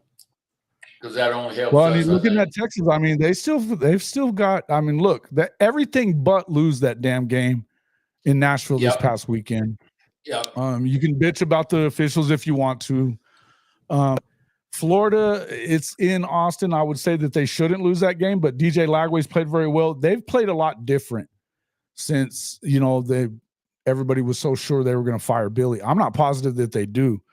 Speaker 2: Because that only helps.
Speaker 1: Well, I mean, looking at Texas, I mean, they've still got. I mean, look, that everything but lose that damn game in Nashville this past weekend.
Speaker 2: Yeah.
Speaker 1: You can bitch about the officials if you want to. Florida, it's in Austin. I would say that they shouldn't lose that game, but DJ Lagway's played very well. They've played a lot different since everybody was so sure they were going to fire Billy. I'm not positive that they do.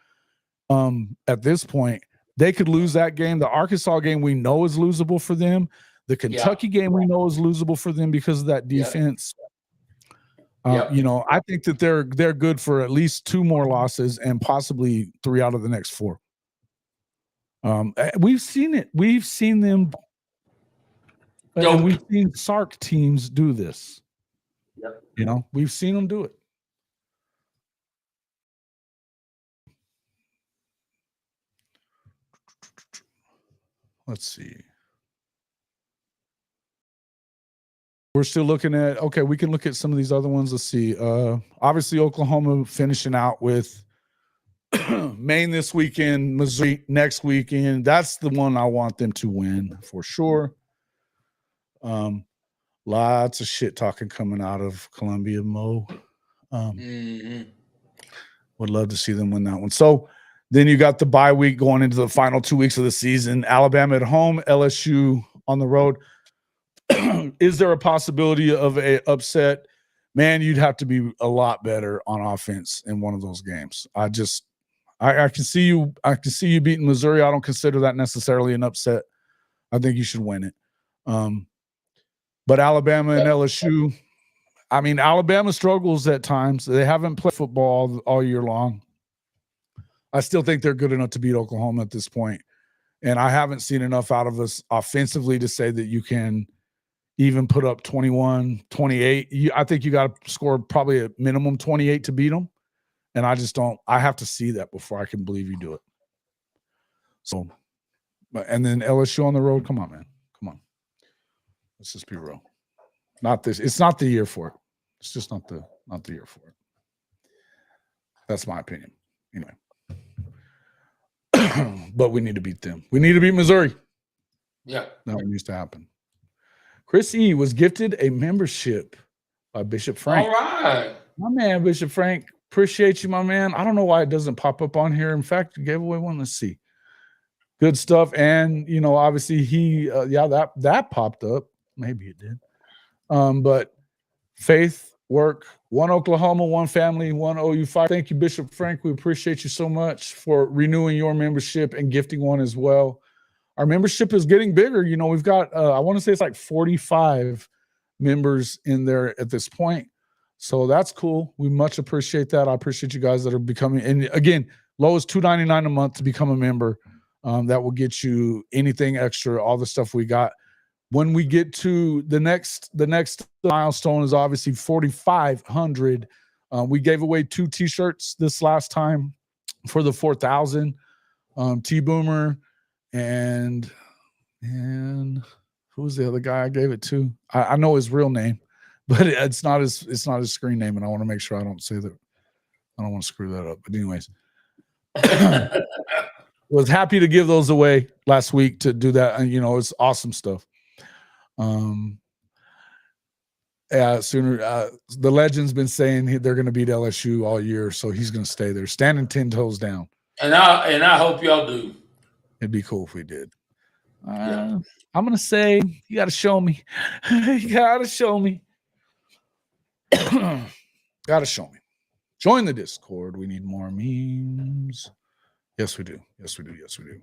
Speaker 1: At this point. They could lose that game. The Arkansas game we know is losable for them. The Kentucky game we know is losable for them because of that defense. I think that they're good for at least 2 more losses and possibly 3 out of the next 4. We've seen it. We've seen them. And we've seen Sark teams do this. We've seen them do it. Let's see. We're still looking at, okay, we can look at some of these other ones. Let's see. Obviously, Oklahoma finishing out with Maine this weekend, Missouri next weekend. That's the one I want them to win for sure. Lots of shit talking coming out of Columbia, Mo. Would love to see them win that one. So then you got the bye week going into the final 2 weeks of the season. Alabama at home, LSU on the road. Is there a possibility of a upset? Man, you'd have to be a lot better on offense in one of those games. I can see you. I can see you beating Missouri. I don't consider that necessarily an upset. I think you should win it. But Alabama and LSU, I mean, Alabama struggles at times. They haven't played football all year long. I still think they're good enough to beat Oklahoma at this point. And I haven't seen enough out of us offensively to say that you can even put up 21, 28. I think you got to score probably a minimum 28 to beat them. And I just don't – I have to see that before I can believe you do it. So, and then LSU on the road, come on, man. Come on. Let's just be real. Not this. It's not the year for it. It's just not the year for it. That's my opinion. Anyway. But we need to beat them. We need to beat Missouri.
Speaker 2: Yeah.
Speaker 1: That needs to happen. Chris E. was gifted a membership by Bishop Frank.
Speaker 2: All right.
Speaker 1: My man, Bishop Frank. Appreciate you, my man. I don't know why it doesn't pop up on here. In fact, you gave away one. Let's see. Good stuff. And, you know, obviously that popped up. Maybe it did. But faith, work, one Oklahoma, one family, one OU5. Thank you, Bishop Frank. We appreciate you so much for renewing your membership and gifting one as well. Our membership is getting bigger. You know, we've got, I want to say it's like 45 members in there at this point. So that's cool. We much appreciate that. I appreciate you guys that are becoming, and again, low is $2.99 a month to become a member. That will get you anything extra, all the stuff we got. When we get to the next milestone is obviously 4,500. We gave away 2 T-shirts this last time for the 4,000. T-Boomer and who was the other guy I gave it to? I know his real name, but it's not his screen name, and I want to make sure I don't say that. I don't want to screw that up. But anyways, was happy to give those away last week to do that, and you know it's awesome stuff. The legend's been saying they're going to beat LSU all year, so he's going to stay there, standing 10 toes down.
Speaker 2: And I hope y'all do.
Speaker 1: It'd be cool if we did. I'm going to say you got to show me. You got to show me. Got to show me. Join the Discord. We need more memes. Yes, we do. Yes, we do. Yes, we do.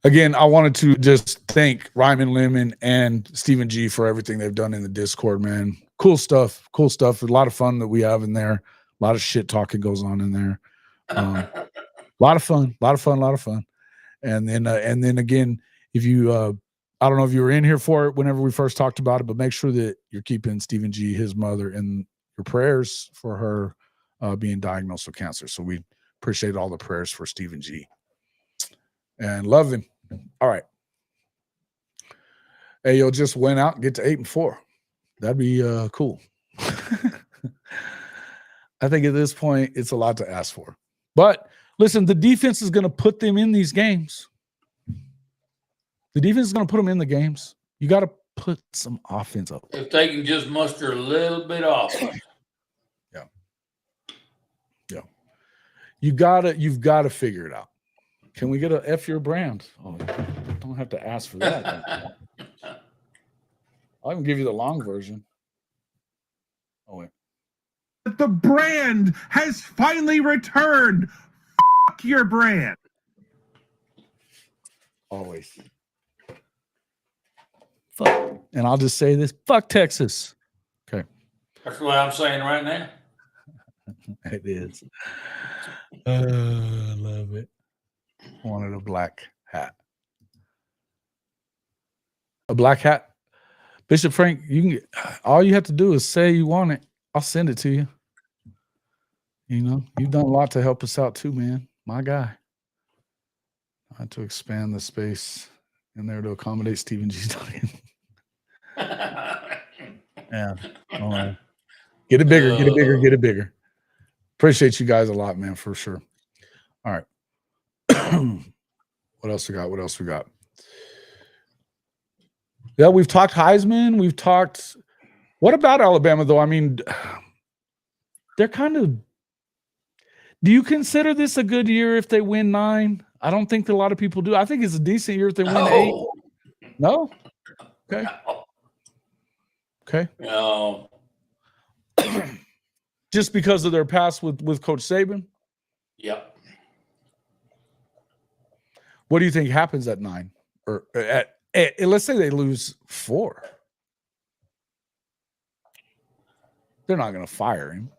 Speaker 1: Again, I wanted to just thank Ryman Lemon and Stephen G for everything they've done in the Discord, man. Cool stuff. Cool stuff. A lot of fun that we have in there. A lot of shit talking goes on in there. A lot of fun. A lot of fun. A lot of fun. And then again, if you, I don't know if you were in here for it whenever we first talked about it, but make sure that you're keeping Stephen G, his mother, in your prayers for her being diagnosed with cancer. So we appreciate all the prayers for Stephen G. And love him. All right. Hey, yo, just went out and get to 8-4. That'd be cool. I think at this point, it's a lot to ask for. But listen, the defense is going to put them in these games. The defense is going to put them in the games. You got to put some offense up.
Speaker 2: If they can just muster a little bit off.
Speaker 1: Yeah. Yeah. You've got to figure it out. Can we get a F your brand? Oh, don't have to ask for that. I can give you the long version. Oh, wait.
Speaker 3: The brand has finally returned. Fuck your brand.
Speaker 1: Always. Fuck. And I'll just say this. Fuck Texas. Okay.
Speaker 2: That's what I'm saying right now.
Speaker 1: It is. I love it. Wanted a black hat. A black hat? Bishop Frank, you can get, all you have to do is say you want it. I'll send it to you. You know, you've done a lot to help us out too, man. My guy. I had to expand the space in there to accommodate Stephen G's talking. Yeah. All right. Get it bigger, get it bigger, get it bigger. Appreciate you guys a lot, man, for sure. All right. What else we got? What else we got? Yeah, we've talked Heisman. We've talked. What about Alabama, though? I mean, they're kind of. Do you consider this a good year if they win 9? I don't think that a lot of people do. I think it's a decent year if they win 8. No? Okay. Okay. Just because of their past with Coach Saban?
Speaker 2: Yep.
Speaker 1: What do you think happens at 9? Or at let's say they lose 4. They're not going to fire him.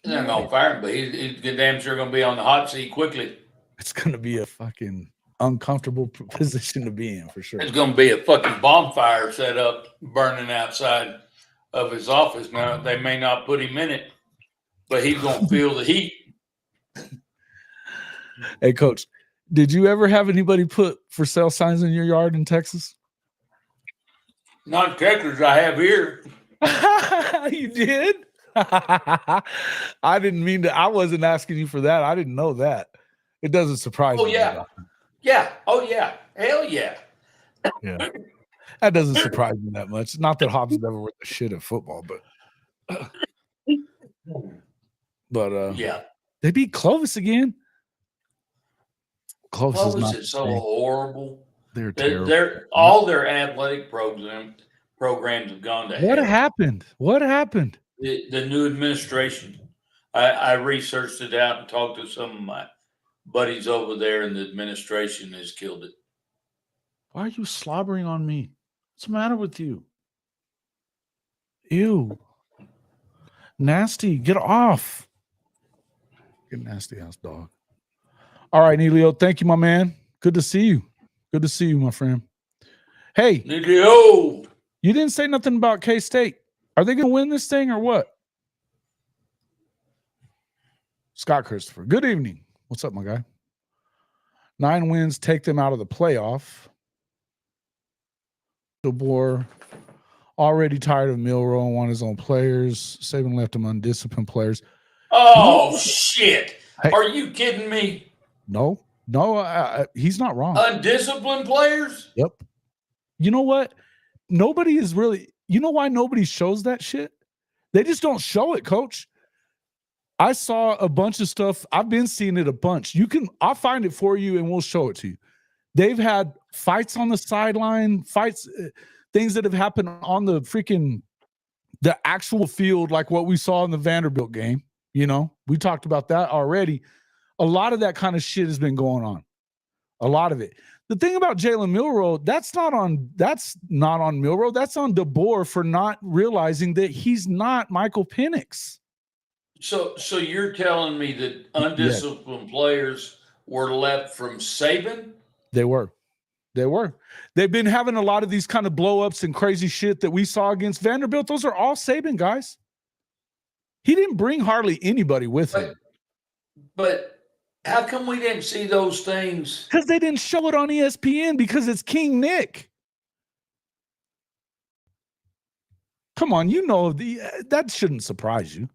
Speaker 2: They're not going to fire him, but he's damn sure going to be on the hot seat quickly.
Speaker 1: It's going to be a fucking uncomfortable position to be in for sure.
Speaker 2: There's going to be a fucking bonfire set up burning outside of his office. Now, they may not put him in it, but he's going to feel the heat.
Speaker 1: Hey, Coach, did you ever have anybody put for sale signs in your yard in Texas?
Speaker 2: Not in Texas, I have here.
Speaker 1: You did? I didn't mean to. I wasn't asking you for that. I didn't know that. It doesn't surprise me.
Speaker 2: Oh, yeah. Yeah. Oh, yeah. Hell yeah.
Speaker 1: Yeah. That doesn't surprise me that much. Not that Hobbs never worth a shit at football, but
Speaker 2: yeah.
Speaker 1: They beat Clovis again.
Speaker 2: Clovis is so horrible.
Speaker 1: They're terrible.
Speaker 2: They're all their athletic programs have gone to hell.
Speaker 1: What happened? What happened?
Speaker 2: The new administration. I researched it out and talked to some of my buddies over there, and the administration has killed it.
Speaker 1: Why are you slobbering on me? What's the matter with you? Ew. Nasty. Get off. Get nasty ass dog. All right, Nelio. Thank you, my man. Good to see you. Good to see you, my friend. Hey.
Speaker 2: Nelio.
Speaker 1: You didn't say nothing about K-State. Are they going to win this thing or what? Scott Christopher. Good evening. What's up, my guy? 9 wins take them out of the playoff. DeBoer already tired of Milroe and want his own players. Saban left him undisciplined players.
Speaker 2: Oh, shit. Hey. Are you kidding me?
Speaker 1: No, he's not wrong.
Speaker 2: Undisciplined players?
Speaker 1: Yep. You know what? Nobody is really, you know why nobody shows that shit? They just don't show it, Coach. I saw a bunch of stuff. I've been seeing it a bunch. I'll find it for you and we'll show it to you. They've had fights on the sideline, things that have happened on the actual field, like what we saw in the Vanderbilt game. You know, we talked about that already. A lot of that kind of shit has been going on. A lot of it. The thing about Jalen Milroe, that's not on Milroe. That's on DeBoer for not realizing that he's not Michael Penix.
Speaker 2: So you're telling me that undisciplined players were left from Saban?
Speaker 1: They were. They've been having a lot of these kind of blow-ups and crazy shit that we saw against Vanderbilt. Those are all Saban guys. He didn't bring hardly anybody with him.
Speaker 2: But how come we didn't see those things?
Speaker 1: Because they didn't show it on ESPN because it's King Nick. Come on, you know that shouldn't surprise you.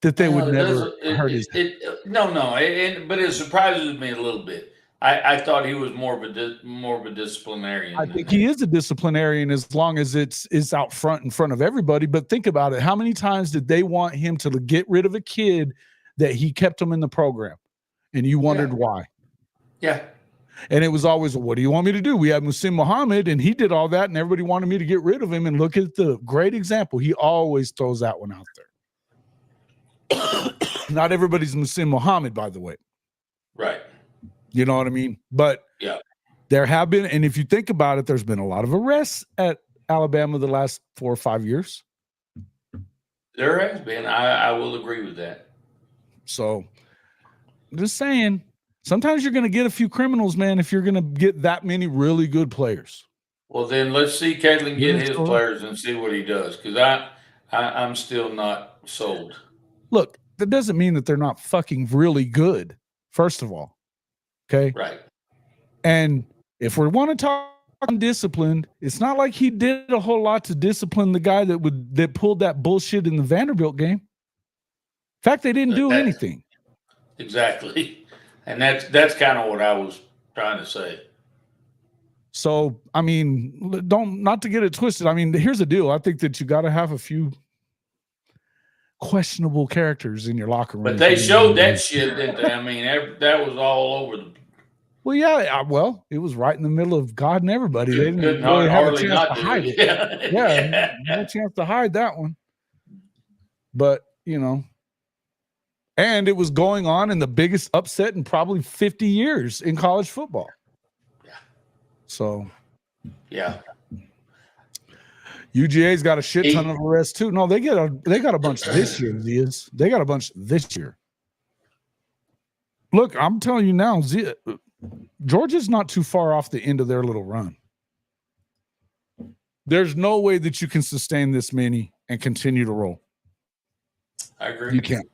Speaker 1: That they would never hurt his head.
Speaker 2: But it surprises me a little bit. I thought he was more of a disciplinarian.
Speaker 1: I think he is a disciplinarian as long as it's out front in front of everybody. But think about it. How many times did they want him to get rid of a kid that he kept him in the program? And you wondered why.
Speaker 2: Yeah.
Speaker 1: And it was always, what do you want me to do? We had Musim Muhammad, and he did all that, and everybody wanted me to get rid of him. And look at the great example. He always throws that one out there. Not everybody's Musim Muhammad, by the way.
Speaker 2: Right.
Speaker 1: You know what I mean? But there have been, and if you think about it, there's been a lot of arrests at Alabama the last 4 or 5 years.
Speaker 2: There has been. I will agree with that.
Speaker 1: So I'm just saying, sometimes you're going to get a few criminals, man, if you're going to get that many really good players.
Speaker 2: Well, then let's see Caitlin get his players and see what he does, because I'm still not sold.
Speaker 1: Look, that doesn't mean that they're not fucking really good, first of all. Okay?
Speaker 2: Right.
Speaker 1: And if we want to talk undisciplined, it's not like he did a whole lot to discipline the guy that pulled that bullshit in the Vanderbilt game. In fact, they didn't do anything.
Speaker 2: Exactly. And that's kind of what I was trying to say.
Speaker 1: So, I mean, not to get it twisted. I mean, here's the deal. I think that you got to have a few questionable characters in your locker room.
Speaker 2: But they showed that shit, didn't they? I mean, that was all over
Speaker 1: Well, yeah. Well, it was right in the middle of God and everybody. They didn't
Speaker 2: Couldn't
Speaker 1: really have a
Speaker 2: hardly
Speaker 1: chance
Speaker 2: not
Speaker 1: to
Speaker 2: do
Speaker 1: hide
Speaker 2: it.
Speaker 1: it. Yeah, no chance to hide that one. But, and it was going on in the biggest upset in probably 50 years in college football.
Speaker 2: Yeah.
Speaker 1: So,
Speaker 2: Yeah.
Speaker 1: UGA's got a shit ton of arrests too. No, they got a bunch this year, Zias. They got a bunch this year. Look, I'm telling you now, Georgia's not too far off the end of their little run. There's no way that you can sustain this many and continue to roll.
Speaker 2: I agree.
Speaker 1: You can't.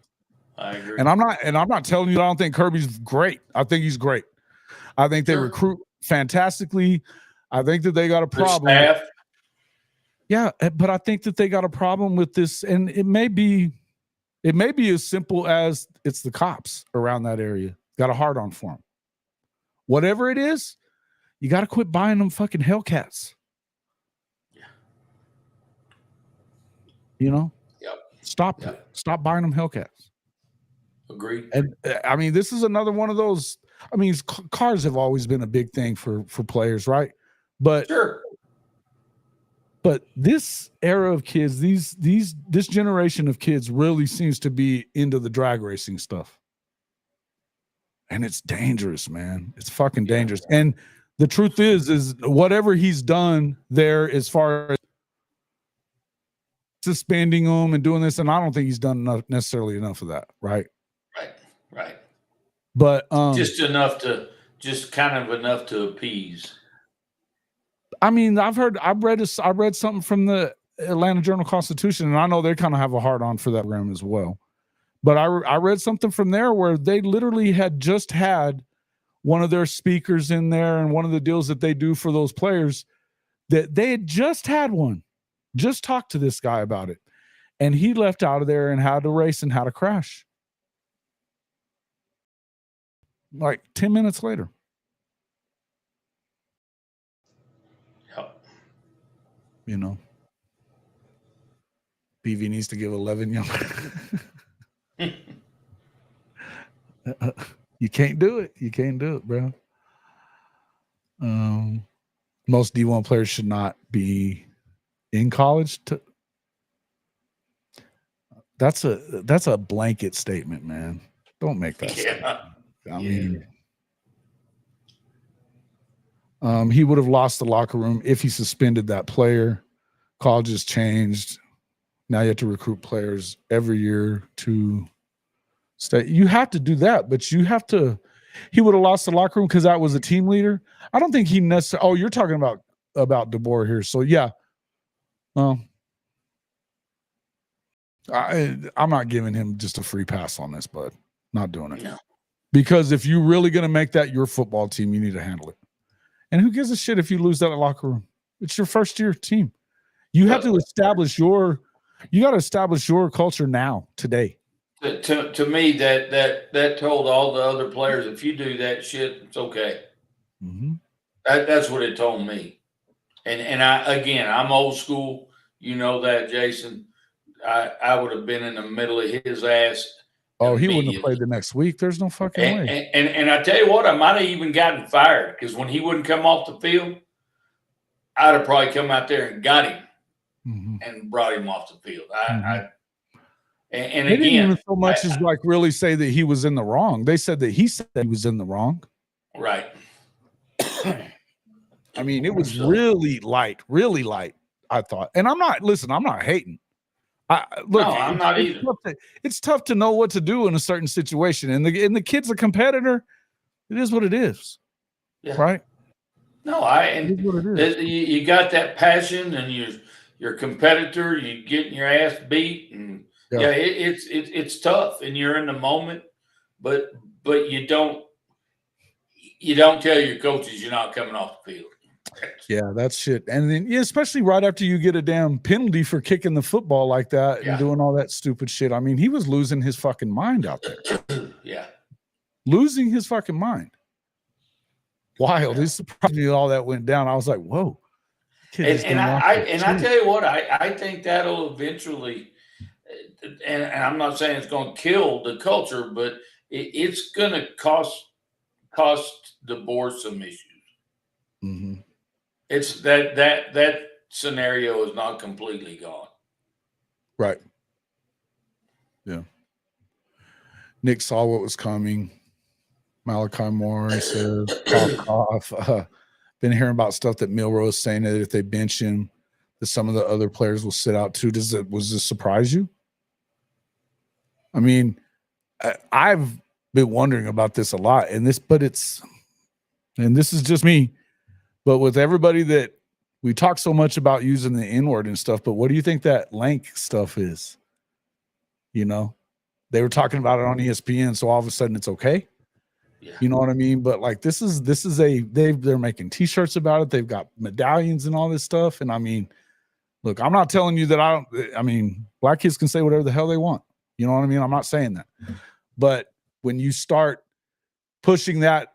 Speaker 2: I agree.
Speaker 1: And I'm not telling you I don't think Kirby's great. I think he's great. I think they recruit fantastically. I think that they got a problem.
Speaker 2: Staff.
Speaker 1: Yeah, but I think that they got a problem with this, and it may be as simple as it's the cops around that area got a hard on for them. Whatever it is, you got to quit buying them fucking Hellcats.
Speaker 2: Yeah.
Speaker 1: Yep. Stop it. Stop buying them Hellcats.
Speaker 2: Agree.
Speaker 1: And I mean, this is another one of those. I mean, cars have always been a big thing for players, right? But
Speaker 2: sure.
Speaker 1: But this era of kids, this generation of kids really seems to be into the drag racing stuff. And it's dangerous, man. It's fucking dangerous. And the truth is whatever he's done there as far as suspending them and doing this, and I don't think he's done necessarily enough of that, right?
Speaker 2: Right.
Speaker 1: But
Speaker 2: just kind of enough to appease.
Speaker 1: I mean, I read something from the Atlanta Journal-Constitution, and I know they kind of have a hard on for that program as well. But I read something from there where they literally had just had one of their speakers in there, and one of the deals that they do for those players, that they had just had one, just talked to this guy about it, and he left out of there and how to race and how to crash. Like 10 minutes later.
Speaker 2: Yep.
Speaker 1: BV needs to give 11 young. You can't do it. You can't do it, bro. Most D1 players should not be in college. That's a blanket statement, man. Don't make that statement. I mean, he would have lost the locker room if he suspended that player. College has changed. Now you have to recruit players every year to stay. You have to do that, but you have to. He would have lost the locker room because that was a team leader. I don't think he necessarily. Oh, you're talking about DeBoer here. So yeah, I'm not giving him just a free pass on this, bud. Not doing it.
Speaker 2: No.
Speaker 1: Because if you're really going to make that your football team, you need to handle it. And who gives a shit if you lose that locker room? It's your first year team. You have to establish you got to establish your culture now, today.
Speaker 2: To me, that told all the other players, if you do that shit, it's okay.
Speaker 1: Mm-hmm.
Speaker 2: That's what it told me. And I'm old school. You know that, Jason. I would have been in the middle of his ass.
Speaker 1: Oh, he wouldn't have played the next week. There's no fucking way.
Speaker 2: And I tell you what, I might have even gotten fired because when he wouldn't come off the field, I'd have probably come out there and got him and brought him off the field. And
Speaker 1: they
Speaker 2: again,
Speaker 1: didn't even so much as like really say that he was in the wrong. They said that he said he was in the wrong.
Speaker 2: Right.
Speaker 1: I mean, it was really light, I thought. And I'm not hating. Look,
Speaker 2: no, I'm not either.
Speaker 1: It's tough to know what to do in a certain situation. And the kid's a competitor. It is what it is.
Speaker 2: Yeah.
Speaker 1: Right?
Speaker 2: No, you got that passion and you're a competitor, you getting your ass beat, and it's tough and you're in the moment, but you don't tell your coaches you're not coming off the field.
Speaker 1: Yeah, that's shit. And then especially right after you get a damn penalty for kicking the football like that and doing all that stupid shit. I mean, he was losing his fucking mind out there.
Speaker 2: Yeah.
Speaker 1: Losing his fucking mind. Wild. It surprised me all that went down. I was like, whoa.
Speaker 2: And I tell you what, I think that'll eventually, and I'm not saying it's going to kill the culture, but it's going to cost cost the board some issues.
Speaker 1: Mm-hmm.
Speaker 2: It's that scenario is not completely gone.
Speaker 1: Right. Yeah. Nick saw what was coming. Malachi Moore, he says, cough. Been hearing about stuff that Milrose saying that if they bench him, that some of the other players will sit out too. Was this surprise you? I mean, I've been wondering about this a lot, and this is just me. But with everybody that we talk so much about using the N-word and stuff, but what do you think that lank stuff is? You know, they were talking about it on ESPN, so all of a sudden it's okay.
Speaker 2: Yeah.
Speaker 1: You know what I mean? But like this is they're making t-shirts about it. They've got medallions and all this stuff. And I mean, look, I'm not telling you that black kids can say whatever the hell they want. You know what I mean? I'm not saying that. But when you start pushing that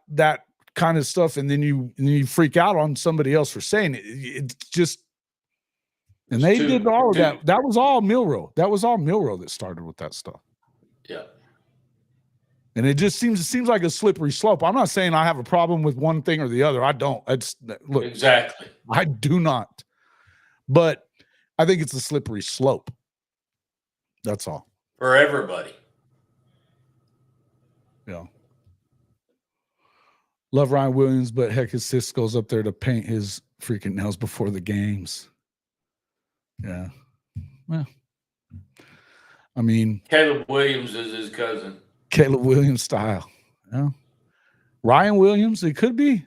Speaker 1: kind of stuff and then you freak out on somebody else for saying it, it's just, and they did all of that. That was all Milroe. That was all Milroe that started with that stuff.
Speaker 2: Yeah.
Speaker 1: And it just seems like a slippery slope. I'm not saying I have a problem with one thing or the other. I don't. Look,
Speaker 2: exactly.
Speaker 1: I do not. But I think it's a slippery slope. That's all.
Speaker 2: For everybody.
Speaker 1: Yeah. Love Ryan Williams, but heck, his sis goes up there to paint his freaking nails before the games. Yeah. Well, I mean,
Speaker 2: Caleb Williams is his cousin.
Speaker 1: Caleb Williams style. Yeah. Ryan Williams, it could be.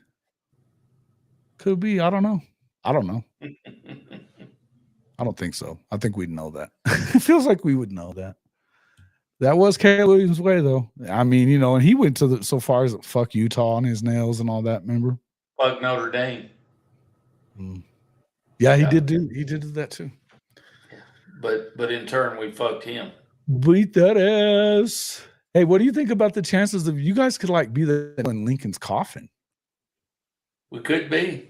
Speaker 1: Could be. I don't know. I don't think so. I think we'd know that. It feels like we would know that. That was Caleb Williams' way, though. I mean, and he went to so far as fuck Utah on his nails and all that, remember?
Speaker 2: Fuck Notre Dame.
Speaker 1: Yeah, he did do that too.
Speaker 2: But in turn, we fucked him.
Speaker 1: Beat that ass. Hey, what do you think about the chances of you guys could be in Lincoln's coffin?
Speaker 2: We could be.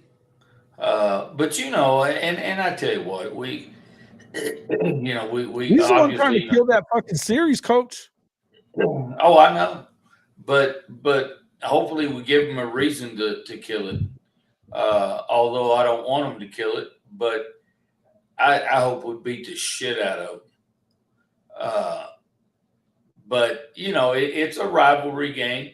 Speaker 2: But and I tell you what, we
Speaker 1: He's the one trying to kill that fucking series, coach.
Speaker 2: Oh, I know. But hopefully we give him a reason to kill it. Although I don't want him to kill it, but I hope we beat the shit out of him. But it's a rivalry game.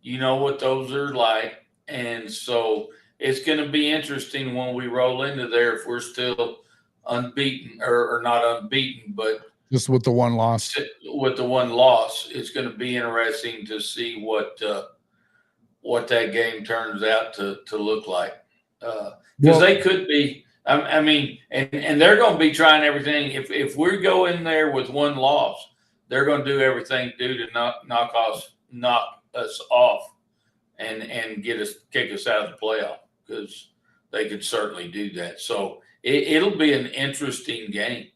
Speaker 2: You know what those are like, and so it's going to be interesting when we roll into there if we're still unbeaten or not unbeaten, but
Speaker 1: just with the one loss.
Speaker 2: With the one loss, it's going to be interesting to see what that game turns out to look like. Because they could be. I mean, and they're going to be trying everything. If we go in there with one loss, they're going to do everything to knock us off and kick us out of the playoff, because they could certainly do that. So it'll be an interesting game.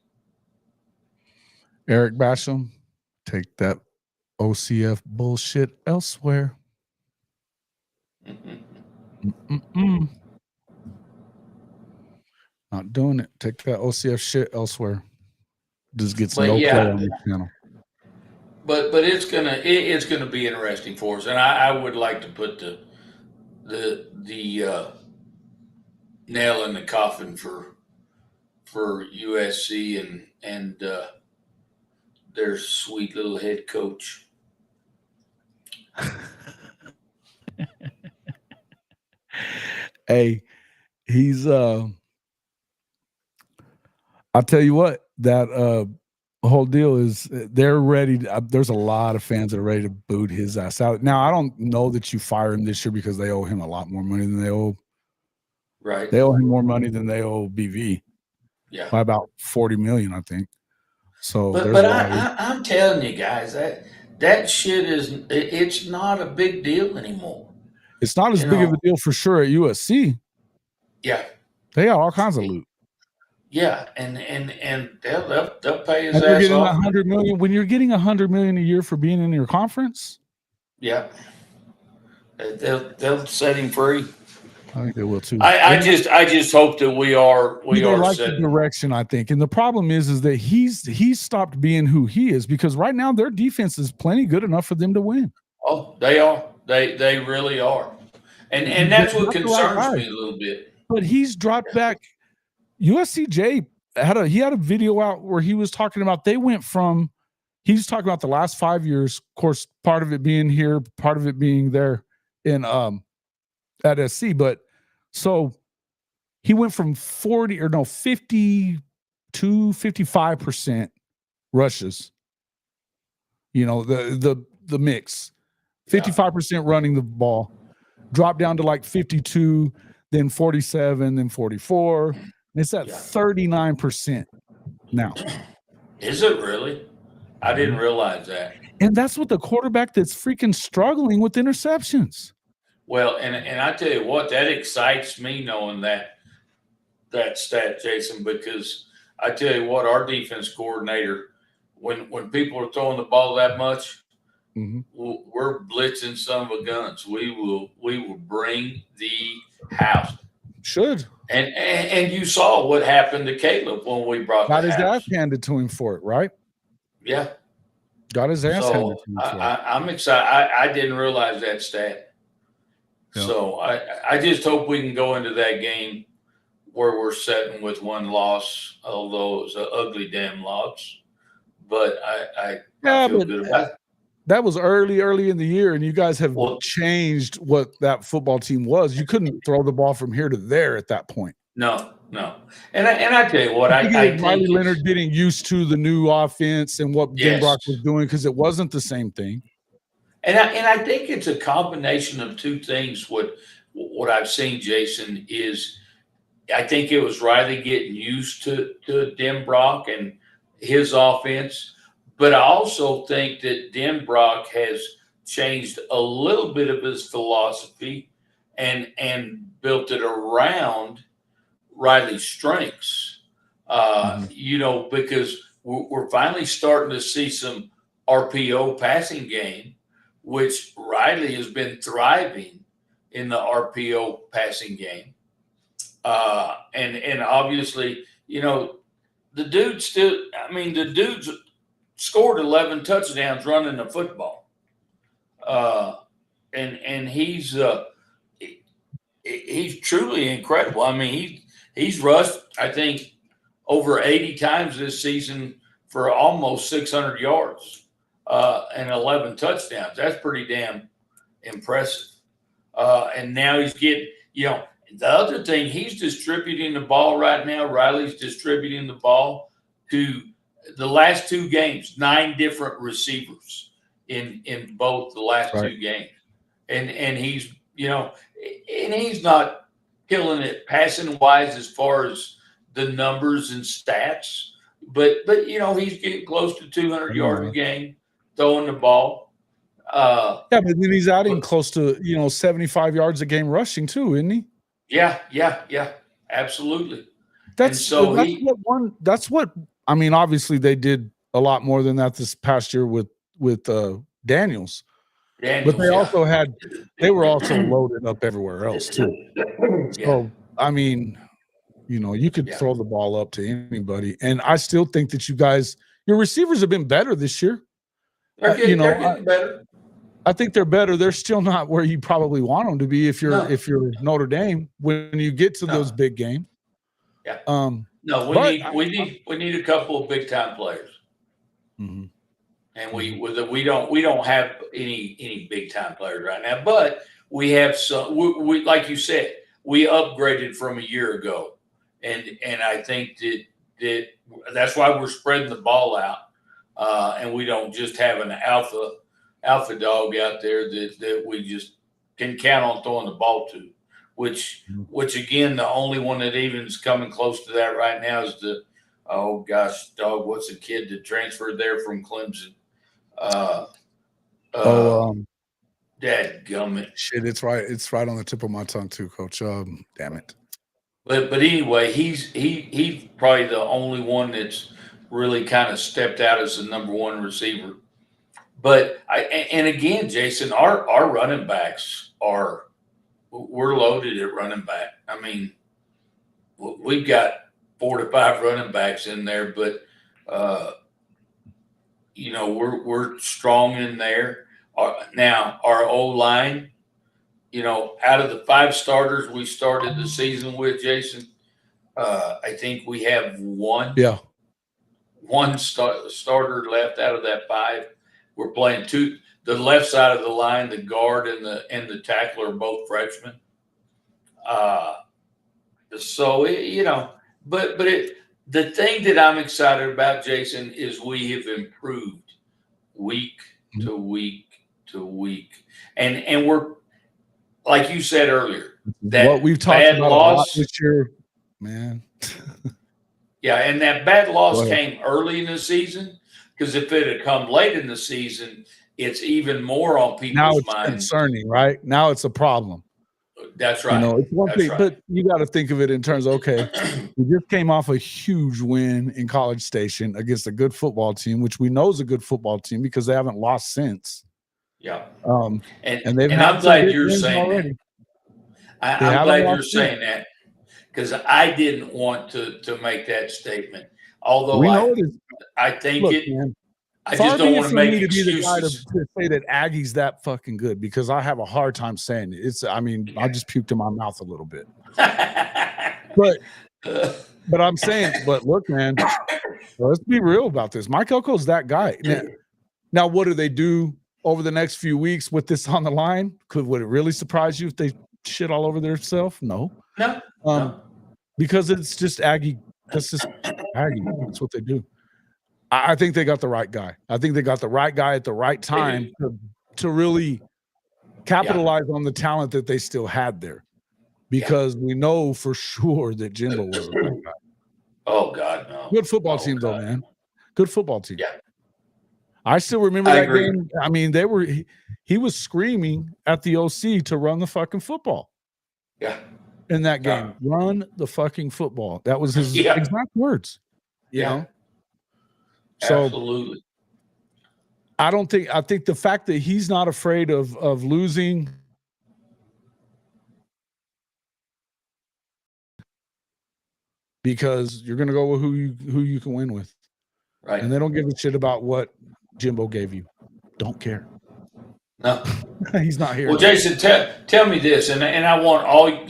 Speaker 1: Eric Basham, take that OCF bullshit elsewhere. Not doing it. Take that OCF shit elsewhere. Just gets no play on the channel.
Speaker 2: But it's gonna be interesting for us, and I would like to put the nail in the coffin for USC and their sweet little head coach.
Speaker 1: Hey, he's I'll tell you what, that whole deal is they're ready. There's a lot of fans that are ready to boot his ass out. Now, I don't know that you fire him this year because they owe him a lot more money than they owe.
Speaker 2: Right.
Speaker 1: They owe him more money than they owe BV.
Speaker 2: Yeah.
Speaker 1: By about $40 million, I think. So,
Speaker 2: but I'm telling you guys that shit it's not a big deal anymore.
Speaker 1: It's not as big of a deal for sure at USC.
Speaker 2: Yeah.
Speaker 1: They got all kinds of loot.
Speaker 2: Yeah, and they'll pay his
Speaker 1: ass
Speaker 2: off.
Speaker 1: $100 million when you're getting $100 million a year for being in your conference.
Speaker 2: Yeah, they'll set him free.
Speaker 1: I think they will too.
Speaker 2: I just hope that we are
Speaker 1: like the direction, I think. And the problem is that he's stopped being who he is, because right now their defense is plenty good enough for them to win.
Speaker 2: Oh, they are. They really are, and
Speaker 1: He's
Speaker 2: that's what
Speaker 1: not the right
Speaker 2: concerns
Speaker 1: guy.
Speaker 2: me a little bit.
Speaker 1: But he's dropped back. USCJ had a video out where he was talking about they went from. He's talking about the last 5 years. Of course, part of it being here, part of it being there in at SC. But so he went from 50 to 55% rushes. You know, the mix. 55% running the ball, dropped down to like 52, then 47, then 44. And it's at 39% now.
Speaker 2: Is it really? I didn't realize that.
Speaker 1: And that's with the quarterback that's freaking struggling with interceptions.
Speaker 2: Well, and I tell you what, that excites me knowing that stat, Jason, because I tell you what, our defense coordinator, when people are throwing the ball that much, we're blitzing son of a guns. We will bring the house.
Speaker 1: Should.
Speaker 2: And you saw what happened to Caleb when we brought
Speaker 1: got
Speaker 2: the
Speaker 1: his
Speaker 2: house.
Speaker 1: ass handed to him for it, right?
Speaker 2: Yeah.
Speaker 1: Got his ass handed to him for it.
Speaker 2: I'm excited. I didn't realize that stat.
Speaker 1: Yeah.
Speaker 2: So I just hope we can go into that game where we're sitting with one loss, although it was an ugly damn loss. But I feel good about it.
Speaker 1: That was early in the year, and you guys have changed what that football team was. You couldn't throw the ball from here to there at that point.
Speaker 2: No. And I tell you what, I think
Speaker 1: Riley Leonard getting used to the new offense and what Denbrock was doing, because it wasn't the same thing.
Speaker 2: And I think it's a combination of two things. What I've seen, Jason, is I think it was Riley getting used to Denbrock and his offense. But I also think that Denbrock has changed a little bit of his philosophy and built it around Riley's strengths. You know, because we're finally starting to see some RPO passing game, which Riley has been thriving in the RPO passing game. And obviously, you know, the dude's scored 11 touchdowns running the football. And he's truly incredible. I mean, he's rushed, I think, over 80 times this season for almost 600 yards and 11 touchdowns. That's pretty damn impressive. And now he's getting, you know, the other thing, he's distributing the ball right now. Riley's distributing the ball to the last two games, 9 different receivers in both the last two games. And he's, you know, and he's not killing it passing wise as far as the numbers and stats, but you know, he's getting close to 200 yards a game throwing the ball.
Speaker 1: But then he's adding close to, you know, 75 yards a game rushing too, isn't he?
Speaker 2: Yeah, absolutely.
Speaker 1: That's what I mean, obviously they did a lot more than that this past year with Daniels. But they were also loaded up everywhere else too. So I mean, you know, you could throw the ball up to anybody, and I still think that your receivers have been better this year.
Speaker 2: They're getting better.
Speaker 1: I think they're better. They're still not where you probably want them to be if you're Notre Dame when you get to those big games.
Speaker 2: Yeah. We need a couple of big time players.
Speaker 1: Mm-hmm.
Speaker 2: And we don't have any big time players right now, but we have some. We like you said, we upgraded from a year ago, and I think that's why we're spreading the ball out, and we don't just have an alpha dog out there that we just can count on throwing the ball to. Which again, the only one that even is coming close to that right now is what's the kid that transferred there from Clemson? Dadgummit.
Speaker 1: Shit, it's right on the tip of my tongue too, Coach. Damn it.
Speaker 2: But anyway, he's probably the only one that's really kind of stepped out as the number one receiver. But and again, Jason, our running backs we're loaded at running back. I mean, we've got 4 to 5 running backs in there, but you know, we're strong in there. Now our O-line, out of the 5 starters we started the season with, Jason, I think we have one starter left out of that 5. We're playing 2. The left side of the line, the guard and the tackler are both freshmen. So the thing that I'm excited about, Jason, is we have improved week to week to week, and we're, like you said earlier, that
Speaker 1: what we've talked about a lot this year, man.
Speaker 2: Yeah, and that bad loss came early in the season, because if it had come late in the season, it's even more on people's minds.
Speaker 1: Concerning, right? Now it's a problem.
Speaker 2: That's right.
Speaker 1: It's one thing, but you got to think of it in terms of, okay, we just came off a huge win in College Station against a good football team, which we know is a good football team because they haven't lost since.
Speaker 2: Yeah.
Speaker 1: And
Speaker 2: I'm glad you're saying that. I'm glad you're saying that, because I didn't want to make that statement. Although I think man, I just don't want to make excuses.
Speaker 1: To say that Aggie's that fucking good, because I have a hard time saying it. I just puked in my mouth a little bit. but I'm saying, look, man, let's be real about this. Mike Elko's that guy. Now, what do they do over the next few weeks with this on the line? Would it really surprise you if they shit all over themselves? No.
Speaker 2: No.
Speaker 1: Because it's just Aggie. That's just Aggie. That's what they do. I think they got the right guy. I think they got the right guy at the right time to really capitalize on the talent that they still had there. Because we know for sure that Jimbo was a good guy.
Speaker 2: Oh, God, no.
Speaker 1: Good football team, though, man. Good football team.
Speaker 2: Yeah.
Speaker 1: I still remember that game. I mean, he was screaming at the OC to run the fucking football.
Speaker 2: Yeah.
Speaker 1: In that game. Run the fucking football. That was his exact words. You know? So,
Speaker 2: absolutely.
Speaker 1: I think the fact that he's not afraid of losing, because you're going to go with who you can win with.
Speaker 2: Right.
Speaker 1: And they don't give a shit about what Jimbo gave you. Don't care.
Speaker 2: No.
Speaker 1: He's not here.
Speaker 2: Well, Jason, tell me this, and I want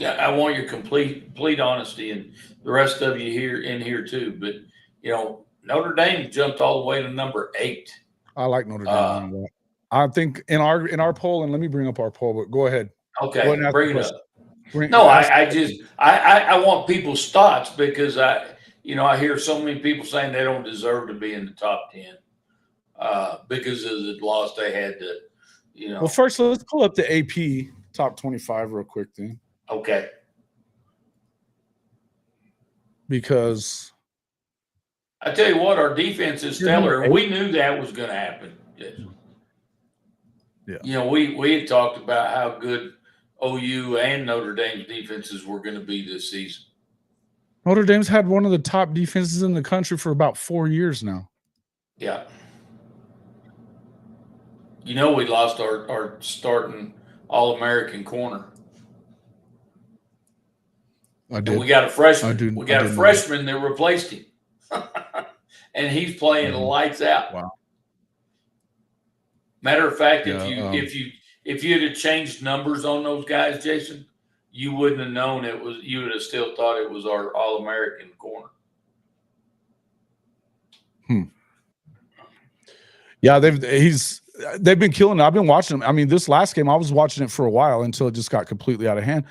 Speaker 2: your complete honesty, and the rest of you here too. But Notre Dame jumped all the way to number 8.
Speaker 1: I like Notre Dame. I think in our poll, and let me bring up our poll, but go ahead.
Speaker 2: Okay, bring it up. I want people's thoughts, because I hear so many people saying they don't deserve to be in the top 10 because of the loss they had to.
Speaker 1: Well, first let's pull up the AP top 25 real quick then.
Speaker 2: Okay.
Speaker 1: Because
Speaker 2: I tell you what, our defense is stellar, and we knew that was going to happen. Yes.
Speaker 1: Yeah.
Speaker 2: We had talked about how good OU and Notre Dame's defenses were going to be this season.
Speaker 1: Notre Dame's had one of the top defenses in the country for about 4 years now.
Speaker 2: Yeah. We lost our starting All-American corner.
Speaker 1: I did.
Speaker 2: And we got a freshman. We got a freshman that replaced him. And he's playing lights out.
Speaker 1: Wow.
Speaker 2: Matter of fact, if you had changed numbers on those guys, Jason, you wouldn't have known it was. You would have still thought it was our All-American corner.
Speaker 1: Yeah, they've been killing it. I've been watching them. I mean, this last game, I was watching it for a while until it just got completely out of hand.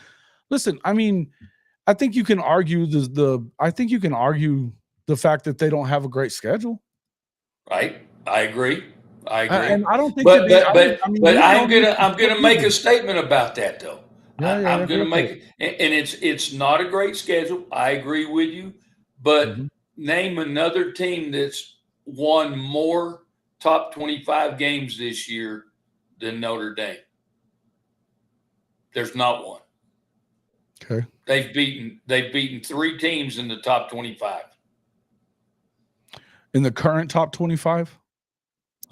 Speaker 1: Listen, I mean, I think you can argue the fact that they don't have a great schedule.
Speaker 2: Right. I agree.
Speaker 1: And I don't think,
Speaker 2: but I'm gonna make a statement about that though. I'm gonna make it, and it's not a great schedule. I agree with you, but name another team that's won more top 25 games this year than Notre Dame. There's not one.
Speaker 1: Okay.
Speaker 2: They've beaten 3 teams in the top 25.
Speaker 1: In the current top 25?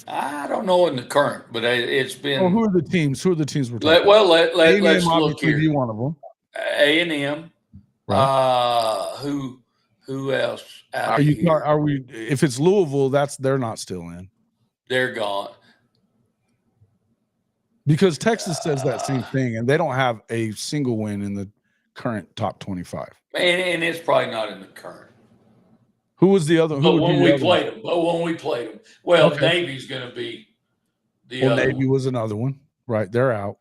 Speaker 2: I don't know in the current, but it's been.
Speaker 1: Well, who are the teams? Who are the teams we're talking
Speaker 2: about? Let's look here.
Speaker 1: Be one of them.
Speaker 2: A&M.
Speaker 1: Right.
Speaker 2: Who else?
Speaker 1: Are we? If it's Louisville, they're not still in.
Speaker 2: They're gone.
Speaker 1: Because Texas says that same thing, and they don't have a single win in the current top 25.
Speaker 2: And it's probably not in the current.
Speaker 1: Who was the other? Who
Speaker 2: But
Speaker 1: would
Speaker 2: when
Speaker 1: be the
Speaker 2: we
Speaker 1: other?
Speaker 2: played them, well,
Speaker 1: Okay.
Speaker 2: Navy's going to be the
Speaker 1: Well,
Speaker 2: other
Speaker 1: Navy
Speaker 2: one.
Speaker 1: was another one, right? They're out.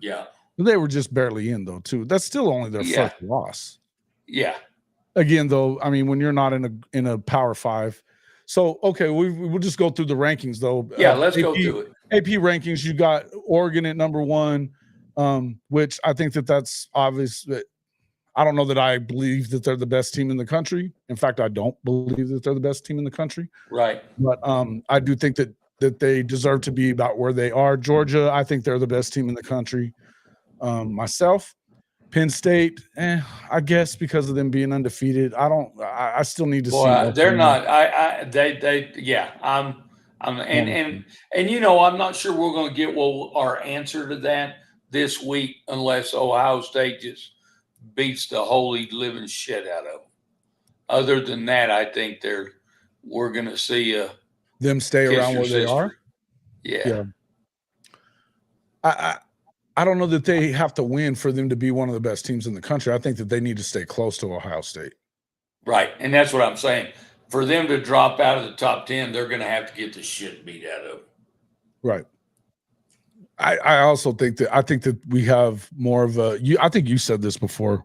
Speaker 2: Yeah.
Speaker 1: They were just barely in though, too. That's still only their
Speaker 2: Yeah.
Speaker 1: first loss.
Speaker 2: Yeah.
Speaker 1: Again, though, I mean, when you're not in a Power Five, so okay, we'll just go through the rankings though.
Speaker 2: Yeah, let's go through it.
Speaker 1: AP rankings, you got Oregon at number 1, which I think that's obvious. I don't know that I believe that they're the best team in the country. In fact, I don't believe that they're the best team in the country.
Speaker 2: Right.
Speaker 1: But I do think that they deserve to be about where they are. Georgia, I think they're the best team in the country. Myself, Penn State, I guess because of them being undefeated. I still need to see.
Speaker 2: They're not. Yeah. And I'm not sure we're going to get our answer to that this week unless Ohio State just beats the holy living shit out of them. Other than that, I think we're going to see
Speaker 1: them stay around where they are.
Speaker 2: Yeah.
Speaker 1: I don't know that they have to win for them to be one of the best teams in the country. I think that they need to stay close to Ohio State.
Speaker 2: Right. And that's what I'm saying. For them to drop out of the top 10, they're going to have to get the shit beat out of them.
Speaker 1: Right. I also think that we have more of I think you said this before,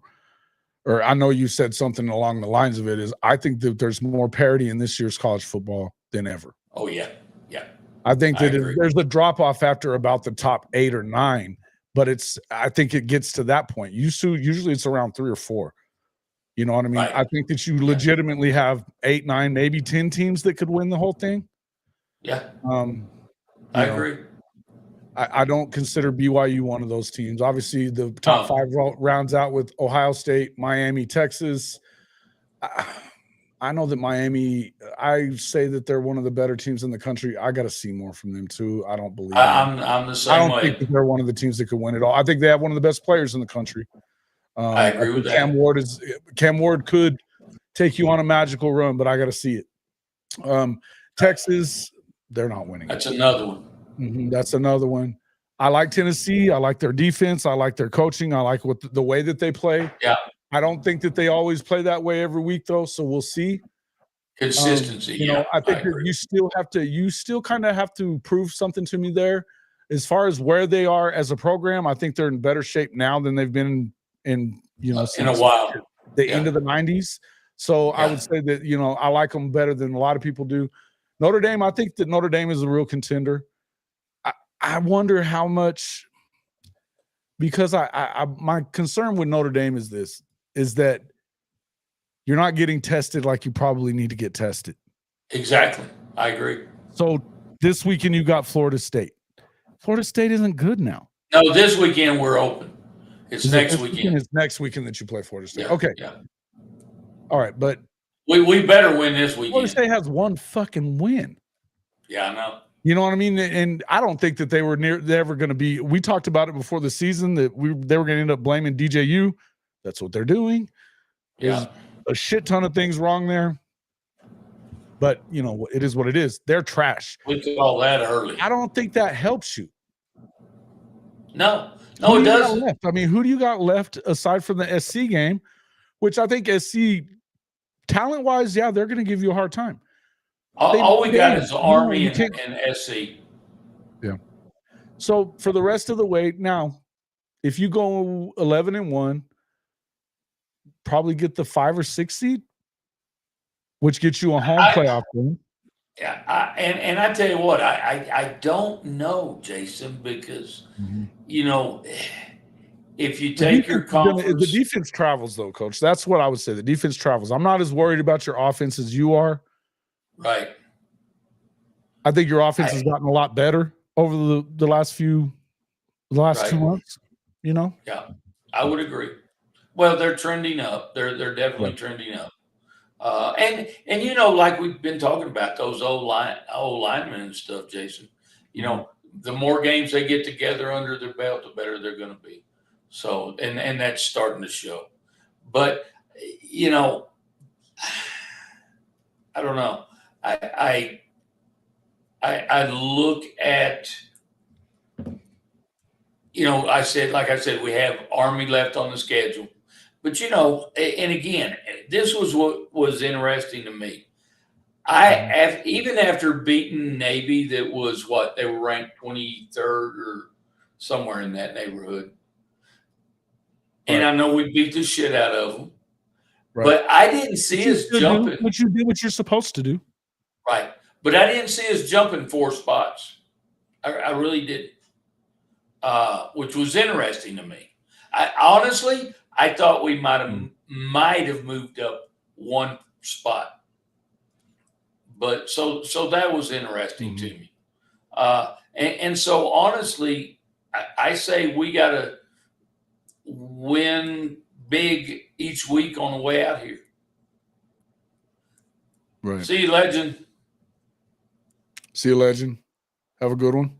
Speaker 1: or I know you said something along the lines of it, is I think that there's more parity in this year's college football than ever.
Speaker 2: Oh, yeah. Yeah.
Speaker 1: I think that there's a drop-off after about the top 8 or 9, but I think it gets to that point. Usually it's around 3 or 4. You know what I mean?
Speaker 2: Right.
Speaker 1: I think that you legitimately have 8, 9, maybe 10 teams that could win the whole thing.
Speaker 2: Yeah. I agree.
Speaker 1: I don't consider BYU one of those teams. Obviously, the top 5 rounds out with Ohio State, Miami, Texas. I know that Miami, I say that they're one of the better teams in the country. I got to see more from them, too. I don't believe
Speaker 2: I'm the same way.
Speaker 1: I don't think that they're one of the teams that could win it all. I think they have one of the best players in the country.
Speaker 2: I agree with that.
Speaker 1: Cam Ward could take you on a magical run, but I got to see it. Texas, they're not winning.
Speaker 2: That's another one.
Speaker 1: That's another one. I like Tennessee. I like their defense. I like their coaching. I like the way that they play.
Speaker 2: Yeah.
Speaker 1: I don't think that they always play that way every week, though. So we'll see.
Speaker 2: Consistency.
Speaker 1: I think that you still kind of have to prove something to me there. As far as where they are as a program, I think they're in better shape now than they've been in
Speaker 2: a while.
Speaker 1: The end of the 90s. So I would say that, I like them better than a lot of people do. Notre Dame, I think that Notre Dame is a real contender. I wonder how much, because my concern with Notre Dame is that you're not getting tested like you probably need to get tested.
Speaker 2: Exactly. I agree.
Speaker 1: So this weekend you got Florida State. Florida State isn't good now.
Speaker 2: No, this weekend we're open. It's next weekend.
Speaker 1: It's next weekend that you play Florida State.
Speaker 2: Yeah,
Speaker 1: okay.
Speaker 2: Yeah.
Speaker 1: All right, but
Speaker 2: we better win this weekend.
Speaker 1: Florida State has one fucking win.
Speaker 2: Yeah, I know.
Speaker 1: You know what I mean? And I don't think that they're ever going to be. We talked about it before the season that they were going to end up blaming DJU. That's what they're doing. There's a shit ton of things wrong there. But, it is what it is. They're trash.
Speaker 2: We call that early.
Speaker 1: I don't think that helps you.
Speaker 2: No, it doesn't.
Speaker 1: I mean, who do you got left aside from the SC game, which I think SC, talent-wise, they're going to give you a hard time.
Speaker 2: All we got is Army and SC.
Speaker 1: Yeah. So for the rest of the way, now, if you go 11-1, probably get the 5 or 6 seed, which gets you a home playoff game.
Speaker 2: Yeah, and I tell you what, I don't know, Jason, because if you take your conference,
Speaker 1: the defense travels though, Coach. That's what I would say. The defense travels. I'm not as worried about your offense as you are.
Speaker 2: Right.
Speaker 1: I think your offense has gotten a lot better over the last 2 months.
Speaker 2: Yeah, I would agree. Well, they're trending up. They're definitely trending up. And like we've been talking about those old linemen and stuff, Jason. The more games they get together under their belt, the better they're going to be. So, and that's starting to show. But I don't know. I look at you know, like I said, we have Army left on the schedule. But, you know, and again, this was what was interesting to me. Even after beating Navy, that was what they were ranked 23rd or somewhere in that neighborhood. And I know we beat the shit out of them, but I didn't see us jumping.
Speaker 1: But you did what you're supposed to do.
Speaker 2: Right. But I didn't see us jumping 4 spots. I really didn't, which was interesting to me. Honestly, I thought we might have moved up 1 spot. But so that was interesting to me. And so honestly, I say we got to win big each week on the way out here.
Speaker 1: Right.
Speaker 2: See you, legend.
Speaker 1: See you, legend. Have a good one.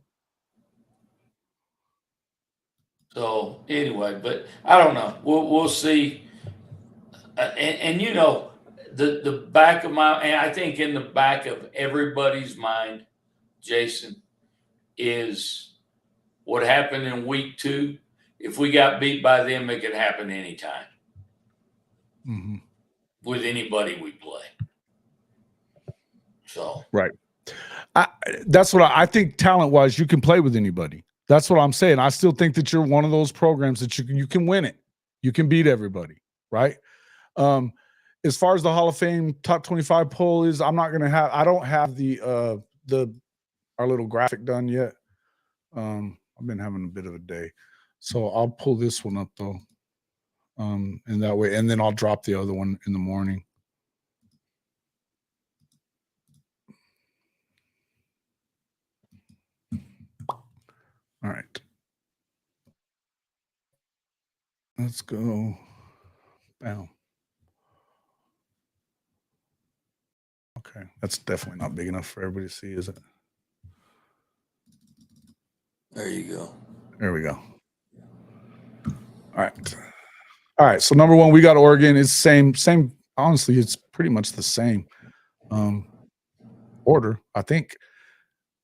Speaker 2: So anyway, but I don't know. We'll see. And you know, the back of my, and I think in the back of everybody's mind, Jason, is what happened in week 2. If we got beat by them, it could happen anytime with anybody we play. So
Speaker 1: right. That's what I think. Talent-wise, you can play with anybody. That's what I'm saying. I still think that you're one of those programs that you can win it. You can beat everybody, right? As far as the Hall of Fame top 25 poll is, I don't have our little graphic done yet. I've been having a bit of a day. So I'll pull this one up though. In that way, and then I'll drop the other one in the morning. All right. Let's go. Bam. Okay. That's definitely not big enough for everybody to see, is it?
Speaker 2: there you go.
Speaker 1: There we go. All right. So number 1, we got Oregon. It's same. Honestly, it's pretty much the same order. I think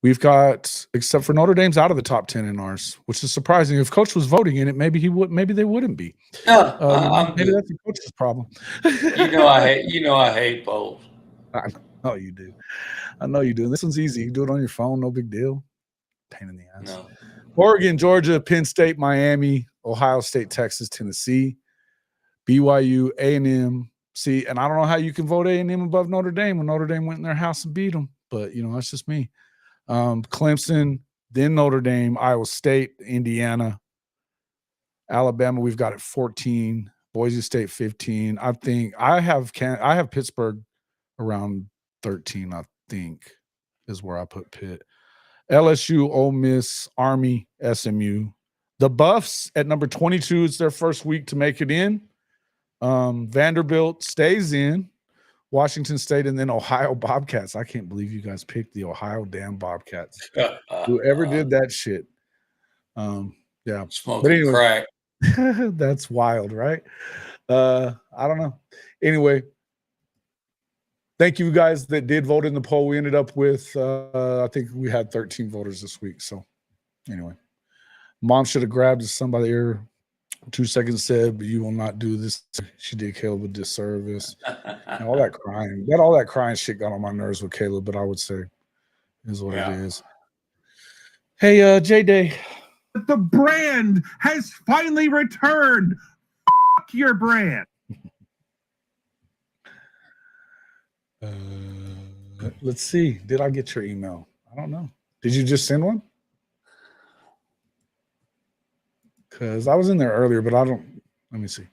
Speaker 1: we've got, except for Notre Dame's out of the top 10 in ours, which is surprising. If Coach was voting in it, maybe he would. Maybe they wouldn't be. Maybe that's the coach's problem.
Speaker 2: I hate polls.
Speaker 1: I know you do. I know you do. This one's easy. You can do it on your phone. No big deal. Pain in the ass.
Speaker 2: No.
Speaker 1: Oregon, Georgia, Penn State, Miami, Ohio State, Texas, Tennessee, BYU, A&M. See, and I don't know how you can vote A&M above Notre Dame when Notre Dame went in their house and beat them. But, that's just me. Clemson, then Notre Dame, Iowa State, Indiana, Alabama. We've got it 14. Boise State 15. I think I have Pittsburgh around 13. I think is where I put Pitt. LSU, Ole Miss, Army, SMU. The Buffs at number 22. It's their first week to make it in. Vanderbilt stays in. Washington State, and then Ohio Bobcats. I can't believe you guys picked the Ohio damn Bobcats. Whoever did that shit. Yeah.
Speaker 2: Smoking crack.
Speaker 1: That's wild, right? I don't know. Anyway, thank you guys that did vote in the poll. We ended up with, I think we had 13 voters this week. So anyway, Mom should have grabbed somebody here. 2 seconds said, but you will not do this. She did Caleb a disservice. And all that crying shit got on my nerves with Caleb, but I would say is what it is. Hey, J-Day.
Speaker 3: The brand has finally returned. Fuck your brand.
Speaker 1: Let's see. Did I get your email? I don't know. Did you just send one? Because I was in there earlier, but I don't. Let me see.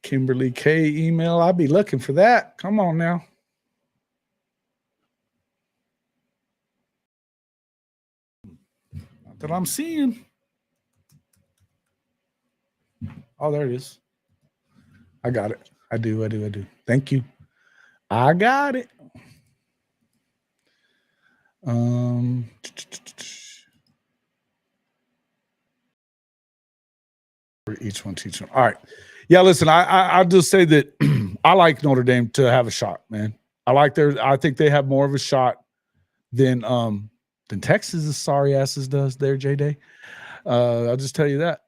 Speaker 1: Kimberly K email. I'll be looking for that. Come on now. Not that I'm seeing. Oh, there it is. I got it. I do. Thank you. I got it. Each one teach one. All right. Yeah, listen, I'll just say that I like Notre Dame to have a shot, man. I think they have more of a shot than than Texas's sorry asses does there, J-Day. I'll just tell you that.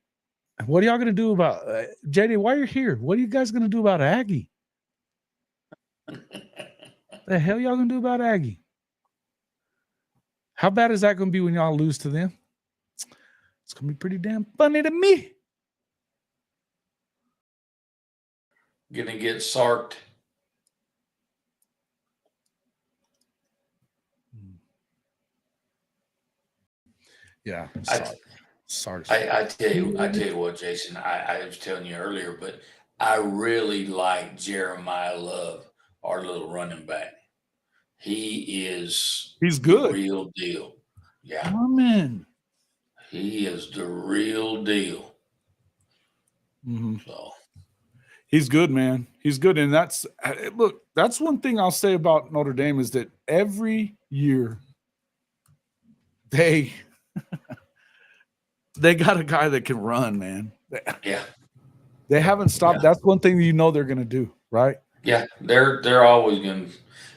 Speaker 1: What are y'all going to do about J-Day, while you're here? What are you guys going to do about Aggie? The hell y'all going to do about Aggie? How bad is that going to be when y'all lose to them? It's going to be pretty damn funny to me.
Speaker 2: Gonna get sarked.
Speaker 1: Yeah. Sorry.
Speaker 2: I tell you what, Jason, I was telling you earlier, but I really like Jeremiah Love, our little running back. He's
Speaker 1: good.
Speaker 2: The real deal. Yeah.
Speaker 1: Amen.
Speaker 2: He is the real deal.
Speaker 1: Mm-hmm.
Speaker 2: So
Speaker 1: he's good, man. He's good. And that's one thing I'll say about Notre Dame is that every year they got a guy that can run, man.
Speaker 2: yeah.
Speaker 1: They haven't stopped.
Speaker 2: Yeah.
Speaker 1: That's one thing you know they're going to do, right?
Speaker 2: Yeah, they're always going to.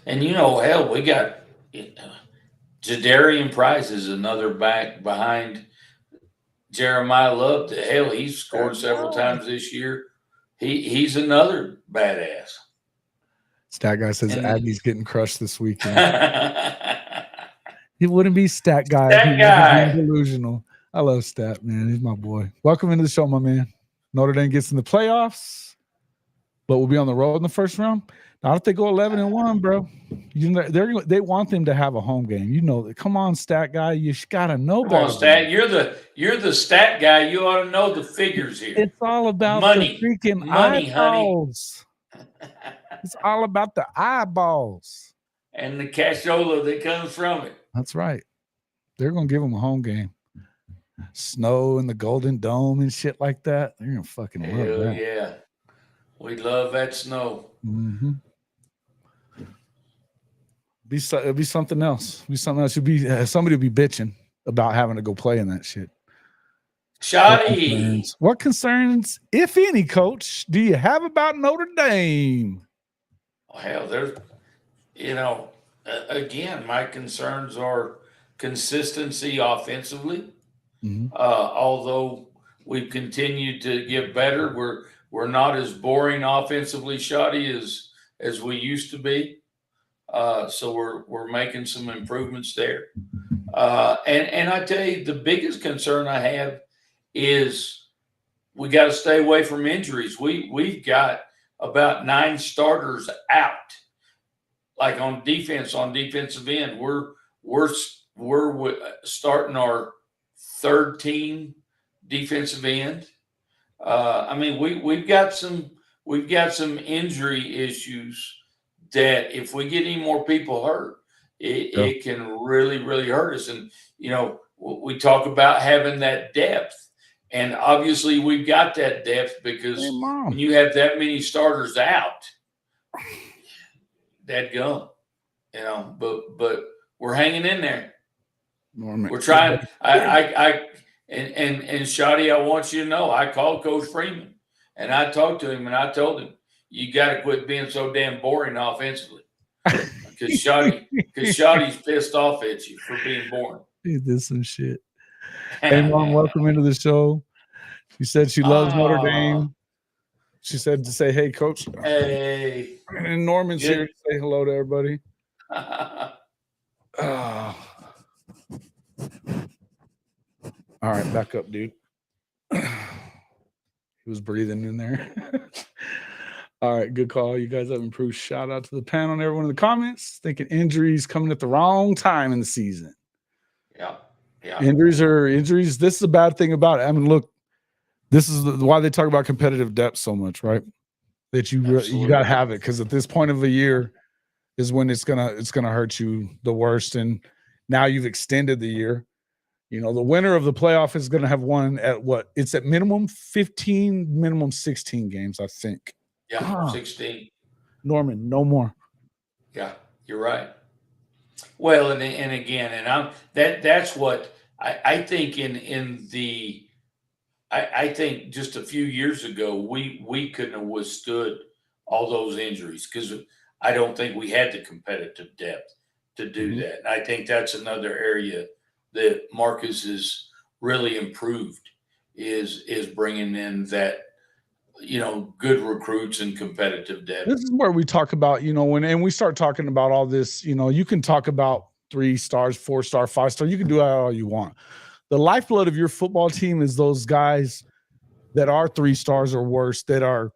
Speaker 2: And, hell, we got Jadarian Price is another back behind Jeremiah Love. Hell, he's scored several times this year. He's another badass.
Speaker 1: Stat guy says Aggie's getting crushed this weekend. He wouldn't be stat guy.
Speaker 2: Stat guy.
Speaker 1: Delusional. I love Stat, man. He's my boy. Welcome into the show, my man. Notre Dame gets in the playoffs, but we'll be on the road in the first round. Now, if they go 11-1, bro, they want them to have a home game. Come on, Stat guy, you gotta know better.
Speaker 2: Come on, Stat. You're the stat guy. You ought to know the figures here.
Speaker 1: It's all about
Speaker 2: money,
Speaker 1: the freaking eyeballs. It's all about the eyeballs
Speaker 2: and the cashola that comes from it.
Speaker 1: That's right. They're gonna give them a home game. Snow in the Golden Dome and shit like that. They're gonna fucking love that.
Speaker 2: Yeah, we love that snow.
Speaker 1: Mm-hmm. It'll be something else. Somebody will be bitching about having to go play in that shit.
Speaker 2: Shoddy.
Speaker 1: What concerns, if any, Coach, do you have about Notre Dame?
Speaker 2: Well, hell, there's, again, my concerns are consistency offensively.
Speaker 1: Mm-hmm.
Speaker 2: Although we've continued to get better, we're not as boring offensively, Shoddy, as we used to be. So we're making some improvements there. And I tell you, the biggest concern I have is we got to stay away from injuries. We've got about 9 starters out, like on defensive end. We're starting our third team defensive end. We've got some injury issues that if we get any more people hurt, it can really, really hurt us. And, we talk about having that depth. And obviously we've got that depth because when you have that many starters out, that gum, but we're hanging in there. We're trying. And Shoddy, I want you to know, I called Coach Freeman and I talked to him and I told him, you got to quit being so damn boring offensively. Because Shoddy's pissed off at you for being boring.
Speaker 1: He did some shit. Hey, Mom, welcome into the show. She said she loves Notre Dame. She said to say, hey, Coach.
Speaker 2: Hey.
Speaker 1: And Norman's here to say hello to everybody. All right, back up, dude. He was breathing in there. All right, good call. You guys have improved. Shout out to the panel and everyone in the comments. Thinking injuries coming at the wrong time in the season.
Speaker 2: Yeah.
Speaker 1: Injuries. This is a bad thing about it. I mean, look, this is why they talk about competitive depth so much, right? That you got to have it, because at this point of the year is when it's gonna hurt you the worst. And now you've extended the year. The winner of the playoff is going to have won at what? It's at minimum 15, minimum 16 games, I think.
Speaker 2: Yeah, 16.
Speaker 1: Norman, no more.
Speaker 2: Yeah, you're right. Well, and again, that's what I think I think just a few years ago we couldn't have withstood all those injuries because I don't think we had the competitive depth. to do that. And I think that's another area that Marcus has really improved is bringing in that, good recruits and competitive depth.
Speaker 1: This is where we talk about, when we start talking about all this, you can talk about 3 stars, 4-star, 5-star. You can do that all you want. The lifeblood of your football team is those guys that are 3 stars or worse, that are,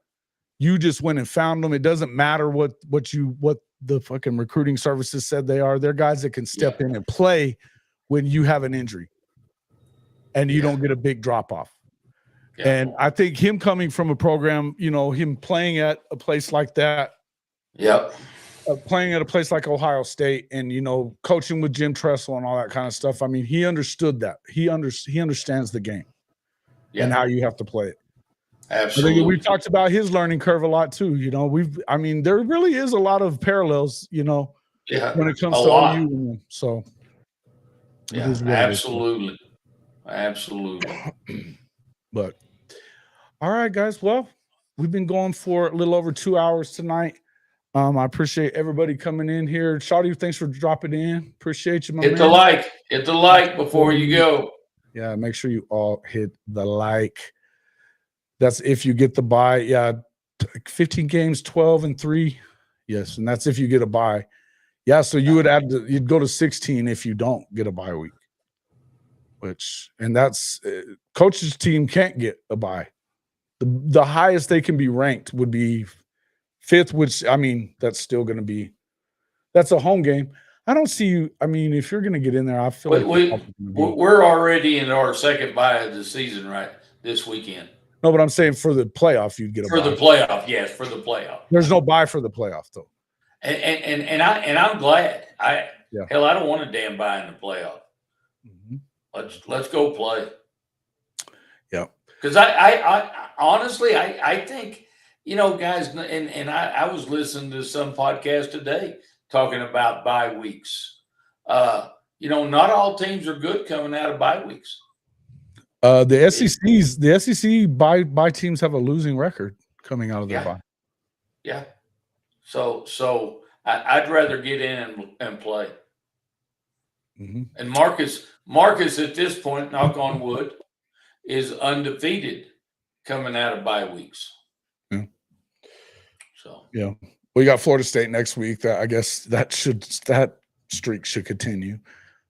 Speaker 1: you just went and found them. It doesn't matter what the fucking recruiting services said they are. They're guys that can step in and play when you have an injury and you don't get a big drop off. Yeah. And I think him coming from a program, him playing at a place like that.
Speaker 2: Yep.
Speaker 1: Playing at a place like Ohio State and, coaching with Jim Tressel and all that kind of stuff. I mean, he understood that. He understands the game and how you have to play it.
Speaker 2: Absolutely.
Speaker 1: I think we talked about his learning curve a lot too. There really is a lot of parallels, when it comes to OU. So
Speaker 2: absolutely.
Speaker 1: But all right, guys. Well, we've been going for a little over 2 hours tonight. I appreciate everybody coming in here. Shawty, thanks for dropping in. Appreciate you, my man.
Speaker 2: Hit the like before you go.
Speaker 1: Yeah, make sure you all hit the like. That's if you get the bye. Yeah, 15 games, 12-3. Yes, and that's if you get a bye. Yeah, so you'd go to 16 if you don't get a bye week. And that's coach's team can't get a bye. The highest they can be ranked would be 5th, which that's still going to be. That's a home game. I don't see you. If you're going to get in there, I feel
Speaker 2: we're already in our second bye of the season, right? This weekend.
Speaker 1: No, but I'm saying for the playoff, you'd get a bye.
Speaker 2: For the playoff, yes, for the playoff.
Speaker 1: There's no bye for the playoff, though.
Speaker 2: And I'm glad. Hell, I don't want a damn bye in the playoff. Mm-hmm. Let's go play.
Speaker 1: Yeah.
Speaker 2: Because I honestly I think, guys, and I was listening to some podcast today talking about bye weeks. Not all teams are good coming out of bye weeks.
Speaker 1: The SEC bye teams have a losing record coming out of their bye.
Speaker 2: Yeah. So I'd rather get in and play. Mm-hmm. And Marcus at this point, knock on wood, is undefeated coming out of bye weeks.
Speaker 1: Yeah.
Speaker 2: So
Speaker 1: we got Florida State next week. I guess that streak should continue.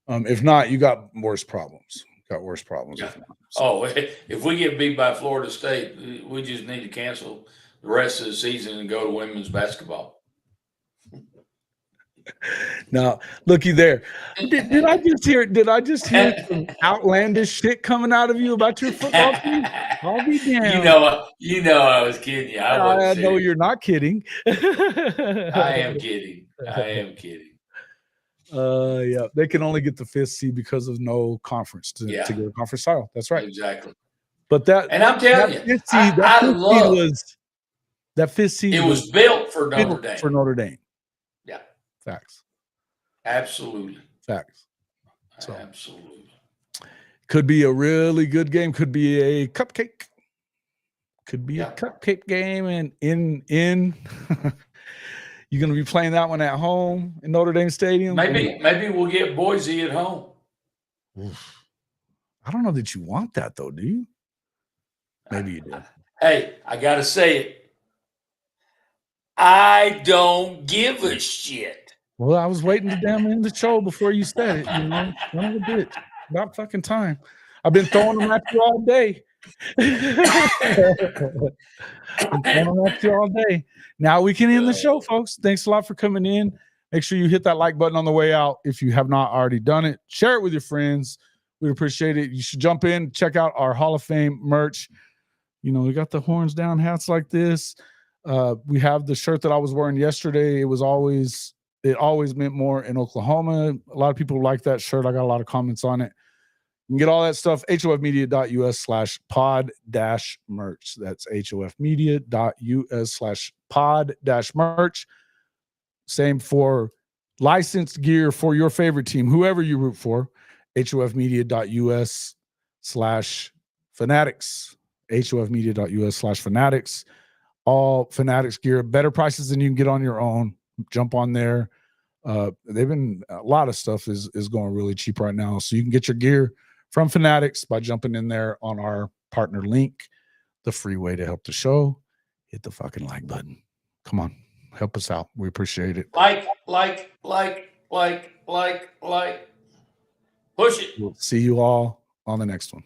Speaker 1: If not, you got worse problems. Yeah. If not,
Speaker 2: so. If we get beat by Florida State, we just need to cancel the rest of the season and go to women's basketball.
Speaker 1: Now, looky there. Did I just hear some outlandish shit coming out of you about your football team? I'll be damned.
Speaker 2: You know I was kidding you.
Speaker 1: I know you're not kidding.
Speaker 2: I am kidding.
Speaker 1: Yeah, they can only get the 5th seed because of no conference to get a conference title. That's right.
Speaker 2: Exactly.
Speaker 1: But
Speaker 2: and I'm telling you,
Speaker 1: that 5th seed.
Speaker 2: It was built for Notre Dame.
Speaker 1: For Notre Dame.
Speaker 2: Yeah.
Speaker 1: Facts.
Speaker 2: Absolutely.
Speaker 1: Facts.
Speaker 2: So, absolutely.
Speaker 1: Could be a really good game. Could be a cupcake. Could be a cupcake game. And in you're going to be playing that one at home in Notre Dame Stadium.
Speaker 2: Maybe we'll get Boise at home.
Speaker 1: I don't know that you want that, though, do you? Maybe you do.
Speaker 2: Hey, I got to say it. I don't give a shit.
Speaker 1: Well, I was waiting to damn end the show before you said it. Son of a bitch. About fucking time. I've been throwing them at you all day. Now we can end the show, folks. Thanks a lot for coming in. Make sure you hit that like button on the way out if you have not already done it. Share it with your friends. We'd appreciate it. You should jump in, check out our Hall of Fame merch. We got the horns down hats like this. We have the shirt that I was wearing yesterday. It always meant more in Oklahoma. A lot of people like that shirt. I got a lot of comments on it. You can get all that stuff, hofmedia.us/pod-merch. That's hofmedia.us/pod-merch. Same for licensed gear for your favorite team, whoever you root for, hofmedia.us/fanatics. hofmedia.us/fanatics. All Fanatics gear, better prices than you can get on your own. Jump on there. They've been a lot of stuff is going really cheap right now. So you can get your gear from Fanatics by jumping in there on our partner link. The free way to help the show. Hit the fucking like button. Come on, help us out. We appreciate it.
Speaker 2: Like. Push it.
Speaker 1: We'll see you all on the next one.